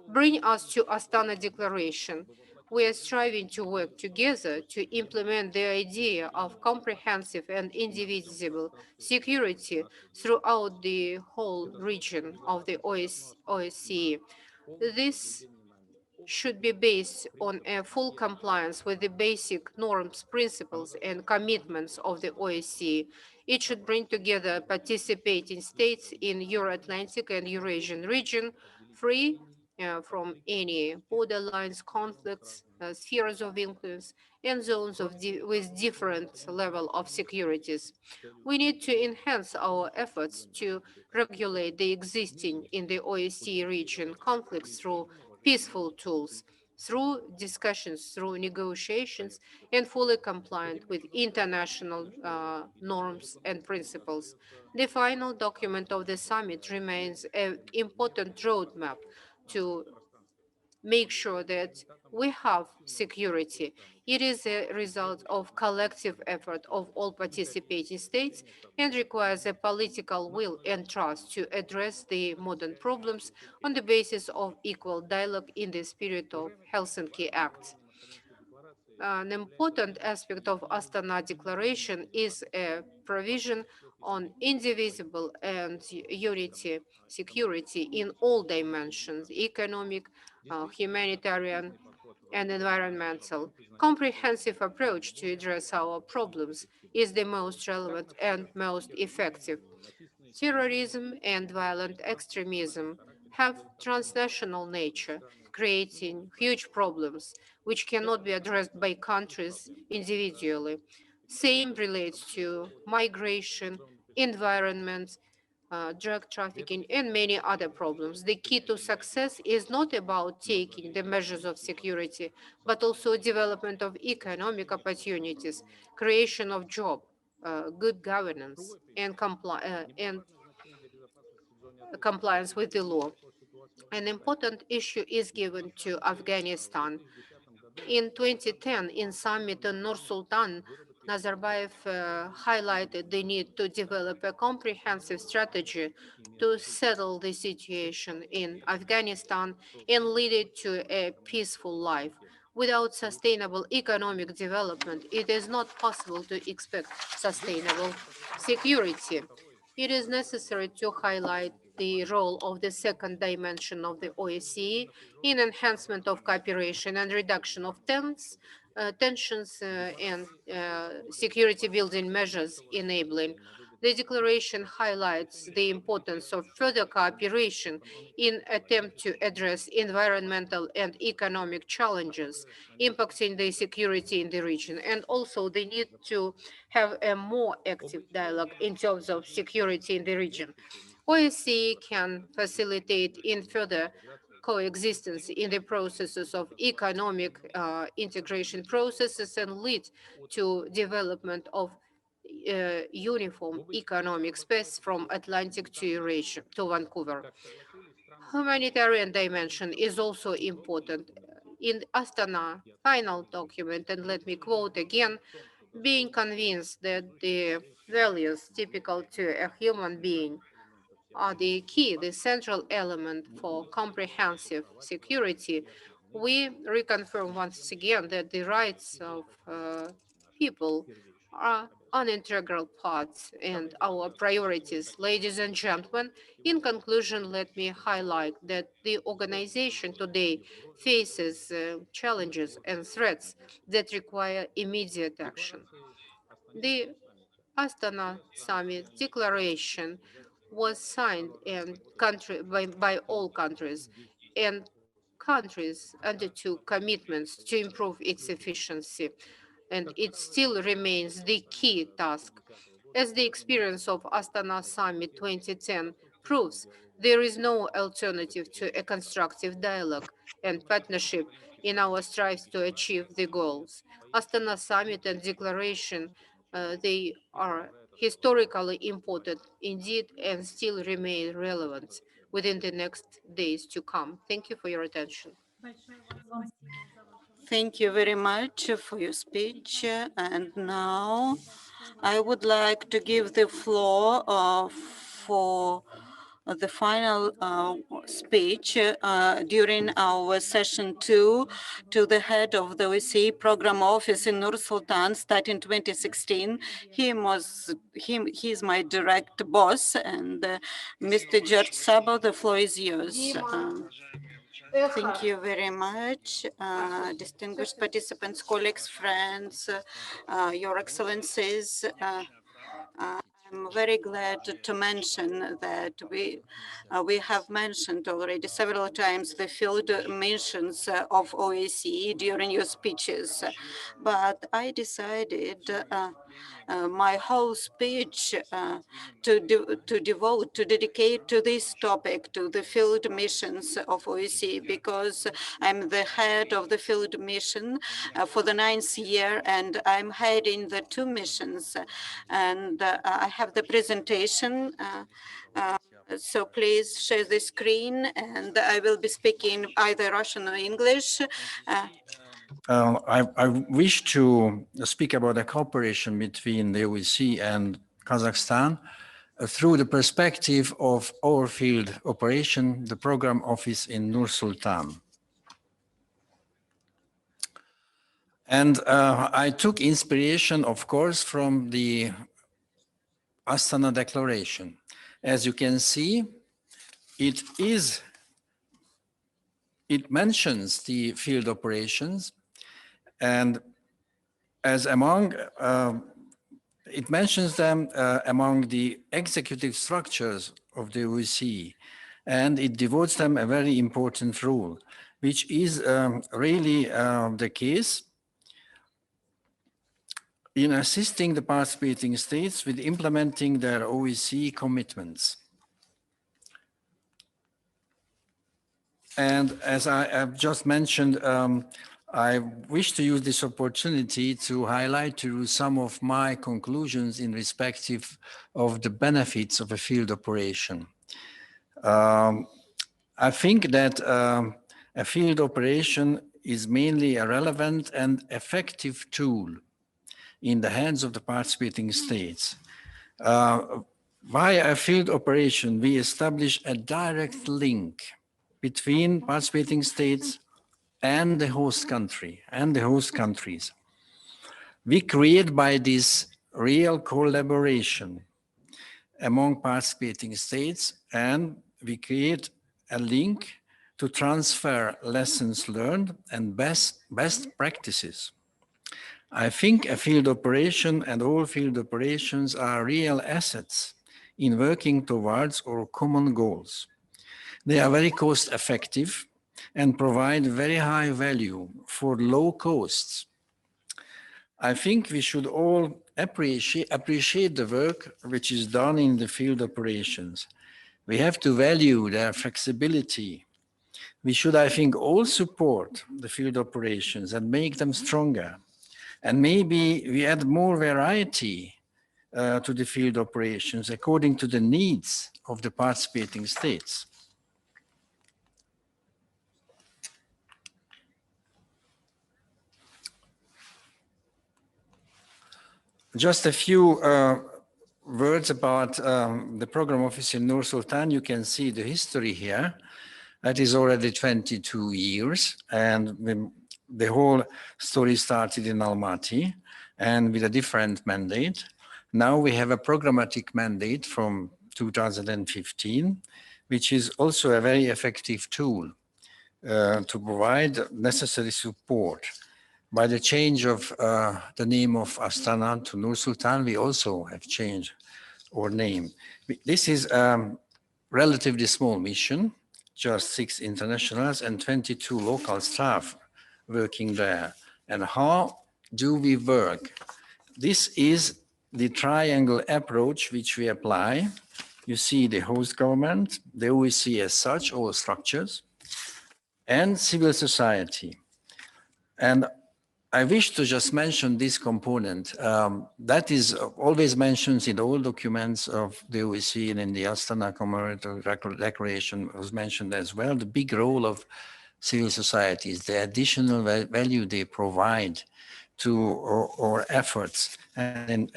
bring us to Astana Declaration. We are striving to work together to implement the idea of comprehensive and indivisible security throughout the whole region of the OSCE. This should be based on a full compliance with the basic norms, principles, and commitments of the OSCE. It should bring together participating states in Euro-Atlantic and Eurasian region, free from any borderlines, conflicts, spheres of influence, and zones with different level of securities. We need to enhance our efforts to regulate the existing in the OSCE region conflicts through peaceful tools, through discussions, through negotiations, and fully compliant with international norms and principles. The final document of the summit remains an important roadmap to make sure that we have security. It is a result of collective effort of all participating states and requires a political will and trust to address the modern problems on the basis of equal dialogue in the spirit of Helsinki Act. An important aspect of Astana Declaration is a provision on indivisible and unity security in all dimensions, economic, humanitarian, and environmental. Comprehensive approach to address our problems is the most relevant and most effective. Terrorism and violent extremism have transnational nature, creating huge problems which cannot be addressed by countries individually. Same relates to migration, environment, drug trafficking, and many other problems. The key to success is not about taking the measures of security, but also development of economic opportunities, creation of jobs, good governance, and compliance with the law. An important issue is given to Afghanistan. In 2010, in summit in Nur Sultan, Nazarbayev highlighted the need to develop a comprehensive strategy to settle the situation in Afghanistan and lead it to a peaceful life. Without sustainable economic development, it is not possible to expect sustainable security. It is necessary to highlight the role of the second dimension of the OSCE in enhancement of cooperation and reduction of tensions and security building measures enabling. The declaration highlights the importance of further cooperation in attempt to address environmental and economic challenges impacting the security in the region, and also the need to have a more active dialogue in terms of security in the region. OSCE can facilitate in further coexistence in the processes of economic integration processes and lead to development of uniform economic space from Atlantic to Eurasia, to Vancouver. Humanitarian dimension is also important. In Astana final document, and let me quote again, being convinced that the values typical to a human being are the key, the central element for comprehensive security, we reconfirm once again that the rights of people are an integral part and our priorities. Ladies and gentlemen, in conclusion, let me highlight that the organization today faces challenges and threats that require immediate action. The Astana Summit Declaration was signed and by all countries, and countries undertook commitments to improve its efficiency, and it still remains the key task. As the experience of Astana Summit 2010 proves, there is no alternative to a constructive dialogue and partnership in our strives to achieve the goals. Astana Summit and Declaration, they are historically important indeed and still remain relevant within the next days to come. Thank you for your attention. Thank you very much for your speech. And now I would like to give the floor for the final speech during our session 2 to the head of the OSCE program office in Nur Sultan starting 2016. He is my direct boss, and Mr. George Sabo, the floor is yours. Thank you very much, distinguished participants, colleagues, friends, Your Excellencies. I'm very glad to mention that we have mentioned already several times the field missions of OSCE during your speeches, but I decided my whole speech to dedicate to this topic, to the field missions of OSCE, because I'm the head of the field mission for the 9th year, and I'm heading the 2 missions. And I have the presentation. So please share the screen, and I will be speaking either Russian or English. I wish to speak about the cooperation between the OSCE and Kazakhstan through the perspective of our field operation, the program office in Nur Sultan. And I took inspiration, of course, from the Astana Declaration. As you can see, it it mentions the field operations, and as among it mentions them among the executive structures of the OSCE, and it devotes them a very important role, which is really the case in assisting the participating states with implementing their OSCE commitments. And as I have just mentioned, I wish to use this opportunity to highlight to you some of my conclusions in respect of the benefits of a field operation. I think that a field operation is mainly a relevant and effective tool in the hands of the participating states. Via a field operation, we establish a direct link between participating states and the host country and the host countries. We create by this real collaboration among participating states, and we create a link to transfer lessons learned and best practices. I think a field operation and all field operations are real assets in working towards our common goals. They are very cost effective and provide very high value for low costs. I think we should all appreciate the work which is done in the field operations. We have to value their flexibility. We should, I think, all support the field operations and make them stronger. And maybe we add more variety to the field operations according to the needs of the participating states. Just a few words about the program office in Nur Sultan. You can see the history here. That is already 22 years, and the whole story started in Almaty and with a different mandate. Now we have a programmatic mandate from 2015, which is also a very effective tool to provide necessary support. By the change of the name of Astana to Nur Sultan, we also have changed our name. This is a relatively small mission, just 6 internationals and 22 local staff working there. And how do we work? This is the triangle approach which we apply. You see the host government, the OSCE as such, all structures, and civil society. And I wish to just mention this component that is always mentioned in all documents of the OSCE, and in the Astana Commemorative Declaration was mentioned as well, the big role of civil societies, the additional value they provide to our efforts and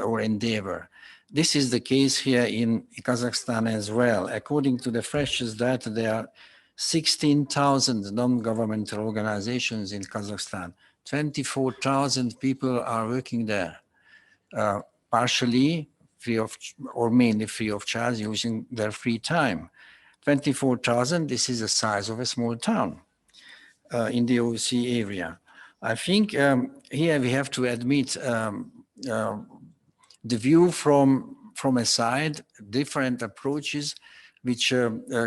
our endeavor. This is the case here in Kazakhstan as well. According to the freshest data, there are 16,000 non-governmental organizations in Kazakhstan. 24,000 people are working there, partially free of, or mainly free of charge, using their free time. 24,000, this is the size of a small town in the OSCE area. I think here we have to admit the view from a side, different approaches which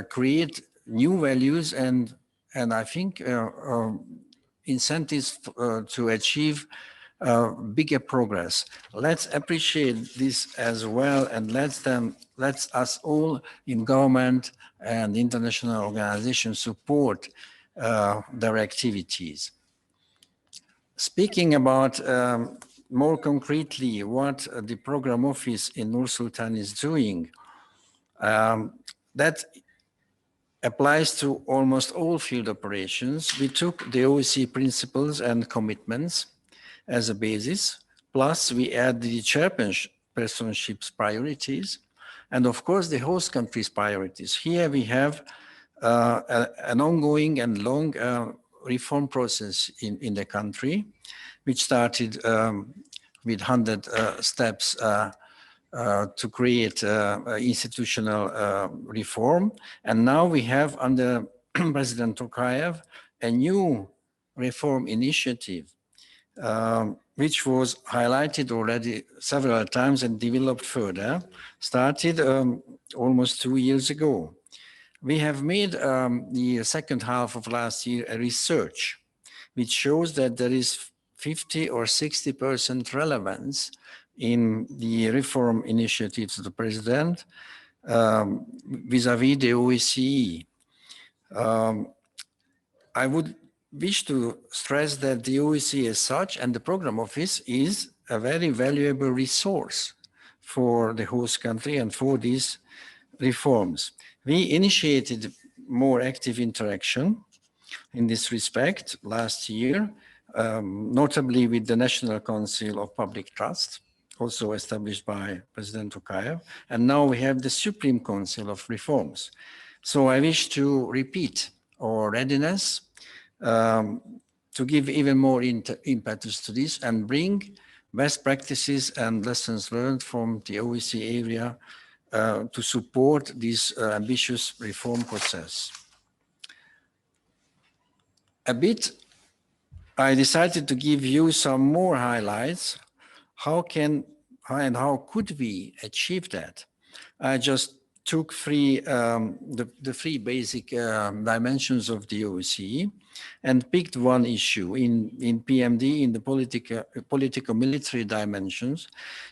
create new values and I think incentives to achieve bigger progress. Let's appreciate this as well, and let's us all in government and international organizations support their activities. Speaking about more concretely what the program office in Nur Sultan is doing, that applies to almost all field operations. We took the OSCE principles and commitments as a basis, plus we add the chairpersonship's priorities, and of course the host country's priorities. Here we have an ongoing and long reform process in the country, which started with 100 steps to create institutional reform. And now we have under President Tokayev a new reform initiative, which was highlighted already several times and developed further, started almost 2 years ago. We have made the second half of last year a research which shows that there is 50 or 60% relevance in the reform initiatives of the president vis-à-vis the OSCE. I would wish to stress that the OSCE as such and the program office is a very valuable resource for the host country and for these reforms. We initiated more active interaction in this respect last year, notably with the National Council of Public Trust, also established by President Tokayev, and now we have the Supreme Council of Reforms. So I wish to repeat our readiness to give even more impetus to this and bring best practices and lessons learned from the OSCE area to support this ambitious reform process. I decided to give you some more highlights. How could we achieve that? I just took the three basic dimensions of the OSCE and picked one issue. In PMD, in the political-military dimensions,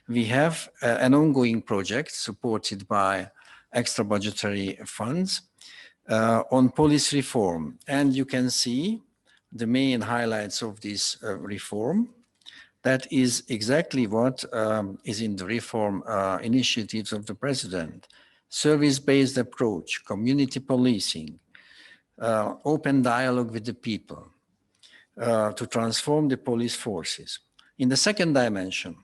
we have an ongoing project supported by extra budgetary funds on police reform. And you can see the main highlights of this reform. That is exactly what is in the reform initiatives of the president. Service-based approach, community policing, open dialogue with the people to transform the police forces. In the second dimension,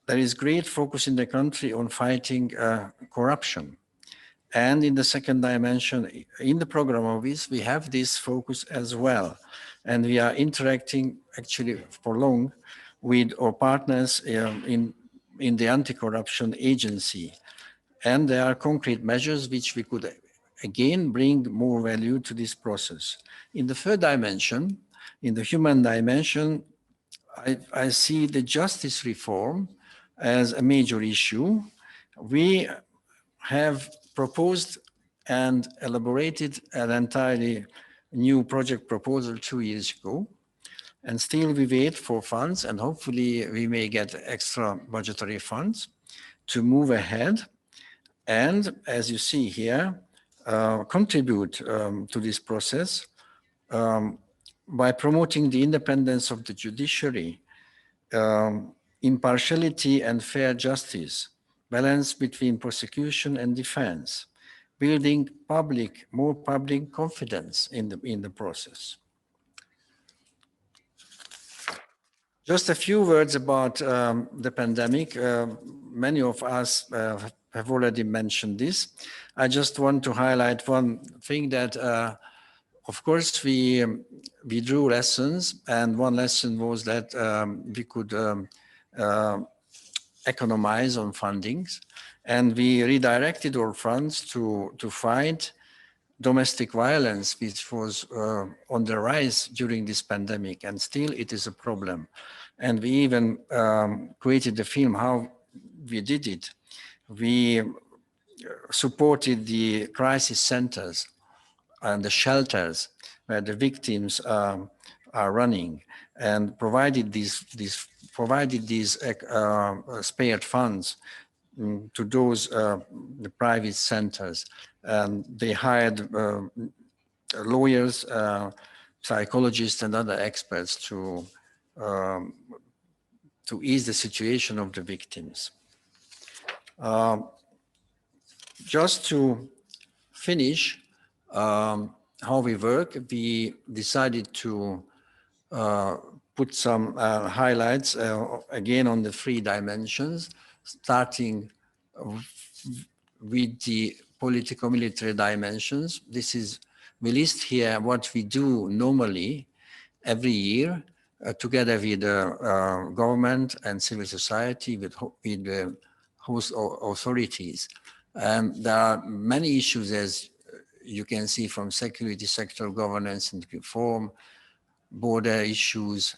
there is great focus in the country on fighting corruption. And in the second dimension, in the program office, we have this focus as well. And we are interacting actually for long with our partners in the anti-corruption agency. And there are concrete measures which we could again bring more value to this process. In the third dimension, in the human dimension, I see the justice reform as a major issue. We have proposed and elaborated an entirely new project proposal 2 years ago. And still we wait for funds, and hopefully we may get extra budgetary funds to move ahead. And as you see here, contribute to this process by promoting the independence of the judiciary, impartiality and fair justice, balance between prosecution and defense, building more public confidence in the process. Just a few words about the pandemic. Many of us have already mentioned this. I just want to highlight one thing that, of course, we drew lessons, and one lesson was that we could economize on fundings, and we redirected our funds to fight domestic violence, which was on the rise during this pandemic, and still it is a problem. And we even created a film how we did it. We supported the crisis centers and the shelters where the victims are running, and provided these spared funds to those the private centers. And they hired lawyers, psychologists, and other experts to ease the situation of the victims. Just to finish how we work, we decided to put some highlights again on the three dimensions, starting with the political-military dimensions. We list here what we do normally every year together with the government and civil society, with the host authorities. There are many issues, as you can see from security sector governance and reform, border issues,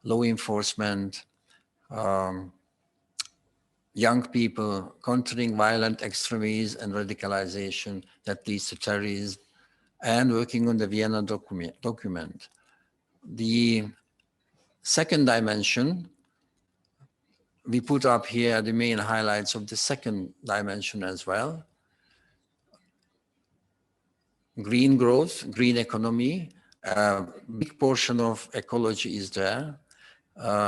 law enforcement, young people, countering violent extremism and radicalization that leads to terrorism, and working on the Vienna document. The second dimension, we put up here the main highlights of the second dimension as well. Green growth, green economy, a big portion of ecology is there,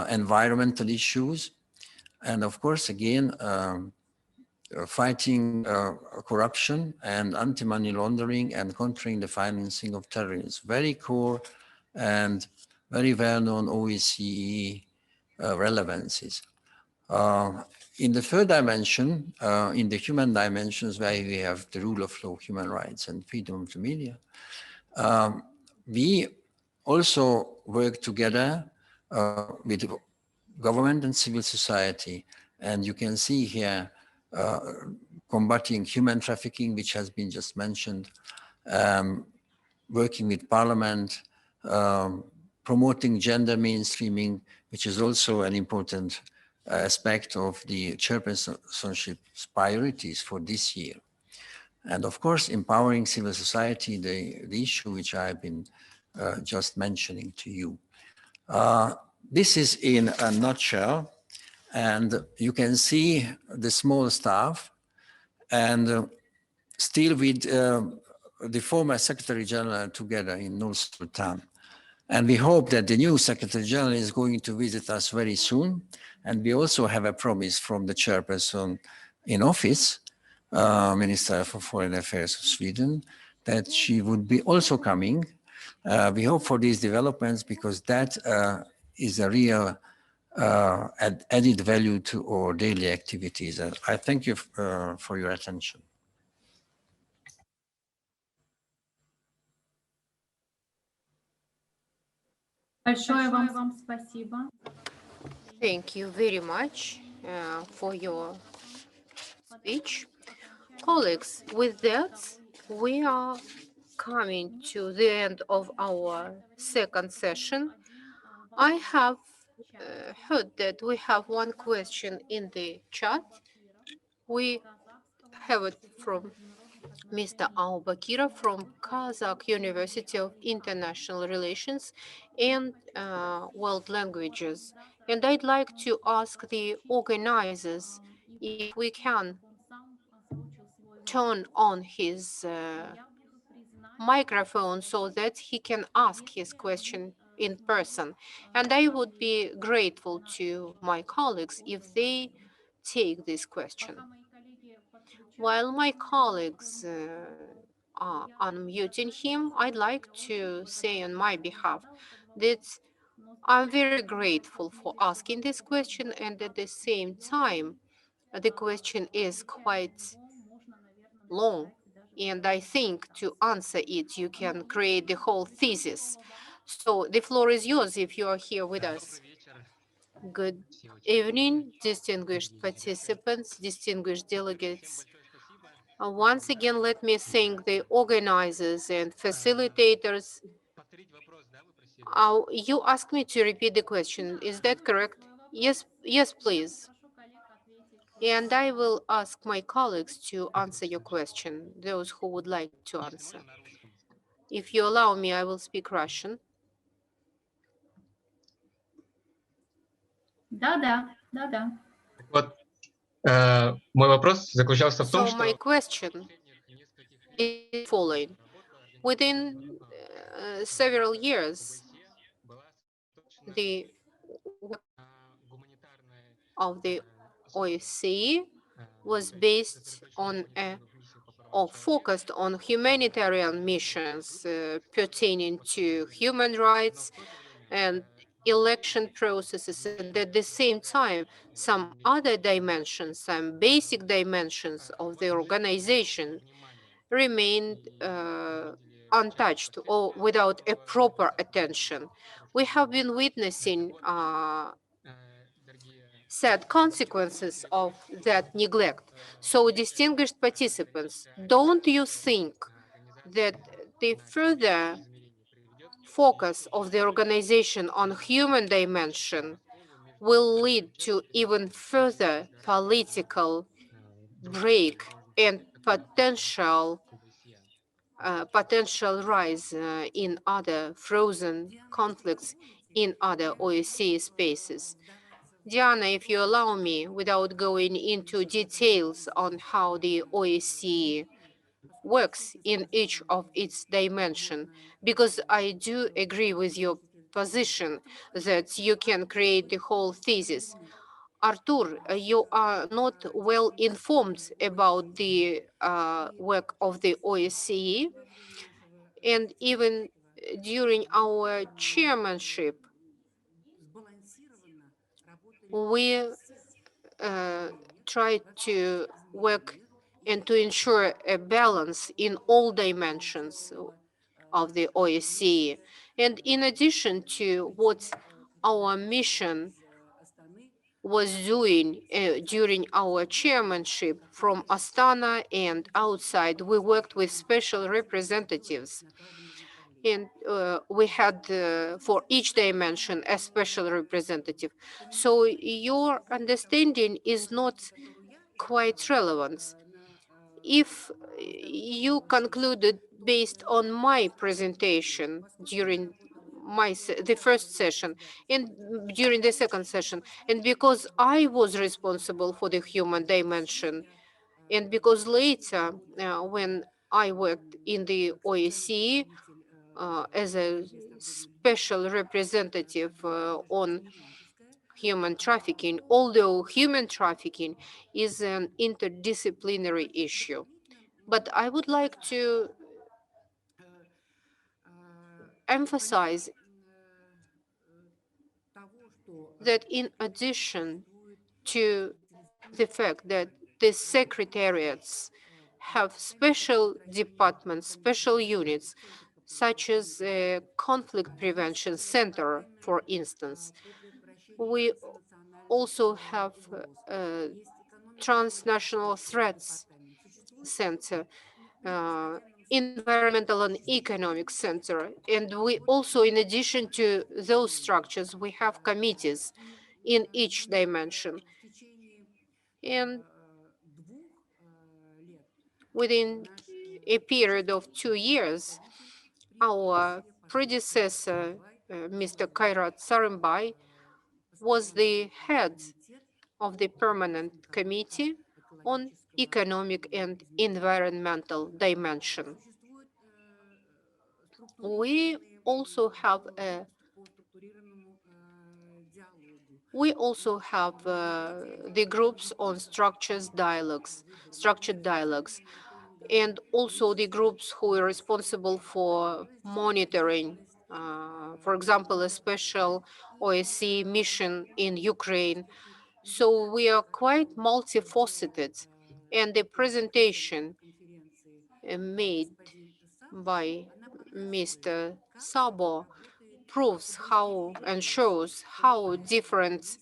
environmental issues, and of course, again, fighting corruption and anti-money laundering and countering the financing of terrorism. Very core and very well-known OSCE relevances. In the third dimension, in the human dimensions, where we have the rule of law, human rights, and freedom of the media, we also work together with government and civil society. And you can see here, combating human trafficking, which has been just mentioned, working with parliament, promoting gender mainstreaming, which is also an important aspect of the chairpersonship's priorities for this year. And of course, empowering civil society, the issue which I've been just mentioning to you. This is in a nutshell, and you can see the small staff, and still with the former Secretary General together in Nur Sultan. And we hope that the new Secretary General is going to visit us very soon. And we also have a promise from the chairperson in office, Minister for Foreign Affairs of Sweden, that she would be also coming. We hope for these developments because that is a real added value to our daily activities. I thank you for your attention. Thank you very much for your speech. Colleagues, with that, we are coming to the end of our second session. I have heard that we have one question in the chat. We have it from Mr. Al-Bakira from Kazakh University of International Relations and World Languages. And I'd like to ask the organizers if we can turn on his microphone so that he can ask his question in person. And I would be grateful to my colleagues if they take this question. While my colleagues are unmuting him, I'd like to say on my behalf that I'm very grateful for asking this question, and at the same time, the question is quite long, and I think to answer it, you can create the whole thesis. So the floor is yours if you are here with us. Good evening, distinguished participants, distinguished delegates. Once again, let me thank the organizers and facilitators. You asked me to repeat the question. Is that correct? Yes, yes, please. And I will ask my colleagues to answer your question, those who would like to answer. If you allow me, I will speak Russian. Да. Вот мой вопрос заключался в том, So my question is following. Within several years, the of the OSCE was based on or focused on humanitarian missions pertaining to human rights and election processes, and at the same time, some other dimensions, some basic dimensions of the organization remained untouched or without a proper attention. We have been witnessing sad consequences of that neglect. So, distinguished participants, don't you think that the further focus of the organization on human dimension will lead to even further political break and potential rise in other frozen conflicts in other OSCE spaces. Diana, if you allow me, without going into details on how the OSCE works in each of its dimension, because I do agree with your position that you can create the whole thesis. Artur, you are not well informed about the work of the OSCE, and even during our chairmanship, we try to work and to ensure a balance in all dimensions of the OSCE. And in addition to what our mission was doing during our chairmanship from Astana and outside, we worked with special representatives. And we had, for each dimension, a special representative. So your understanding is not quite relevant. If you concluded based on my presentation during the first session and during the second session, and because I was responsible for the human dimension, and because later when I worked in the OSCE as a special representative on human trafficking, although human trafficking is an interdisciplinary issue. But I would like to emphasize that in addition to the fact that the secretariats have special departments, special units, such as a conflict prevention center, for instance, we also have a transnational threats center, environmental and economic center. And we also, in addition to those structures, we have committees in each dimension. And within a period of 2 years, our predecessor, Mr. Kairat Sarembai, was the head of the Permanent Committee on Economic and Environmental Dimension. We also have the groups on structured dialogues, and also the groups who are responsible for monitoring, for example, a special OSCE mission in Ukraine. So we are quite multifaceted, and the presentation made by Mr. Sabo proves how and shows how different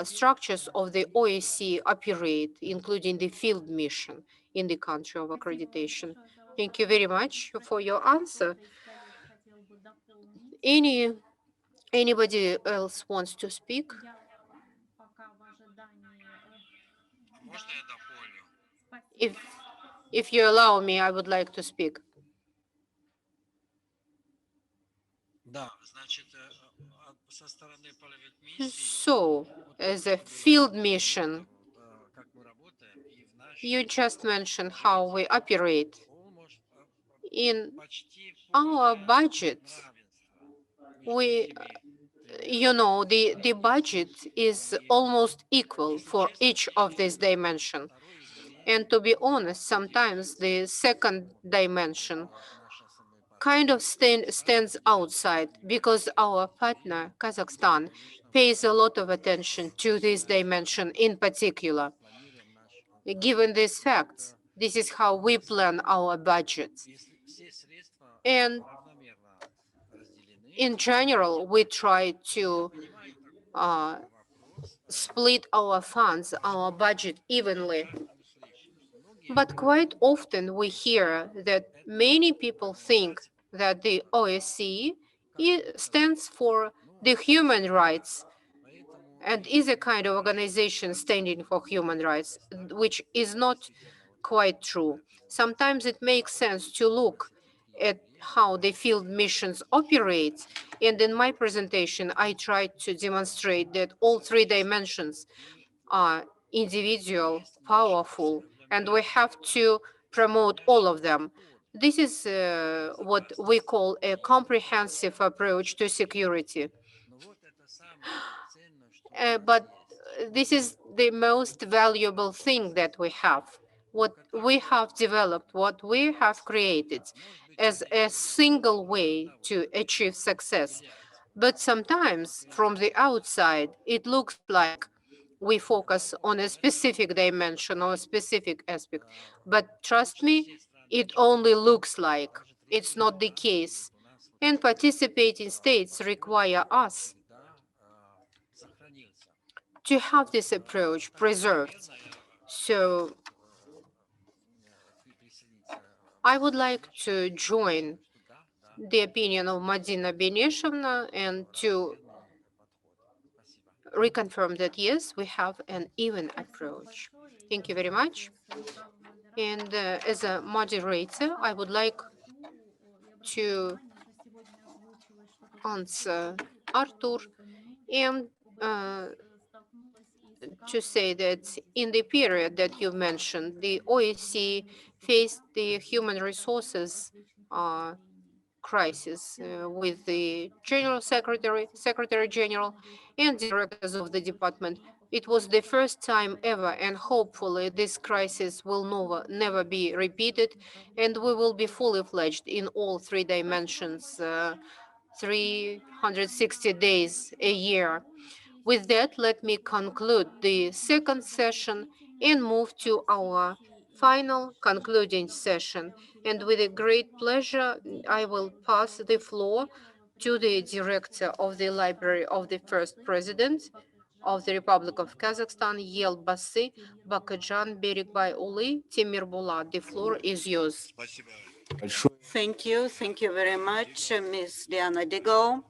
structures of the OSCE operate, including the field mission in the country of accreditation. Thank you very much for your answer. Anybody else wants to speak? If you allow me, I would like to speak. So, as a field mission, you just mentioned how we operate. In our budget, the budget is almost equal for each of these dimensions. And to be honest, sometimes the second dimension kind of stands outside because our partner, Kazakhstan, pays a lot of attention to this dimension in particular. Given these facts, this is how we plan our budget. And in general, we try to split our funds, our budget evenly. But quite often we hear that many people think that the OSCE stands for the human rights and is a kind of organization standing for human rights, which is not quite true. Sometimes it makes sense to look at how the field missions operate. And in my presentation, I tried to demonstrate that all three dimensions are individual, powerful, and we have to promote all of them. This is what we call a comprehensive approach to security. But this is the most valuable thing that we have. What we have developed, what we have created as a single way to achieve success. But sometimes from the outside, it looks like we focus on a specific dimension or a specific aspect. But trust me, it only looks like. It's not the case. And participating states require us to have this approach preserved. So I would like to join the opinion of Madina Beneshevna and to reconfirm that, yes, we have an even approach. Thank you very much. And as a moderator, I would like to answer Artur and to say that in the period that you mentioned, the OSCE faced the human resources crisis with the General Secretary, Secretary General, and directors of the department. It was the first time ever, and hopefully this crisis will never be repeated, and we will be fully fledged in all three dimensions, 360 days a year. With that, let me conclude the second session and move to our final concluding session. And with a great pleasure, I will pass the floor to the director of the Library of the First President of the Republic of Kazakhstan, Елбасы Bakajan Berikbay Uli Temirbulat. The floor is yours. Thank you. Thank you very much, Ms. Diana Digo.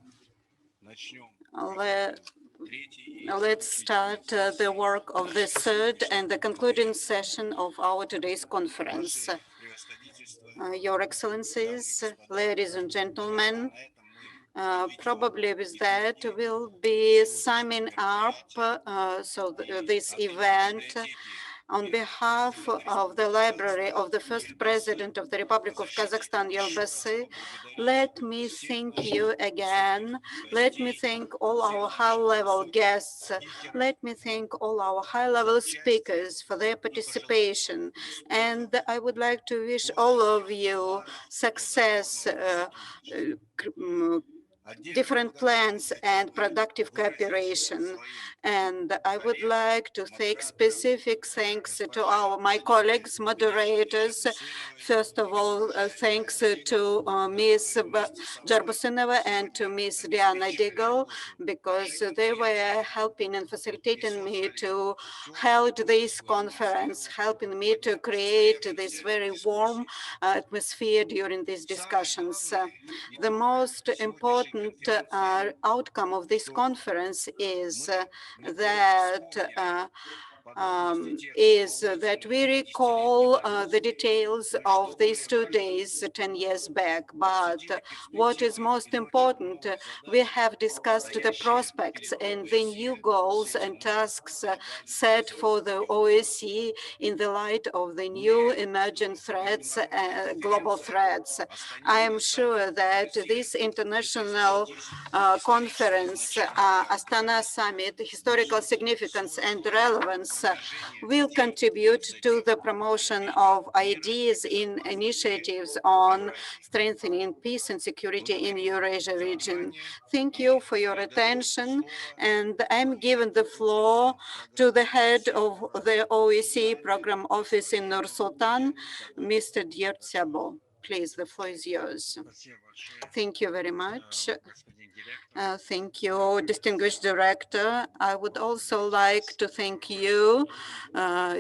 Let's start the work of the third and the concluding session of our today's conference. Your Excellencies, ladies and gentlemen, probably with that we'll be summing up this event. On behalf of the Library of the First President of the Republic of Kazakhstan, Елбасы, let me thank you again. Let me thank all our high-level guests. Let me thank all our high-level speakers for their participation. And I would like to wish all of you success, different plans and productive cooperation. And I would like to take specific thanks to my colleagues, moderators. First of all, thanks to Ms. Jarbosinova and to Ms. Diana Diggle, because they were helping and facilitating me to hold this conference, helping me to create this very warm atmosphere during these discussions. The most important outcome of this conference is that we recall the details of these 2 days 10 years back. But what is most important, we have discussed the prospects and the new goals and tasks set for the OSCE in the light of the new emerging threats, global threats. I am sure that this international conference, Astana Summit, historical significance and relevance, will contribute to the promotion of ideas in initiatives on strengthening peace and security in Eurasia region. Thank you for your attention, and I'm giving the floor to the head of the OSCE Program Office in Nur Sultan, Mr. Diertsabo. Please, the floor is yours. Thank you very much. Thank you, distinguished director. I would also like to thank you,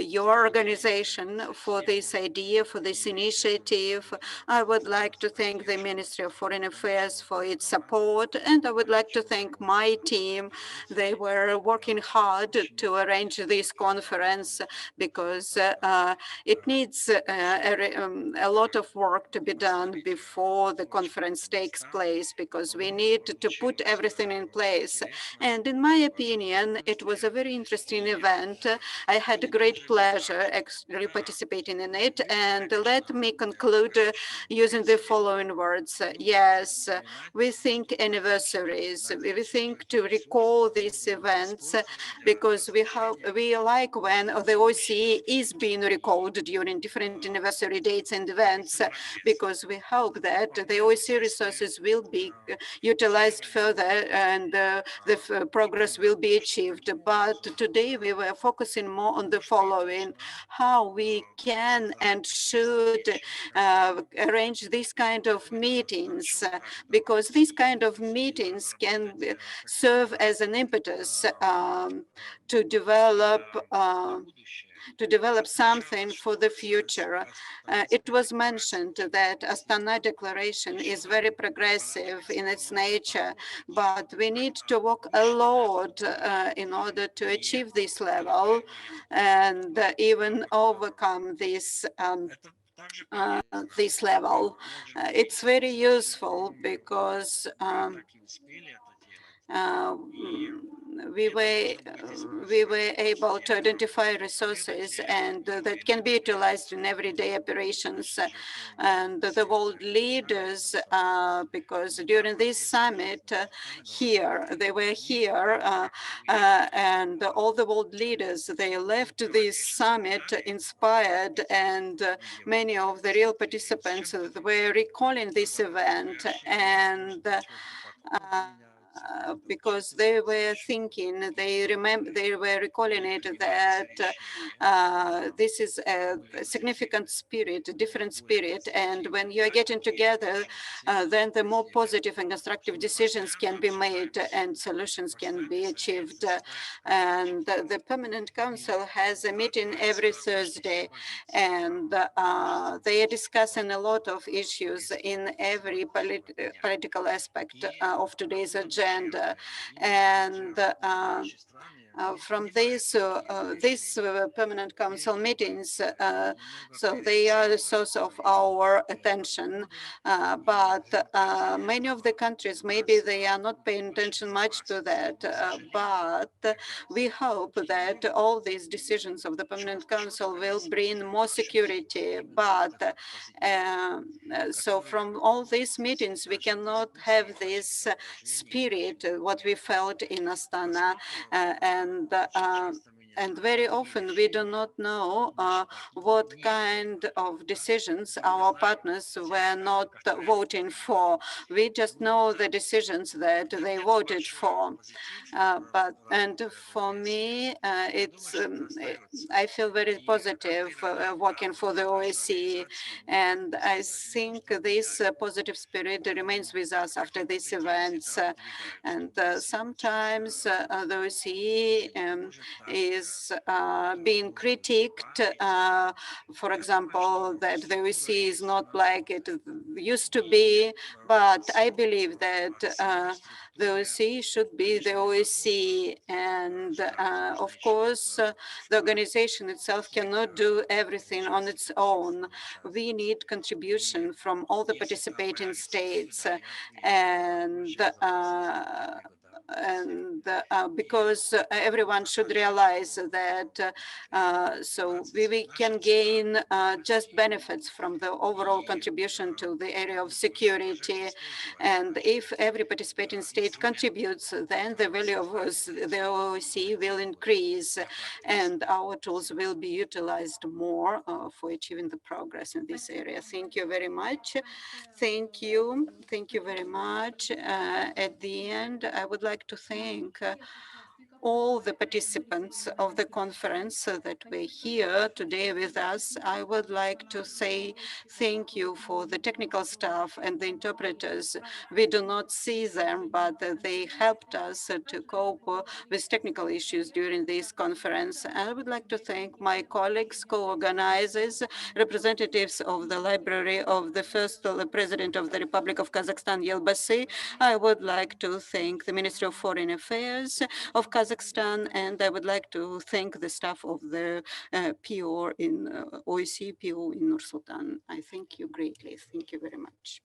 your organization, for this idea, for this initiative. I would like to thank the Ministry of Foreign Affairs for its support, and I would like to thank my team. They were working hard to arrange this conference because it needs a lot of work to be done before the conference takes place, because we need to put everything in place. And in my opinion, it was a very interesting event. I had a great pleasure actually participating in it. And let me conclude using the following words. Yes, we think anniversaries. We think to recall these events because we like when the OSCE is being recalled during different anniversary dates and events, because we hope that the OSCE resources will be utilized further and the progress will be achieved. But today we were focusing more on the following: how we can and should arrange this kind of meetings, because these kind of meetings can serve as an impetus to develop something for the future. It was mentioned that Astana Declaration is very progressive in its nature, but we need to work a lot in order to achieve this level and even overcome this this level. It's very useful because we were able to identify resources and that can be utilized in everyday operations. And the world leaders, because during this summit they were here, and all the world leaders, they left this summit inspired, and many of the real participants were recalling this event, and because they were thinking, they were recalling it that this is a significant spirit, a different spirit, and when you are getting together, then the more positive and constructive decisions can be made and solutions can be achieved. And the Permanent Council has a meeting every Thursday, and they are discussing a lot of issues in every political aspect of today's agenda. And from this Permanent Council meetings, so they are the source of our attention. But many of the countries, maybe they are not paying attention much to that. But we hope that all these decisions of the Permanent Council will bring more security. But so from all these meetings, we cannot have this spirit, what we felt in Astana, and very often we do not know what kind of decisions our partners were not voting for. We just know the decisions that they voted for. And for me, I feel very positive working for the OSCE, and I think this positive spirit remains with us after these events. And sometimes the OSCE is being critiqued, for example, that the OSCE is not like it used to be, but I believe that the OSCE should be the OSCE, and of course, the organization itself cannot do everything on its own. We need contribution from all the participating states, and because everyone should realize that so we can gain just benefits from the overall contribution to the area of security. And if every participating state contributes, then the value of the OSCE will increase and our tools will be utilized more for achieving the progress in this area. Thank you very much. Thank you. Thank you very much. At the end, I would like to thank all the participants of the conference that were here today with us. I would like to say thank you for the technical staff and the interpreters. We do not see them, but they helped us to cope with technical issues during this conference. I would like to thank my colleagues, co-organizers, representatives of the Library of the First President of the Republic of Kazakhstan, Yelbasi. I would like to thank the Ministry of Foreign Affairs of Kazakhstan, and I would like to thank the staff of the PO in OSCE PO in Nur-Sultan. I thank you greatly. Thank you very much.